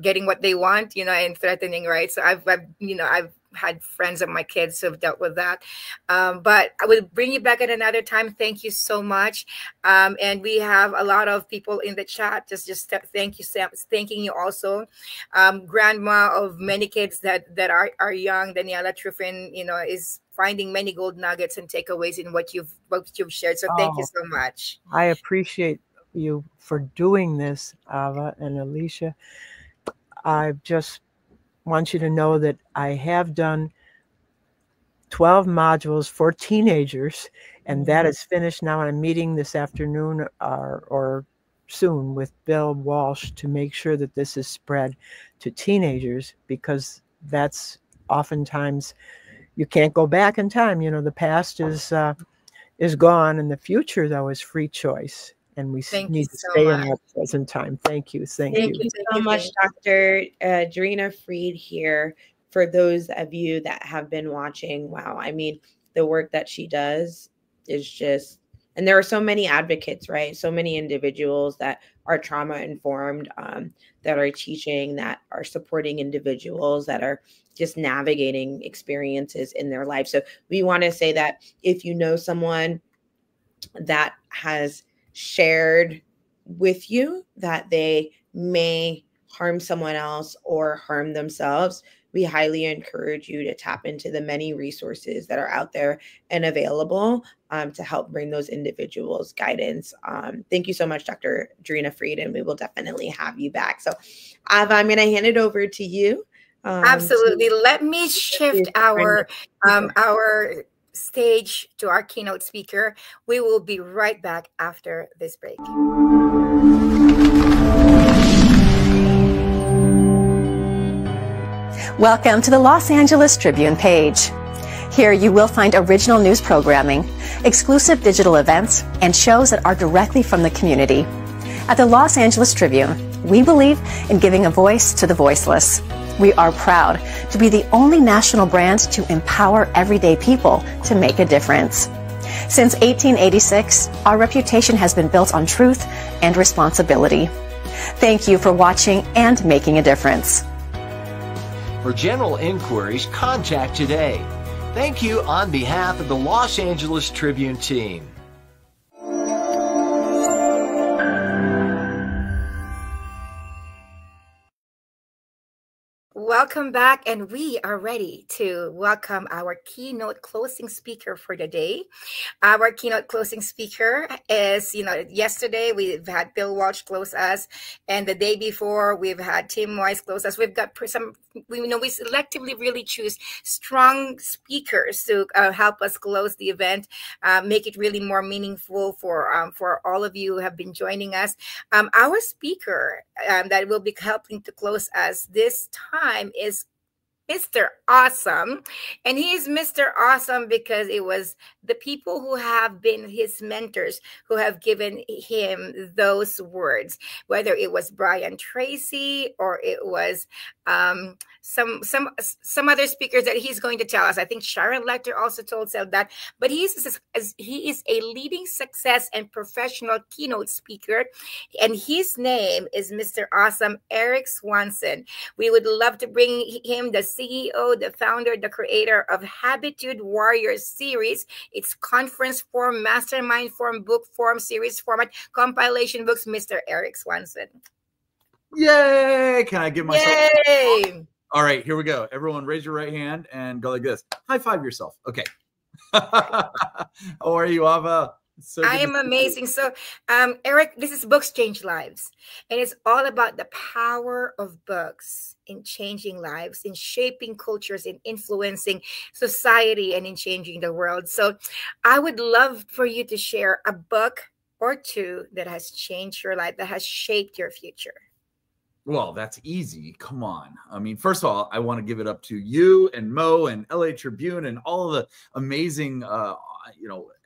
getting what they want, you know, and threatening, right? So I've had friends of my kids who have dealt with that. But I will bring you back at another time. Thank you so much. And we have a lot of people in the chat. Just thank you, Sam. Thanking you also. Grandma of many kids that are young, Daniela Truffin, you know, is finding many gold nuggets and takeaways in what you've shared. So thank you so much. I appreciate you for doing this, Ava and Alicia. I just want you to know that I have done 12 modules for teenagers, and that is finished now. I'm meeting this afternoon or soon with Bill Walsh to make sure that this is spread to teenagers, because that's oftentimes you can't go back in time. You know, the past is gone, and the future though is free choice. And we need to stay in our present time. Thank you. Thank you. Thank you so much, Dr. Drina Fried here. For those of you that have been watching, wow, I mean, the work that she does is just, and there are so many advocates, right? So many individuals that are trauma informed, that are teaching, that are supporting individuals, that are just navigating experiences in their life. So we want to say that if you know someone that has shared with you that they may harm someone else or harm themselves, we highly encourage you to tap into the many resources that are out there and available to help bring those individuals guidance. Thank you so much, Dr. Drina Fried, and we will definitely have you back. So Ava, I'm going to hand it over to you. Absolutely. Let me shift our stage to our keynote speaker. We will be right back after this break. Welcome to the Los Angeles Tribune page. Here you will find original news programming, exclusive digital events, and shows that are directly from the community. At the Los Angeles Tribune, we believe in giving a voice to the voiceless. We are proud to be the only national brand to empower everyday people to make a difference. Since 1886, our reputation has been built on truth and responsibility. Thank you for watching and making a difference. For general inquiries, contact today. Thank you on behalf of the Los Angeles Tribune team. Welcome back, and we are ready to welcome our keynote closing speaker for the day. Our keynote closing speaker is, yesterday we've had Bill Walsh close us, and the day before we've had Tim Weiss close us. We've got we selectively really choose strong speakers to help us close the event, make it really more meaningful for all of you who have been joining us. Our speaker that will be helping to close us this time is Mr. Awesome. And he is Mr. Awesome because it was the people who have been his mentors who have given him those words, whether it was Brian Tracy or it was some other speakers that he's going to tell us. I think Sharon Lecter also told us that, but he is a leading success and professional keynote speaker, and his name is Mr. Awesome Erik Swanson. We would love to bring him, the CEO, the founder, the creator of Habitude Warriors series. It's conference form, mastermind form, book form, series format, compilation books, Mr. Erik Swanson. Yay! Can I give myself? Yay! All right, here we go. Everyone raise your right hand and go like this. High five yourself. Okay. How are you, Ava? So I am amazing. So, Erik, this is Books Change Lives. And it's all about the power of books in changing lives, in shaping cultures, in influencing society, and in changing the world. So I would love for you to share a book or two that has changed your life, that has shaped your future. Well, that's easy. Come on. I mean, first of all, I want to give it up to you and Mo and LA Tribune and all of the amazing,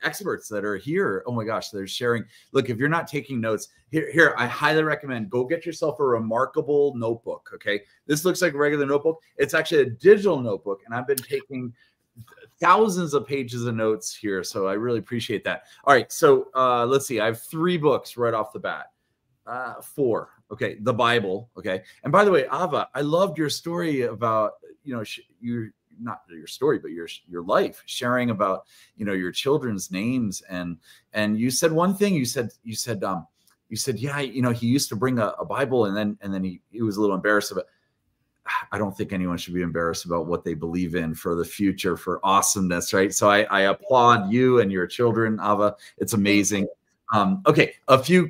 experts that are here. Oh my gosh, they're sharing. Look, if you're not taking notes, here, I highly recommend go get yourself a Remarkable notebook. Okay. This looks like a regular notebook. It's actually a digital notebook. And I've been taking thousands of pages of notes here. So I really appreciate that. All right. So let's see. I have 3 books right off the bat. 4. Okay. The Bible. Okay. And by the way, Ava, I loved your story about, not your story, but your life, sharing about, your children's names. And you said one thing, you said, yeah, he used to bring a Bible and then he was a little embarrassed about. I don't think anyone should be embarrassed about what they believe in for the future, for awesomeness. Right. So I applaud you and your children, Ava. It's amazing. Okay, a few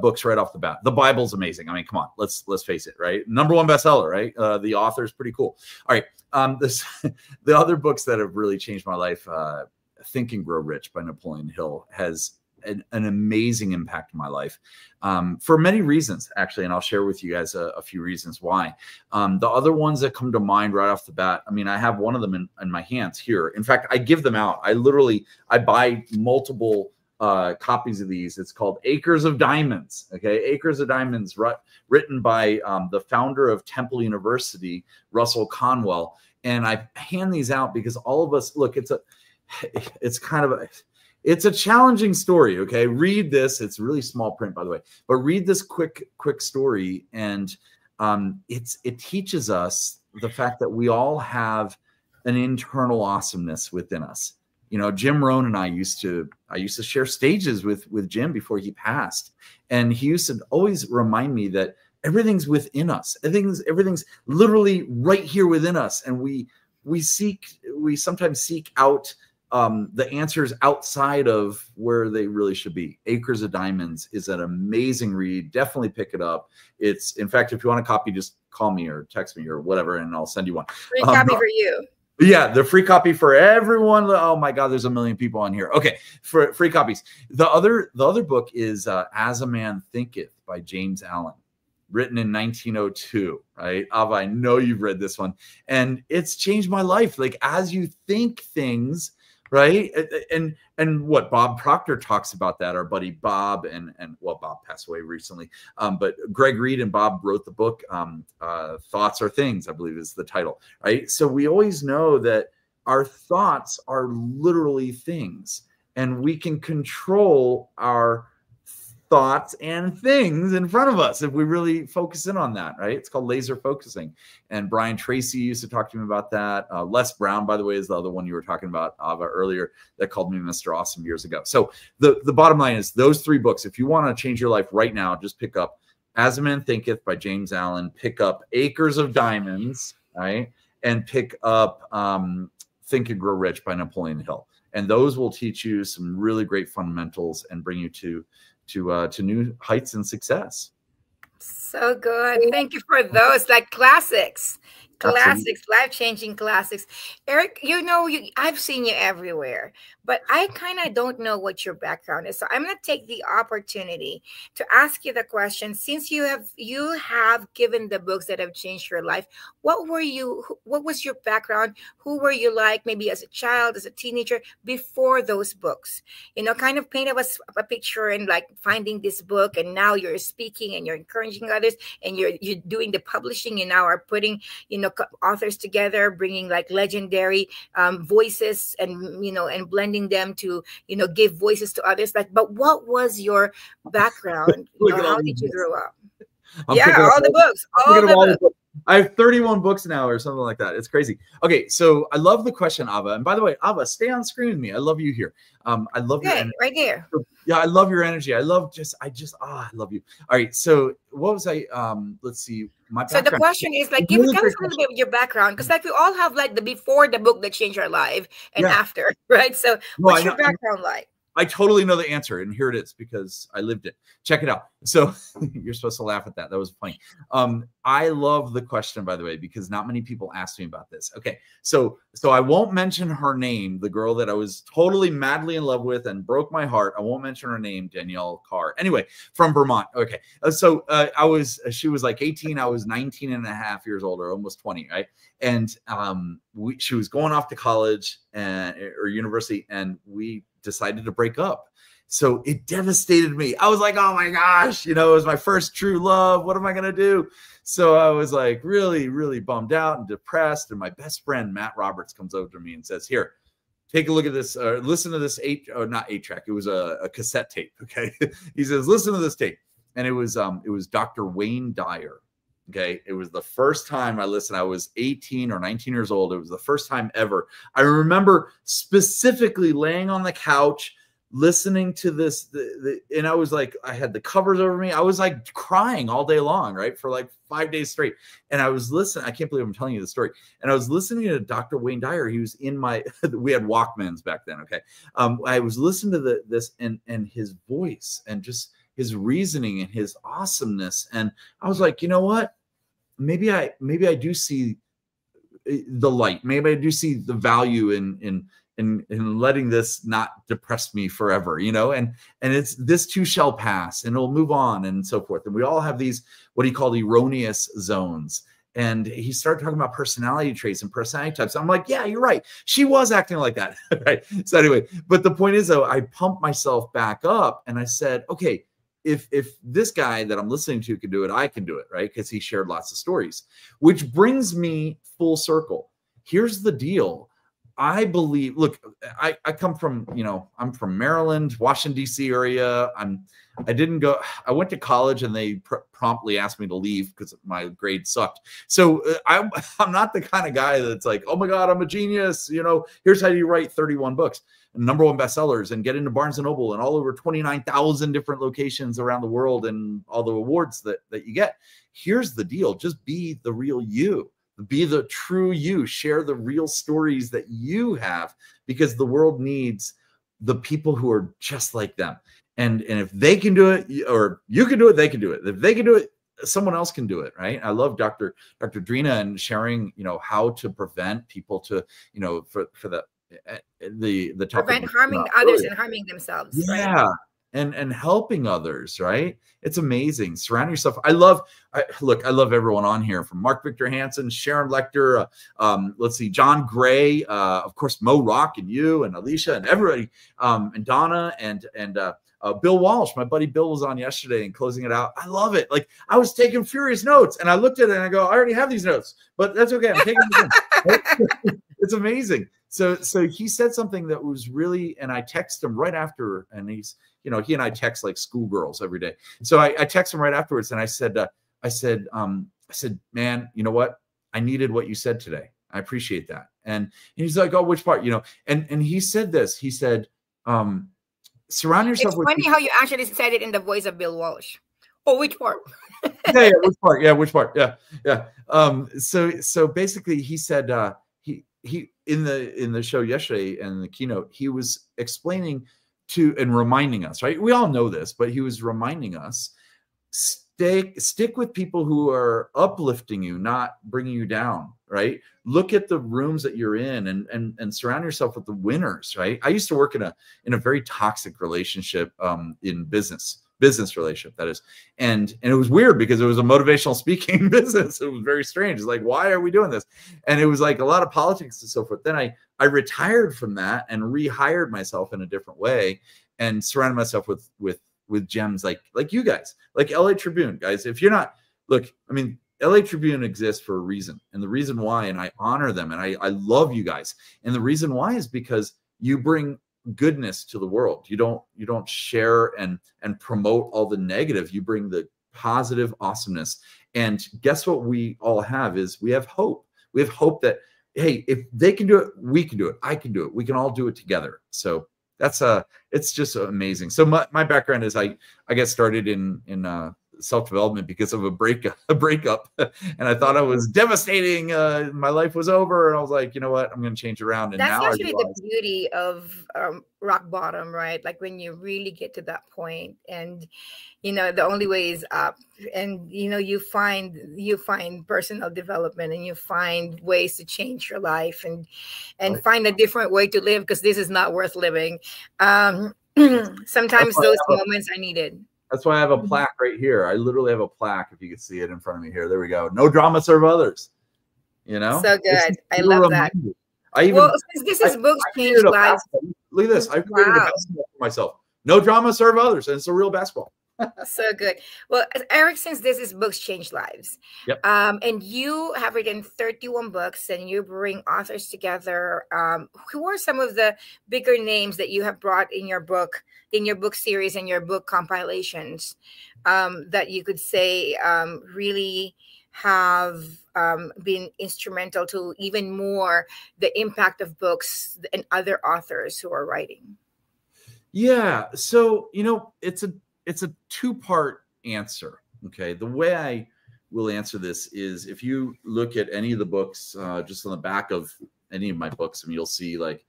books right off the bat. The Bible's amazing. I mean, come on, let's face it, right? #1 bestseller, right? The author's pretty cool. All right, the other books that have really changed my life, Think and Grow Rich by Napoleon Hill has an amazing impact in my life for many reasons, actually. And I'll share with you guys a few reasons why. The other ones that come to mind right off the bat, I mean, I have one of them in my hands here. In fact, I give them out. I buy multiple copies of these. It's called Acres of Diamonds. Okay, Acres of Diamonds, written by the founder of Temple University, Russell Conwell. And I hand these out because all of us, look, it's a challenging story. Okay, read this. It's really small print, by the way, but read this quick story, and it teaches us the fact that we all have an internal awesomeness within us. You know, Jim Rohn and I used to share stages with Jim before he passed, and he used to always remind me that everything's within us. Everything's literally right here within us, and we sometimes seek out the answers outside of where they really should be. Acres of Diamonds is an amazing read. Definitely pick it up. It's, in fact, if you want a copy, just call me or text me or whatever, and I'll send you one. Free copy for you. Yeah, the free copy for everyone. Oh my God, there's a million people on here. Okay, for free copies. The other book is As a Man Thinketh by James Allen, written in 1902. Right, Ava, I know you've read this one, and it's changed my life. Like, as you think things, right? And what Bob Proctor talks about that, our buddy Bob, and well, Bob passed away recently, but Greg Reed and Bob wrote the book, Thoughts Are Things, I believe is the title, right? So we always know that our thoughts are literally things, and we can control our thoughts and things in front of us if we really focus in on that, right? It's called laser focusing. And Brian Tracy used to talk to me about that. Les Brown, by the way, is the other one you were talking about, Ava, earlier, that called me Mr. Awesome years ago. So the bottom line is those three books. If you want to change your life right now, just pick up As a Man Thinketh by James Allen, pick up Acres of Diamonds, right? And pick up Think and Grow Rich by Napoleon Hill. And those will teach you some really great fundamentals and bring you to new heights and success. So good. Thank you for those, like classics. Classics, life-changing classics. Erik, you know, I've seen you everywhere, but I kind of don't know what your background is. So I'm going to take the opportunity to ask you the question. Since you have given the books that have changed your life, what was your background? Who were you like, maybe as a child, as a teenager, before those books? You know, kind of paint us a picture, and like finding this book, and now you're speaking and you're encouraging others, and you're doing the publishing, and now are putting, you know, authors together, bringing like legendary voices, and, you know, and blending them to, you know, give voices to others. Like, but what was your background? You know, how did you grow up? Yeah, all the books. I have 31 books now or something like that. It's crazy. Okay, so I love the question, Ava. And by the way, Ava, stay on screen with me. I love you here. I love your energy. Right there. Yeah, I love your energy. I love I love you. All right, so what was I? Let's see. My background. So the question is like, give us a little bit of your background, because like we all have like the before the book that changed our life and after, right? So what's your background like? I totally know the answer, and here it is because I lived it. Check it out. So you're supposed to laugh at that. That was funny. I love the question, by the way, because not many people ask me about this. Okay, so I won't mention her name, the girl that I was totally madly in love with and broke my heart. I won't mention her name, Danielle Carr. Anyway, from Vermont. Okay, so she was like 18. I was 19 and a half years old, or almost 20, right? And she was going off to college or university, and we decided to break up. So it devastated me. I was like, oh my gosh, you know, it was my first true love. What am I going to do? So I was like really, really bummed out and depressed. And my best friend, Matt Roberts, comes over to me and says, here, take a look at this, listen to this not 8-track. It was a cassette tape. Okay. He says, listen to this tape. And it was Dr. Wayne Dyer. Okay. It was the first time I listened. I was 18 or 19 years old. It was the first time ever. I remember specifically laying on the couch, listening to this, and I was like, I had the covers over me. I was like crying all day long, right? For like 5 days straight. And I was listening. I can't believe I'm telling you the story. And I was listening to Dr. Wayne Dyer. He was in my, we had Walkmans back then. Okay. I was listening to this and his voice and just his reasoning and his awesomeness. And I was like, you know what? Maybe I do see the light. Maybe I do see the value in letting this not depress me forever, you know, and it's, this too shall pass and it'll move on and so forth. And we all have these, what he called erroneous zones. And he started talking about personality traits and personality types. I'm like, yeah, you're right. She was acting like that. Right. So anyway, but the point is though, I pumped myself back up and I said, okay, if this guy that I'm listening to can do it, I can do it, right? Because he shared lots of stories, which brings me full circle. Here's the deal. I believe, look, I come from, you know, I'm from Maryland, Washington, D.C. area. I went to college and they promptly asked me to leave because my grade sucked. So I'm not the kind of guy that's like, oh my God, I'm a genius. You know, here's how you write 31 books, #1 bestsellers, and get into Barnes & Noble and all over 29,000 different locations around the world and all the awards that you get. Here's the deal. Just be the real you. Be the true you. Share the real stories that you have, because the world needs the people who are just like them. And if they can do it, or you can do it, they can do it. If they can do it, someone else can do it, right? I love Dr. Drina and sharing, you know, how to prevent people to, you know, for the topic, prevent harming others and harming themselves. Yeah. Right? And helping others, right? It's amazing. Surround yourself. I love everyone on here, from Mark Victor Hansen, Sharon Lecter, let's see, John Gray, of course, Mo Rock, and you and Alicia and everybody, and Donna and Bill Walsh. My buddy Bill was on yesterday and closing it out. I love it. Like, I was taking furious notes and I looked at it and I go, I already have these notes, but that's okay. I'm taking them. It's amazing. So he said something that was really, and I texted him right after, and he's, you know, he and I text like schoolgirls every day. So I texted him right afterwards and I said, man, you know what? I needed what you said today. I appreciate that. And he's like, oh, which part? You know, and he said this. He said, surround yourself with. It's funny how you actually said it in the voice of Bill Walsh. Oh, which part? yeah, which part? Yeah, which part? Yeah. So basically, he said he in the show yesterday and the keynote, he was explaining to and reminding us, right? We all know this, but he was reminding us, stick with people who are uplifting you, not bringing you down, right? Look at the rooms that you're in and surround yourself with the winners, right? I used to work in a very toxic relationship, in business relationship, that is. And it was weird because it was a motivational speaking business. It was very strange. It's like, why are we doing this? And it was like a lot of politics and so forth. Then I retired from that and rehired myself in a different way and surrounded myself with gems like you guys, like LA Tribune guys. If you're not, look, I mean, LA Tribune exists for a reason, and the reason why, and I honor them, and I love you guys. And the reason why is because you bring goodness to the world. You don't share and promote all the negative. You bring the positive awesomeness. And guess what we all have is we have hope. We have hope that, hey, if they can do it, we can do it. I can do it. We can all do it together. So that's it's just amazing. So my background is I got started in self-development because of a breakup, and I thought I was devastating. My life was over, and I was like, you know what, I'm going to change around. And that's now actually the beauty of rock bottom, right? Like when you really get to that point, and you know the only way is up, and you know you find personal development, and you find ways to change your life, and right. Find a different way to live, because this is not worth living. Sometimes those moments are needed. That's why I have a plaque right here. I literally have a plaque, if you can see it in front of me here. There we go. No drama, serve others. You know? So good. I love that. Since this is Books Change Lives. Look at this. I created a basketball for myself. No drama, serve others. And it's a real basketball. So good. Well, Erik, since this is Books Change Lives, yep. And you have written 31 books, and you bring authors together. Who are some of the bigger names that you have brought in your book series and your book compilations, that you could say really have been instrumental to even more the impact of books and other authors who are writing? Yeah. So, you know, it's a two-part answer. Okay. The way I will answer this is, if you look at any of the books, just on the back of any of my books, and you'll see like,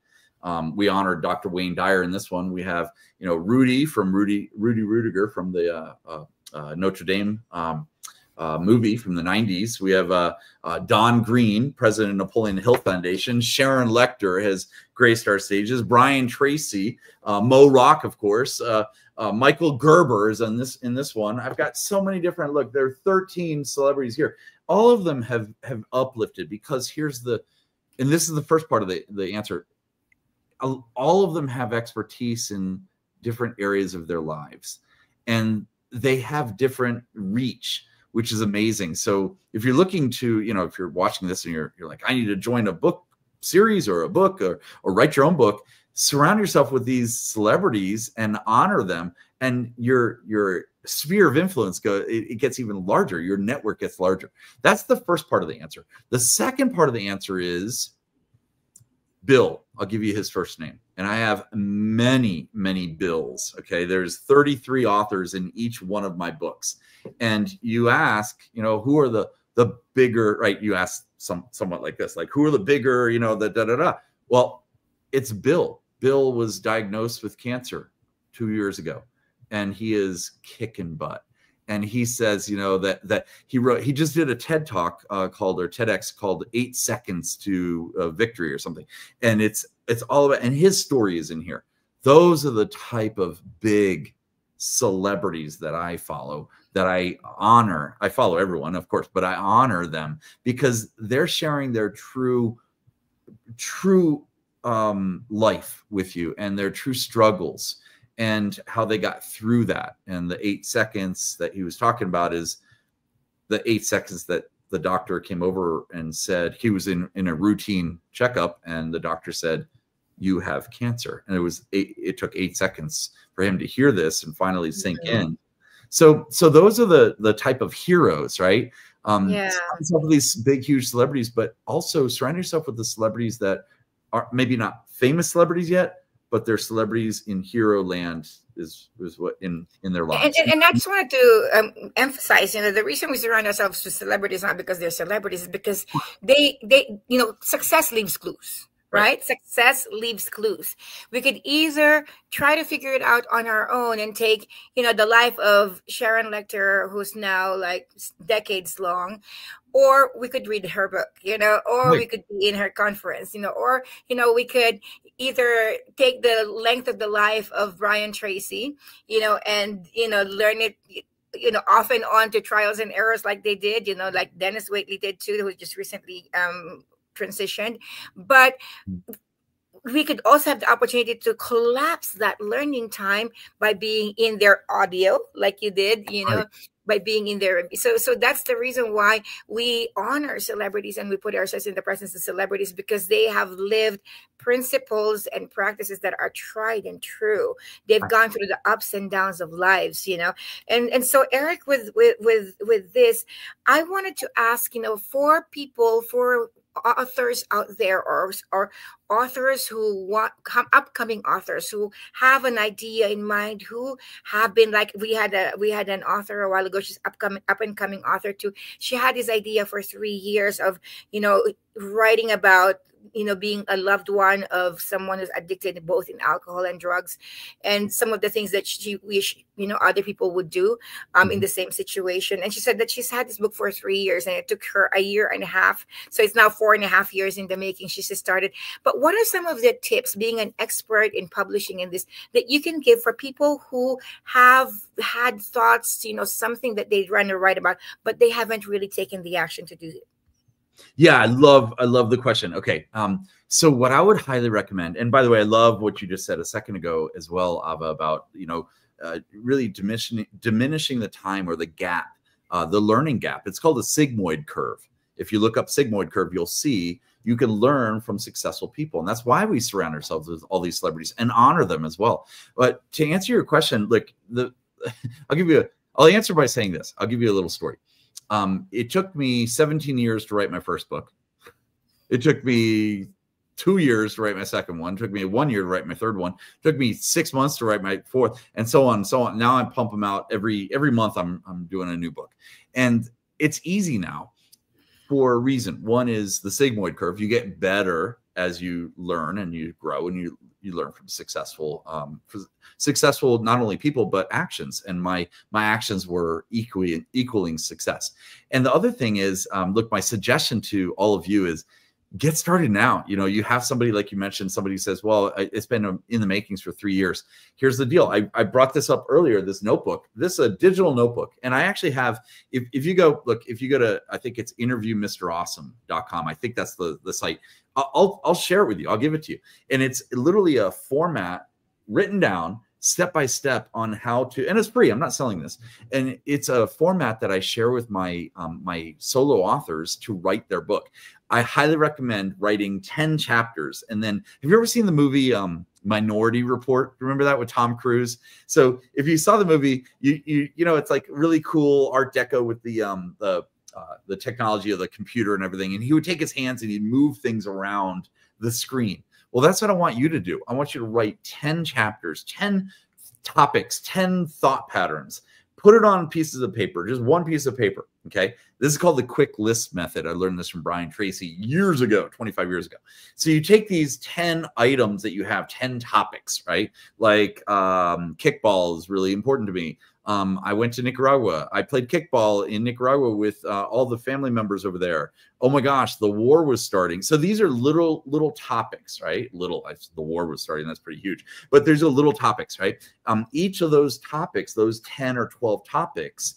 we honored Dr. Wayne Dyer in this one. We have, you know, Rudy Rudiger from the Notre Dame movie from the 90s. We have Don Green, president of Napoleon Hill Foundation. Sharon Lecter has graced our stages. Brian Tracy, Mo Rock, of course. Michael Gerber is in this one. I've got so many different, look, there are 13 celebrities here. All of them have uplifted, because here's and this is the first part of the answer. All of them have expertise in different areas of their lives, and they have different reach, which is amazing. So if you're looking to, if you're watching this and you're like, I need to join a book series or a book or write your own book, surround yourself with these celebrities and honor them, and your sphere of influence it gets even larger. Your network gets larger. That's the first part of the answer. The second part of the answer is Bill. I'll give you his first name. And I have many, many Bills. Okay. There's 33 authors in each one of my books. And you ask, who are the bigger, right? You ask somewhat like this, like, who are the bigger, the da-da-da. Well, it's Bill. Bill was diagnosed with cancer 2 years ago, and he is kicking butt. And he says, that he just did a TED talk TEDx called 8 Seconds to Victory or something. And it's all about, and his story is in here. Those are the type of big celebrities that I follow, that I honor. I follow everyone, of course, but I honor them because they're sharing their true life with you, and their true struggles, and how they got through that. And the 8 seconds that he was talking about is the 8 seconds that the doctor came over and said, he was in a routine checkup, and the doctor said, you have cancer. And it took 8 seconds for him to hear this and finally sink in. So those are the type of heroes, right? Surround yourself with these big, huge celebrities, but also surround yourself with the celebrities that are maybe not famous celebrities yet, but they're celebrities in hero land is what in their lives. And I just wanted to emphasize, the reason we surround ourselves with celebrities not because they're celebrities, is because they success leaves clues. Right? Success leaves clues. We could either try to figure it out on our own and take, the life of Sharon Lecter, who's now like decades long, or we could read her book, or we could be in her conference, or, we could either take the length of the life of Brian Tracy, and, learn it, off and on to trials and errors like they did, like Dennis Waitley did too, who just recently, transitioned. But we could also have the opportunity to collapse that learning time by being in their audio, like you did, by being in there. So that's the reason why we honor celebrities and we put ourselves in the presence of celebrities, because they have lived principles and practices that are tried and true. They've gone through the ups and downs of lives, And so Erik, with this, I wanted to ask, for authors out there, or authors who upcoming authors who have an idea in mind, who have been like, we had an author a while ago, she's up and coming author too. She had this idea for 3 years of writing about being a loved one of someone who's addicted both in alcohol and drugs, and some of the things that she wish other people would do in the same situation. And she said that she's had this book for 3 years, and it took her a year and a half. So it's now 4.5 years in the making. She just started. But what are some of the tips, being an expert in publishing in this, that you can give for people who have had thoughts, something that they'd run to write about, but they haven't really taken the action to do it? Yeah, I love the question. Okay. So what I would highly recommend, and by the way, I love what you just said a second ago as well, Ava, about, really diminishing the time or the gap, the learning gap. It's called the sigmoid curve. If you look up sigmoid curve, you'll see you can learn from successful people. And that's why we surround ourselves with all these celebrities and honor them as well. But to answer your question, like I'll answer by saying this. I'll give you a little story. It took me 17 years to write my first book. It took me 2 years to write my second one. It took me 1 year to write my third one. It took me 6 months to write my fourth, and so on and so on. Now I pump them out every month. I'm doing a new book, and it's easy now for a reason. One is the sigmoid curve. You get better as you learn and you grow and you you learn from successful not only people but actions, and my actions were equaling success. And the other thing is, look, my suggestion to all of you is get started now. You know, you have somebody, like you mentioned, somebody says, well, it's been in the makings for 3 years. Here's the deal. I brought this up earlier, this notebook, this is a digital notebook. And I actually have, if you go to, I think it's interviewmrawesome.com. I think that's the site. I'll share it with you. I'll give it to you. And it's literally a format written down step by step on how to, and it's free. I'm not selling this. And it's a format that I share with my my solo authors to write their book. I highly recommend writing 10 chapters. And then, have you ever seen the movie Minority Report? Remember that with Tom Cruise? So if you saw the movie, you know, it's like really cool Art Deco with the technology of the computer and everything. And he would take his hands and he'd move things around the screen. Well, that's what I want you to do. I want you to write 10 chapters, 10 topics, 10 thought patterns. Put it on pieces of paper, just one piece of paper, okay? This is called the quick list method. I learned this from Brian Tracy years ago, 25 years ago. So you take these 10 items that you have, 10 topics, right? Like kickball is really important to me. I went to Nicaragua. I played kickball in Nicaragua with all the family members over there. Oh my gosh, the war was starting. So these are little topics, right? The war was starting. That's pretty huge. But there's a little topics, right? Each of those topics, those 10 or 12 topics,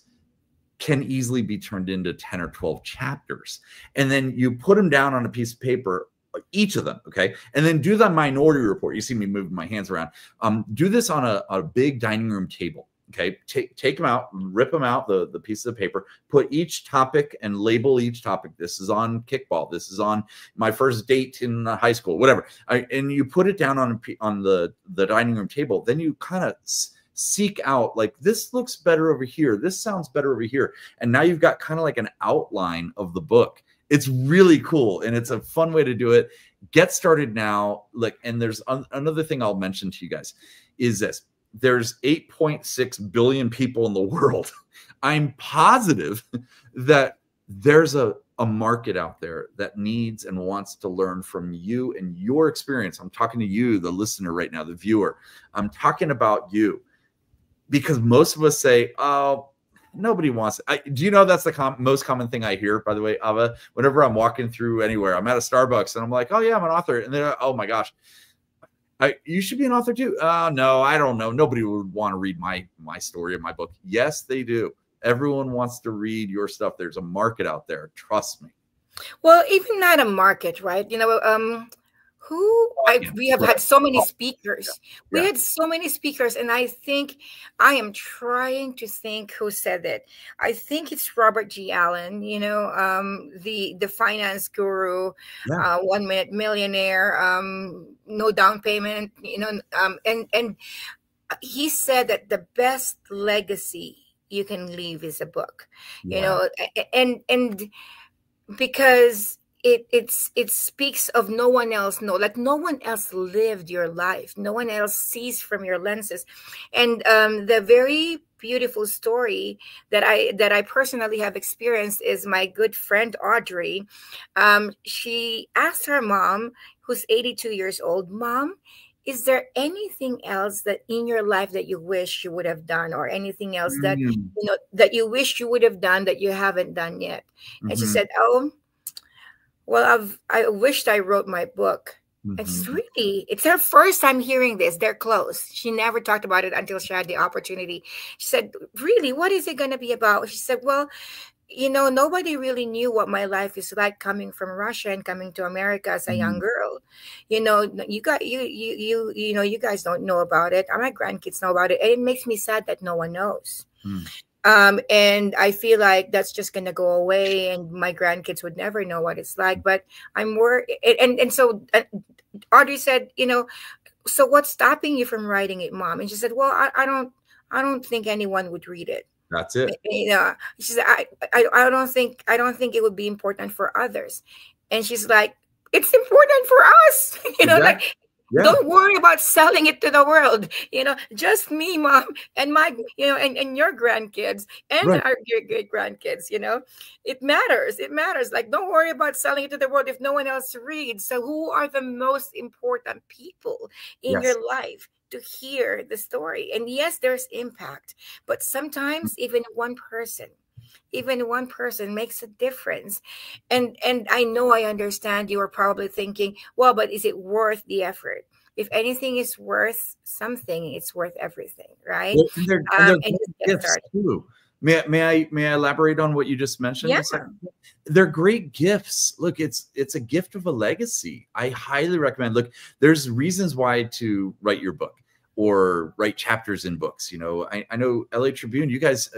can easily be turned into 10 or 12 chapters. And then you put them down on a piece of paper, each of them, okay? And then do the Minority Report. You see me moving my hands around. Do this on a big dining room table. Okay, take them out, rip them out, the pieces of paper, put each topic and label each topic. This is on kickball. This is on my first date in high school, whatever. And you put it down on the dining room table. Then you kind of seek out, like, this looks better over here. This sounds better over here. And now you've got kind of like an outline of the book. It's really cool. And it's a fun way to do it. Get started now. Like, and there's another thing I'll mention to you guys is this. There's 8.6 billion people in the world. I'm positive that there's a market out there that needs and wants to learn from you and your experience. I'm talking to you, the listener right now, the viewer. I'm talking about you, because most of us say, oh, nobody wants it. Do you know that's the most common thing I hear, by the way, Ava? Whenever I'm walking through anywhere, I'm at a Starbucks and I'm like, oh yeah, I'm an author. And they're, oh my gosh, you should be an author too. No, I don't know. Nobody would want to read my story or my book. Yes, they do. Everyone wants to read your stuff. There's a market out there. Trust me. Well, even not a market, right? You know, we have had so many speakers. We had so many speakers, and I think I am trying to think who said it. I think it's Robert G. Allen, you know, the finance guru, 1 Minute Millionaire, no down payment, you know, and he said that the best legacy you can leave is a book, you know, and because it speaks of no one else like no one else lived your life, no one else sees from your lenses. And the very beautiful story that I personally have experienced is my good friend Audrey. She asked her mom, who's 82 years old, Mom, is there anything else that in your life that you wish you would have done, or anything else that you know that you wish you would have done that you haven't done yet? And she said, oh, well, I wished I wrote my book. It's her first time hearing this. They're close. She never talked about it until she had the opportunity. She said, really, what is it going to be about? She said, well, you know, nobody really knew what my life is like coming from Russia and coming to America as a young girl. You know, you know, you guys don't know about it. My grandkids know about it. And it makes me sad that no one knows. And I feel like that's just going to go away and my grandkids would never know what it's like. But I'm worried. And so Audrey said, you know, so what's stopping you from writing it, Mom? And she said, well, I don't think anyone would read it. That's it. You know, she said, I don't think it would be important for others. And she's like, it's important for us. You know, like Yeah. Don't worry about selling it to the world. Just me, mom, and my, and your grandkids and Right. our great grandkids. It matters. It matters. Like, don't worry about selling it to the world if no one else reads. So who are the most important people in your life to hear the story? And yes, there's impact, but sometimes even one person makes a difference. And I understand you are probably thinking, well, but is it worth the effort? If anything is worth something, it's worth everything, right? Well, and they're And great just get gifts started. too. May I elaborate on what you just mentioned? Yeah. A second? They're great gifts. Look, it's a gift of a legacy. I highly recommend. Look, there's reasons why to write your book or write chapters in books. I know LA Tribune, you guys,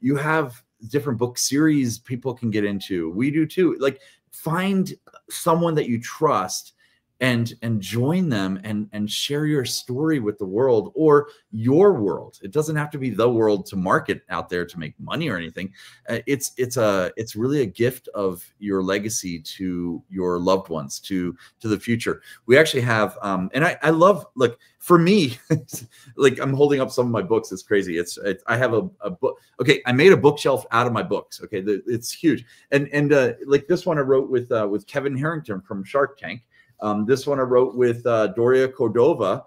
you have different book series people can get into. We do too. Like, find someone that you trust and join them and share your story with the world, or your world. It doesn't have to be the world to market out there to make money or anything. It's really a gift of your legacy to your loved ones, to the future. We actually have and I love, like, for me, like, I'm holding up some of my books. It's crazy. I have a book. Okay, I made a bookshelf out of my books. Okay, it's huge. And like this one I wrote with Kevin Harrington from Shark Tank. This one I wrote with Doria Cordova,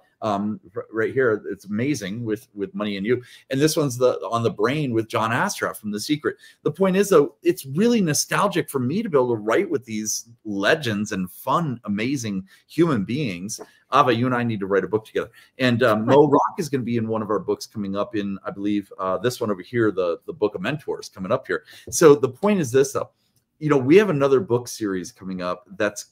right here. It's amazing, with Money and You. And this one's on the brain with John Astra from The Secret. The point is, though, it's really nostalgic for me to be able to write with these legends and fun, amazing human beings. Ava, you and I need to write a book together. And Mo Rock is going to be in one of our books coming up in, I believe, this one over here, the Book of Mentors, coming up here. So the point is this, though. We have another book series coming up that's,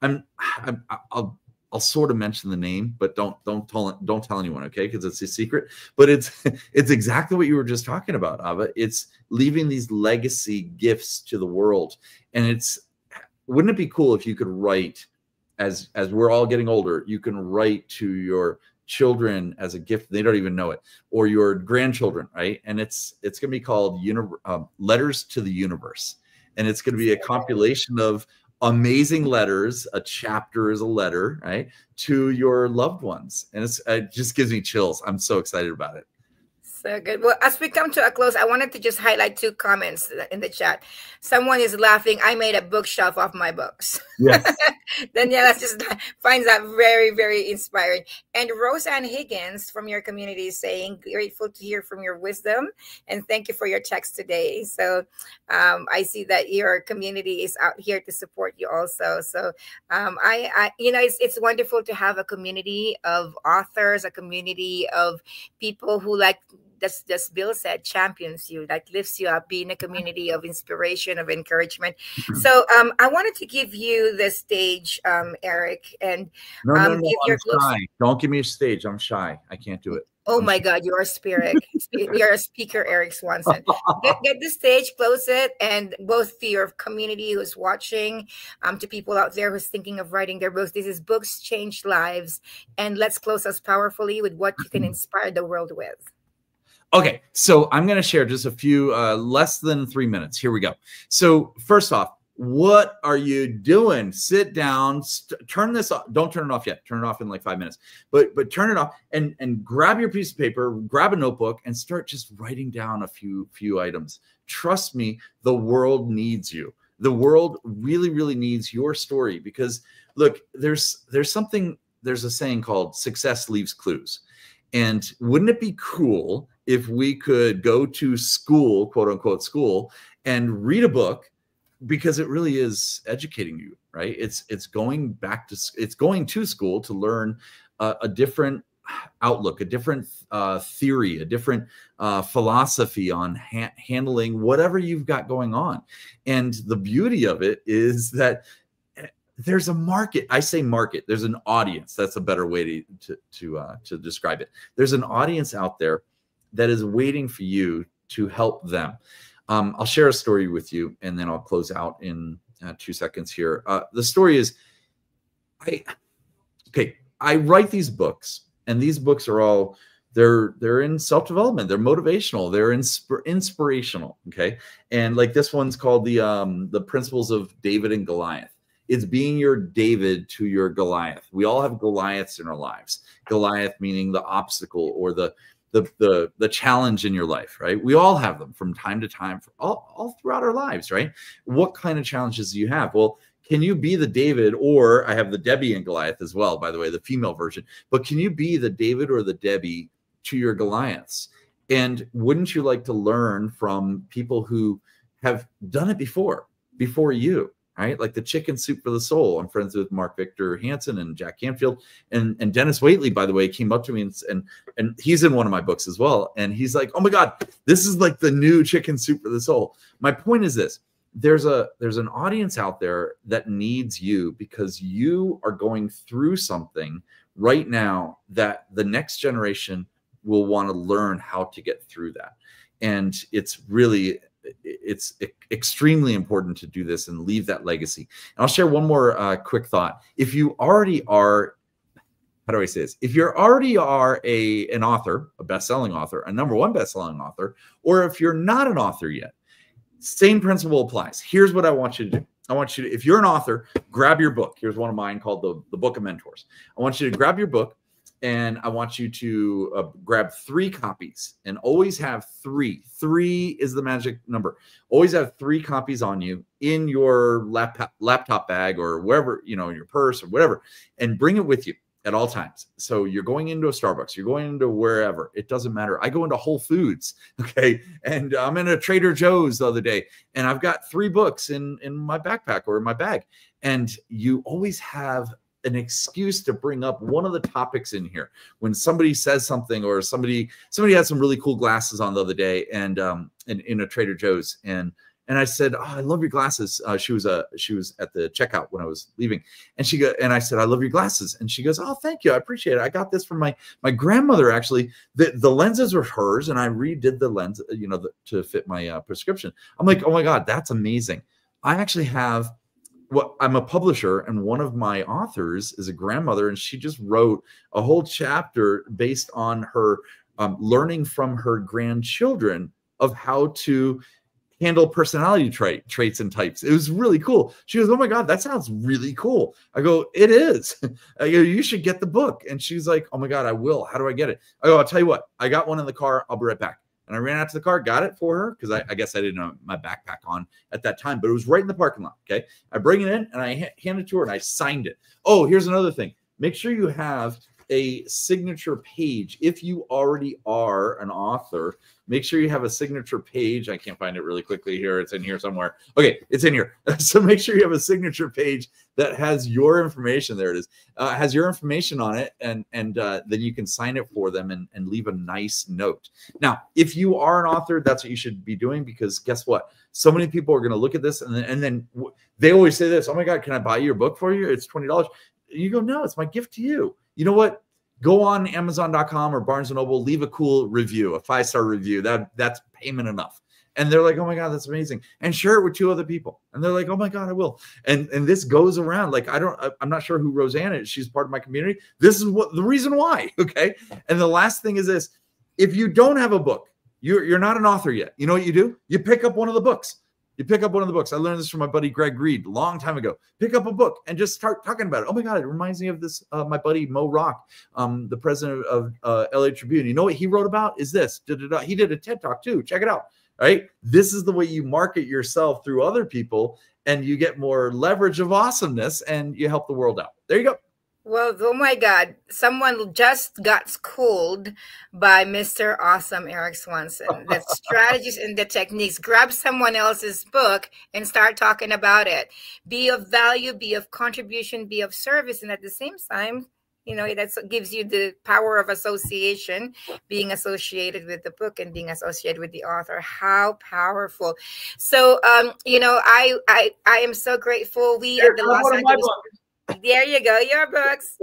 I'll sort of mention the name, but don't tell anyone, okay? Because it's a secret. But it's exactly what you were just talking about, Ava. It's leaving these legacy gifts to the world. And wouldn't it be cool if you could write, as we're all getting older, you can write to your children as a gift, they don't even know it, or your grandchildren, right? And it's going to be called Letters to the Universe. And it's going to be a compilation of amazing letters. A chapter is a letter, right, to your loved ones. And it just gives me chills. I'm so excited about it. So good. Well, as we come to a close, I wanted to just highlight 2 comments in the chat. Someone is laughing, I made a bookshelf of my books. Yes. Daniela just finds that very, very inspiring. And Roseanne Higgins from your community is saying, grateful to hear from your wisdom, and thank you for your text today. So I see that your community is out here to support you also. So it's wonderful to have a community of authors, a community of people who, like, as Bill said, champions you, like lifts you up, being a community of inspiration, of encouragement. So I wanted to give you the stage, Erik, and No, give your I'm shy. Don't give me a stage. I'm shy. I can't do it. Oh my God, you're a spirit. You're a speaker, Erik Swanson. Get the stage, close it, and both to your community who's watching, to people out there who's thinking of writing their books. This is Books Change Lives, and let's close us powerfully with what you can inspire the world with. Okay, so I'm going to share just a few, less than 3 minutes. Here we go. So first off, what are you doing? Sit down, turn this off. Don't turn it off yet. Turn it off in like 5 minutes. But turn it off and grab your piece of paper, grab a notebook, and start just writing down a few items. Trust me, the world needs you. The world really, really needs your story, because look, there's a saying called success leaves clues. And wouldn't it be cool if we could go to school, quote unquote school, and read a book, because it really is educating you, right? It's going to school to learn a different outlook, a different theory, a different philosophy on handling whatever you've got going on. And the beauty of it is that there's a market. I say market. There's an audience. That's a better way to describe it. There's an audience out there that is waiting for you to help them. I'll share a story with you, and then I'll close out in 2 seconds here. The story is, I write these books, and these books are all, they're in self-development, they're motivational, they're inspirational. Okay, and like this one's called the Principles of David and Goliath. It's being your David to your Goliath. We all have Goliaths in our lives. Goliath meaning the obstacle or the challenge in your life, right? We all have them from time to time, all throughout our lives, right? What kind of challenges do you have? Well, can you be the David, or I have the Debbie and Goliath as well, by the way, the female version, but can you be the David or the Debbie to your Goliaths? And wouldn't you like to learn from people who have done it before you, right? Like the Chicken Soup for the Soul. I'm friends with Mark Victor Hansen and Jack Canfield, and Dennis Waitley, by the way, came up to me and he's in one of my books as well. And he's like, oh my God, this is like the new Chicken Soup for the Soul. My point is this. There's an audience out there that needs you because you are going through something right now that the next generation will want to learn how to get through that. And it's extremely important to do this and leave that legacy. And I'll share one more quick thought. If you already are, how do I say this? If you already are an author, a best-selling author, a #1 best-selling author, or if you're not an author yet, same principle applies. Here's what I want you to do. I want you to, if you're an author, grab your book. Here's one of mine called the Book of Mentors. I want you to grab your book, and I want you to grab 3 copies and always have 3. 3 is the magic number. Always have 3 copies on you in your laptop bag or wherever, in your purse or whatever, and bring it with you at all times. So you're going into a Starbucks, you're going into wherever, it doesn't matter. I go into Whole Foods, okay? And I'm in a Trader Joe's the other day, and I've got 3 books in my backpack or in my bag. And you always have an excuse to bring up one of the topics in here when somebody says something, or somebody had some really cool glasses on the other day, and in a Trader Joe's, and I said, oh, I love your glasses. She was at the checkout when I was leaving, and I said, I love your glasses, and she goes, oh, thank you, I appreciate it. I got this from my grandmother, actually. The lenses were hers, and I redid the lens, to fit my prescription. I'm like, oh my God, that's amazing. I actually have. Well, I'm a publisher, and one of my authors is a grandmother, and she just wrote a whole chapter based on her learning from her grandchildren of how to handle personality traits and types. It was really cool. She goes, oh my God, that sounds really cool. I go, it is. I go, you should get the book. And she's like, oh my God, I will. How do I get it? I go, I'll tell you what, I got one in the car. I'll be right back. And I ran out to the car, got it for her, because I guess I didn't have my backpack on at that time, but it was right in the parking lot, okay? I bring it in, and I hand it to her, and I signed it. Oh, here's another thing. Make sure you have a signature page. If you already are an author, make sure you have a signature page. I can't find it really quickly here. It's in here somewhere. Okay, it's in here. So make sure you have a signature page that has your information. There it is. Has your information on it, and then you can sign it for them and leave a nice note. Now, if you are an author, that's what you should be doing, because guess what? So many people are going to look at this, and then they always say this, oh my God, can I buy your book for you? It's $20. You go, no, it's my gift to you. You know what? Go on Amazon.com or Barnes & Noble, leave a cool review, a 5-star review. That's payment enough. And they're like, oh my God, that's amazing. And share it with 2 other people. And they're like, oh my God, I will. And this goes around. Like, I'm not sure who Roseanne is. She's part of my community. This is the reason why. Okay. And the last thing is this. If you don't have a book, you're not an author yet. You know what you do? You pick up one of the books. You pick up one of the books. I learned this from my buddy Greg Reed a long time ago. Pick up a book and just start talking about it. Oh my God, it reminds me of this. My buddy Mo Rock, the president of LA Tribune. You know what he wrote about is this. He did a TED Talk too. Check it out. Right? This is the way you market yourself through other people, and you get more leverage of awesomeness, and you help the world out. There you go. Well, oh my God, someone just got schooled by Mr. Awesome Erik Swanson. The strategies and the techniques. Grab someone else's book and start talking about it. Be of value, be of contribution, be of service. And at the same time, that gives you the power of association, being associated with the book and being associated with the author. How powerful. So, I am so grateful. We at the Los Angeles... There you go, your books.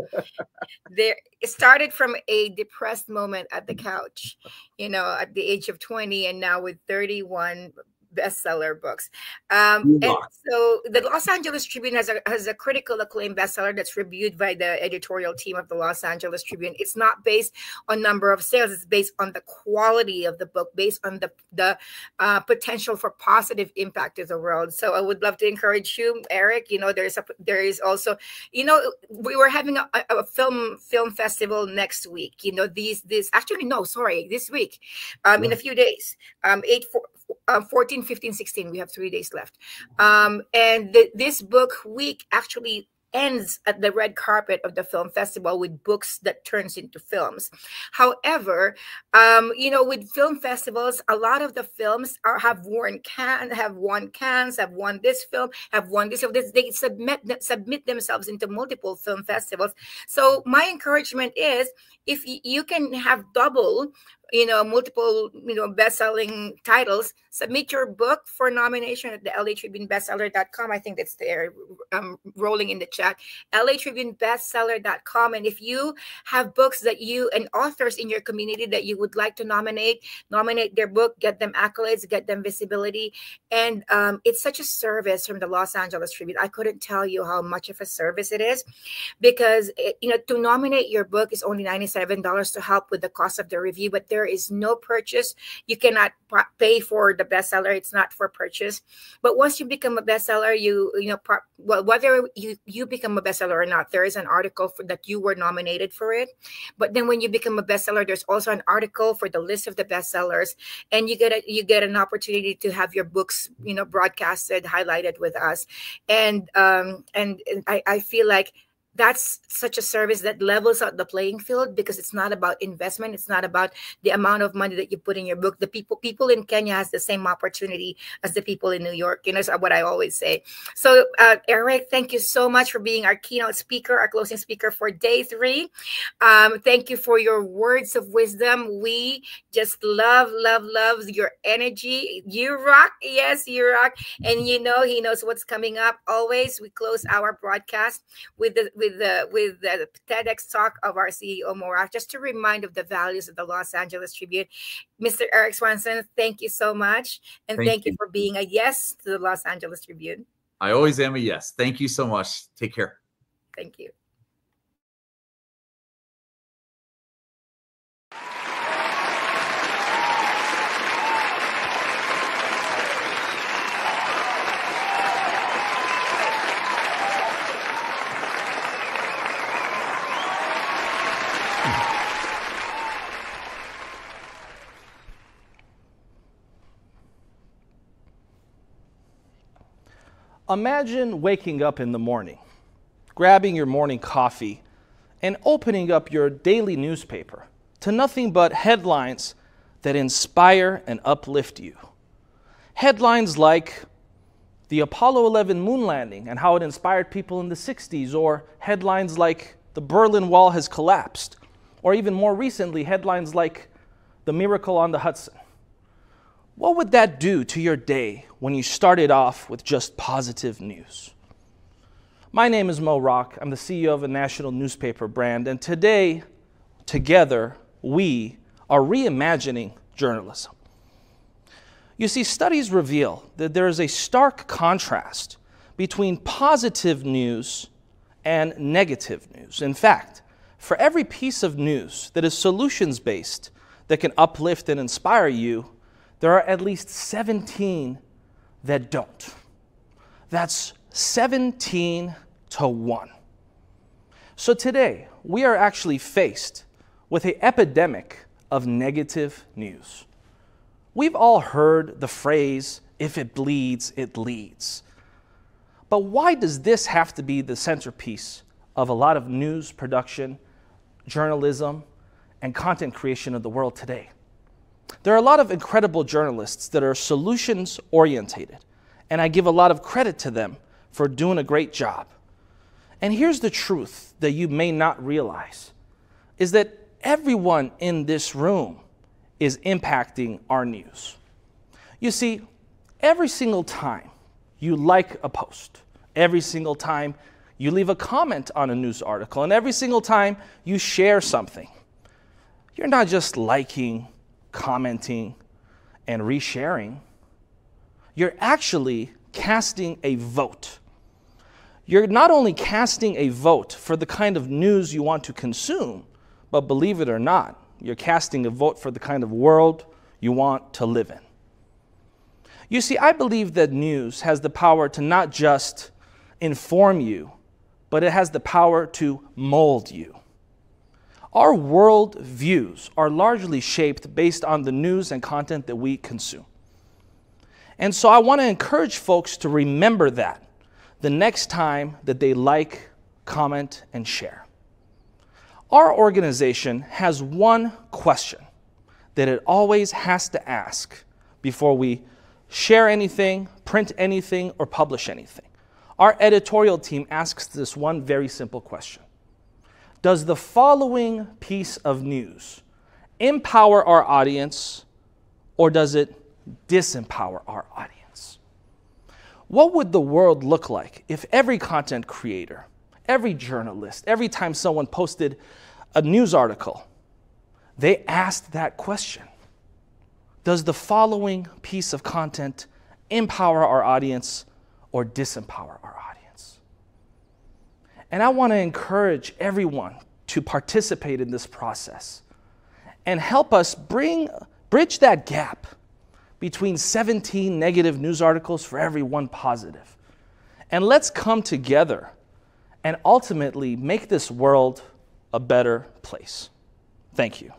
It started from a depressed moment at the couch, at the age of 20, and now with 31 bestseller books. You And rock. so the Los Angeles Tribune has a critical acclaim bestseller that's reviewed by the editorial team of the Los Angeles Tribune. It's not based on number of sales. It's based on the quality of the book, based on the potential for positive impact to the world. So I would love to encourage you, Erik. You know, there is also, you know, we were having a film festival next week. You know, this week, in a few days, 14, 15, 16. We have 3 days left. And this book week actually ends at the red carpet of the film festival with books that turns into films. However, you know, with film festivals, a lot of the films have won Cannes, have won this film, have won this. They submit themselves into multiple film festivals. So my encouragement is, if you can have double, you know, multiple, you know, best-selling titles, submit your book for nomination at the latribunebestseller.com. I think that's there, rolling in the chat, latribunebestseller.com. And if you have books that you and authors in your community that you would like to nominate their book, get them accolades, get them visibility. And it's such a service from the Los Angeles Tribune. I couldn't tell you how much of a service it is, because you know, to nominate your book is only $97 to help with the cost of the review, but there is no purchase. You cannot pay for the bestseller. It's not for purchase. But once you become a bestseller, whether you become a bestseller or not, there is an article that you were nominated for it. But then when you become a bestseller, there's also an article for the list of the bestsellers, and you get an opportunity to have your books, you know, broadcasted, highlighted with us. And I feel like that's such a service that levels out the playing field, because it's not about investment. It's not about the amount of money that you put in your book. The people in Kenya has the same opportunity as the people in New York. You know, is what I always say. So, Erik, thank you so much for being our keynote speaker, our closing speaker for day 3. Thank you for your words of wisdom. We just love your energy. You rock. Yes, you rock. And you know, he knows what's coming up. Always, we close our broadcast with the TEDx talk of our CEO Morak, just to remind of the values of the Los Angeles Tribune. Mr. Erik Swanson, thank you so much, and thank you for being a yes to the Los Angeles Tribune. I always am a yes. Thank you so much. Take care. Thank you. Imagine waking up in the morning, grabbing your morning coffee, and opening up your daily newspaper to nothing but headlines that inspire and uplift you. Headlines like the Apollo 11 moon landing and how it inspired people in the 60s, or headlines like the Berlin Wall has collapsed, or even more recently, headlines like the miracle on the Hudson. What would that do to your day when you started off with just positive news? My name is Morak. I'm the CEO of a national newspaper brand, and today, together, we are reimagining journalism. You see, studies reveal that there is a stark contrast between positive news and negative news. In fact, for every piece of news that is solutions-based, that can uplift and inspire you, there are at least 17 that don't. That's 17 to 1. So today, we are actually faced with an epidemic of negative news. We've all heard the phrase, if it bleeds, it leads. But why does this have to be the centerpiece of a lot of news production, journalism, and content creation of the world today? There are a lot of incredible journalists that are solutions orientated, and I give a lot of credit to them for doing a great job. And here's the truth that you may not realize, is that everyone in this room is impacting our news. You see, every single time you like a post, every single time you leave a comment on a news article, and every single time you share something, you're not just liking, commenting, and resharing. you're actually casting a vote. You're not only casting a vote for the kind of news you want to consume, but believe it or not, you're casting a vote for the kind of world you want to live in. You see, I believe that news has the power to not just inform you, but it has the power to mold you. Our world views are largely shaped based on the news and content that we consume. And so I want to encourage folks to remember that the next time that they like, comment, and share. Our organization has one question that it always has to ask before we share anything, print anything, or publish anything. Our editorial team asks this one very simple question. Does the following piece of news empower our audience, or does it disempower our audience? What would the world look like if every content creator, every journalist, every time someone posted a news article, they asked that question? Does the following piece of content empower our audience or disempower our audience? And I want to encourage everyone to participate in this process and help us bridge that gap between 17 negative news articles for every one positive. And let's come together and ultimately make this world a better place. Thank you.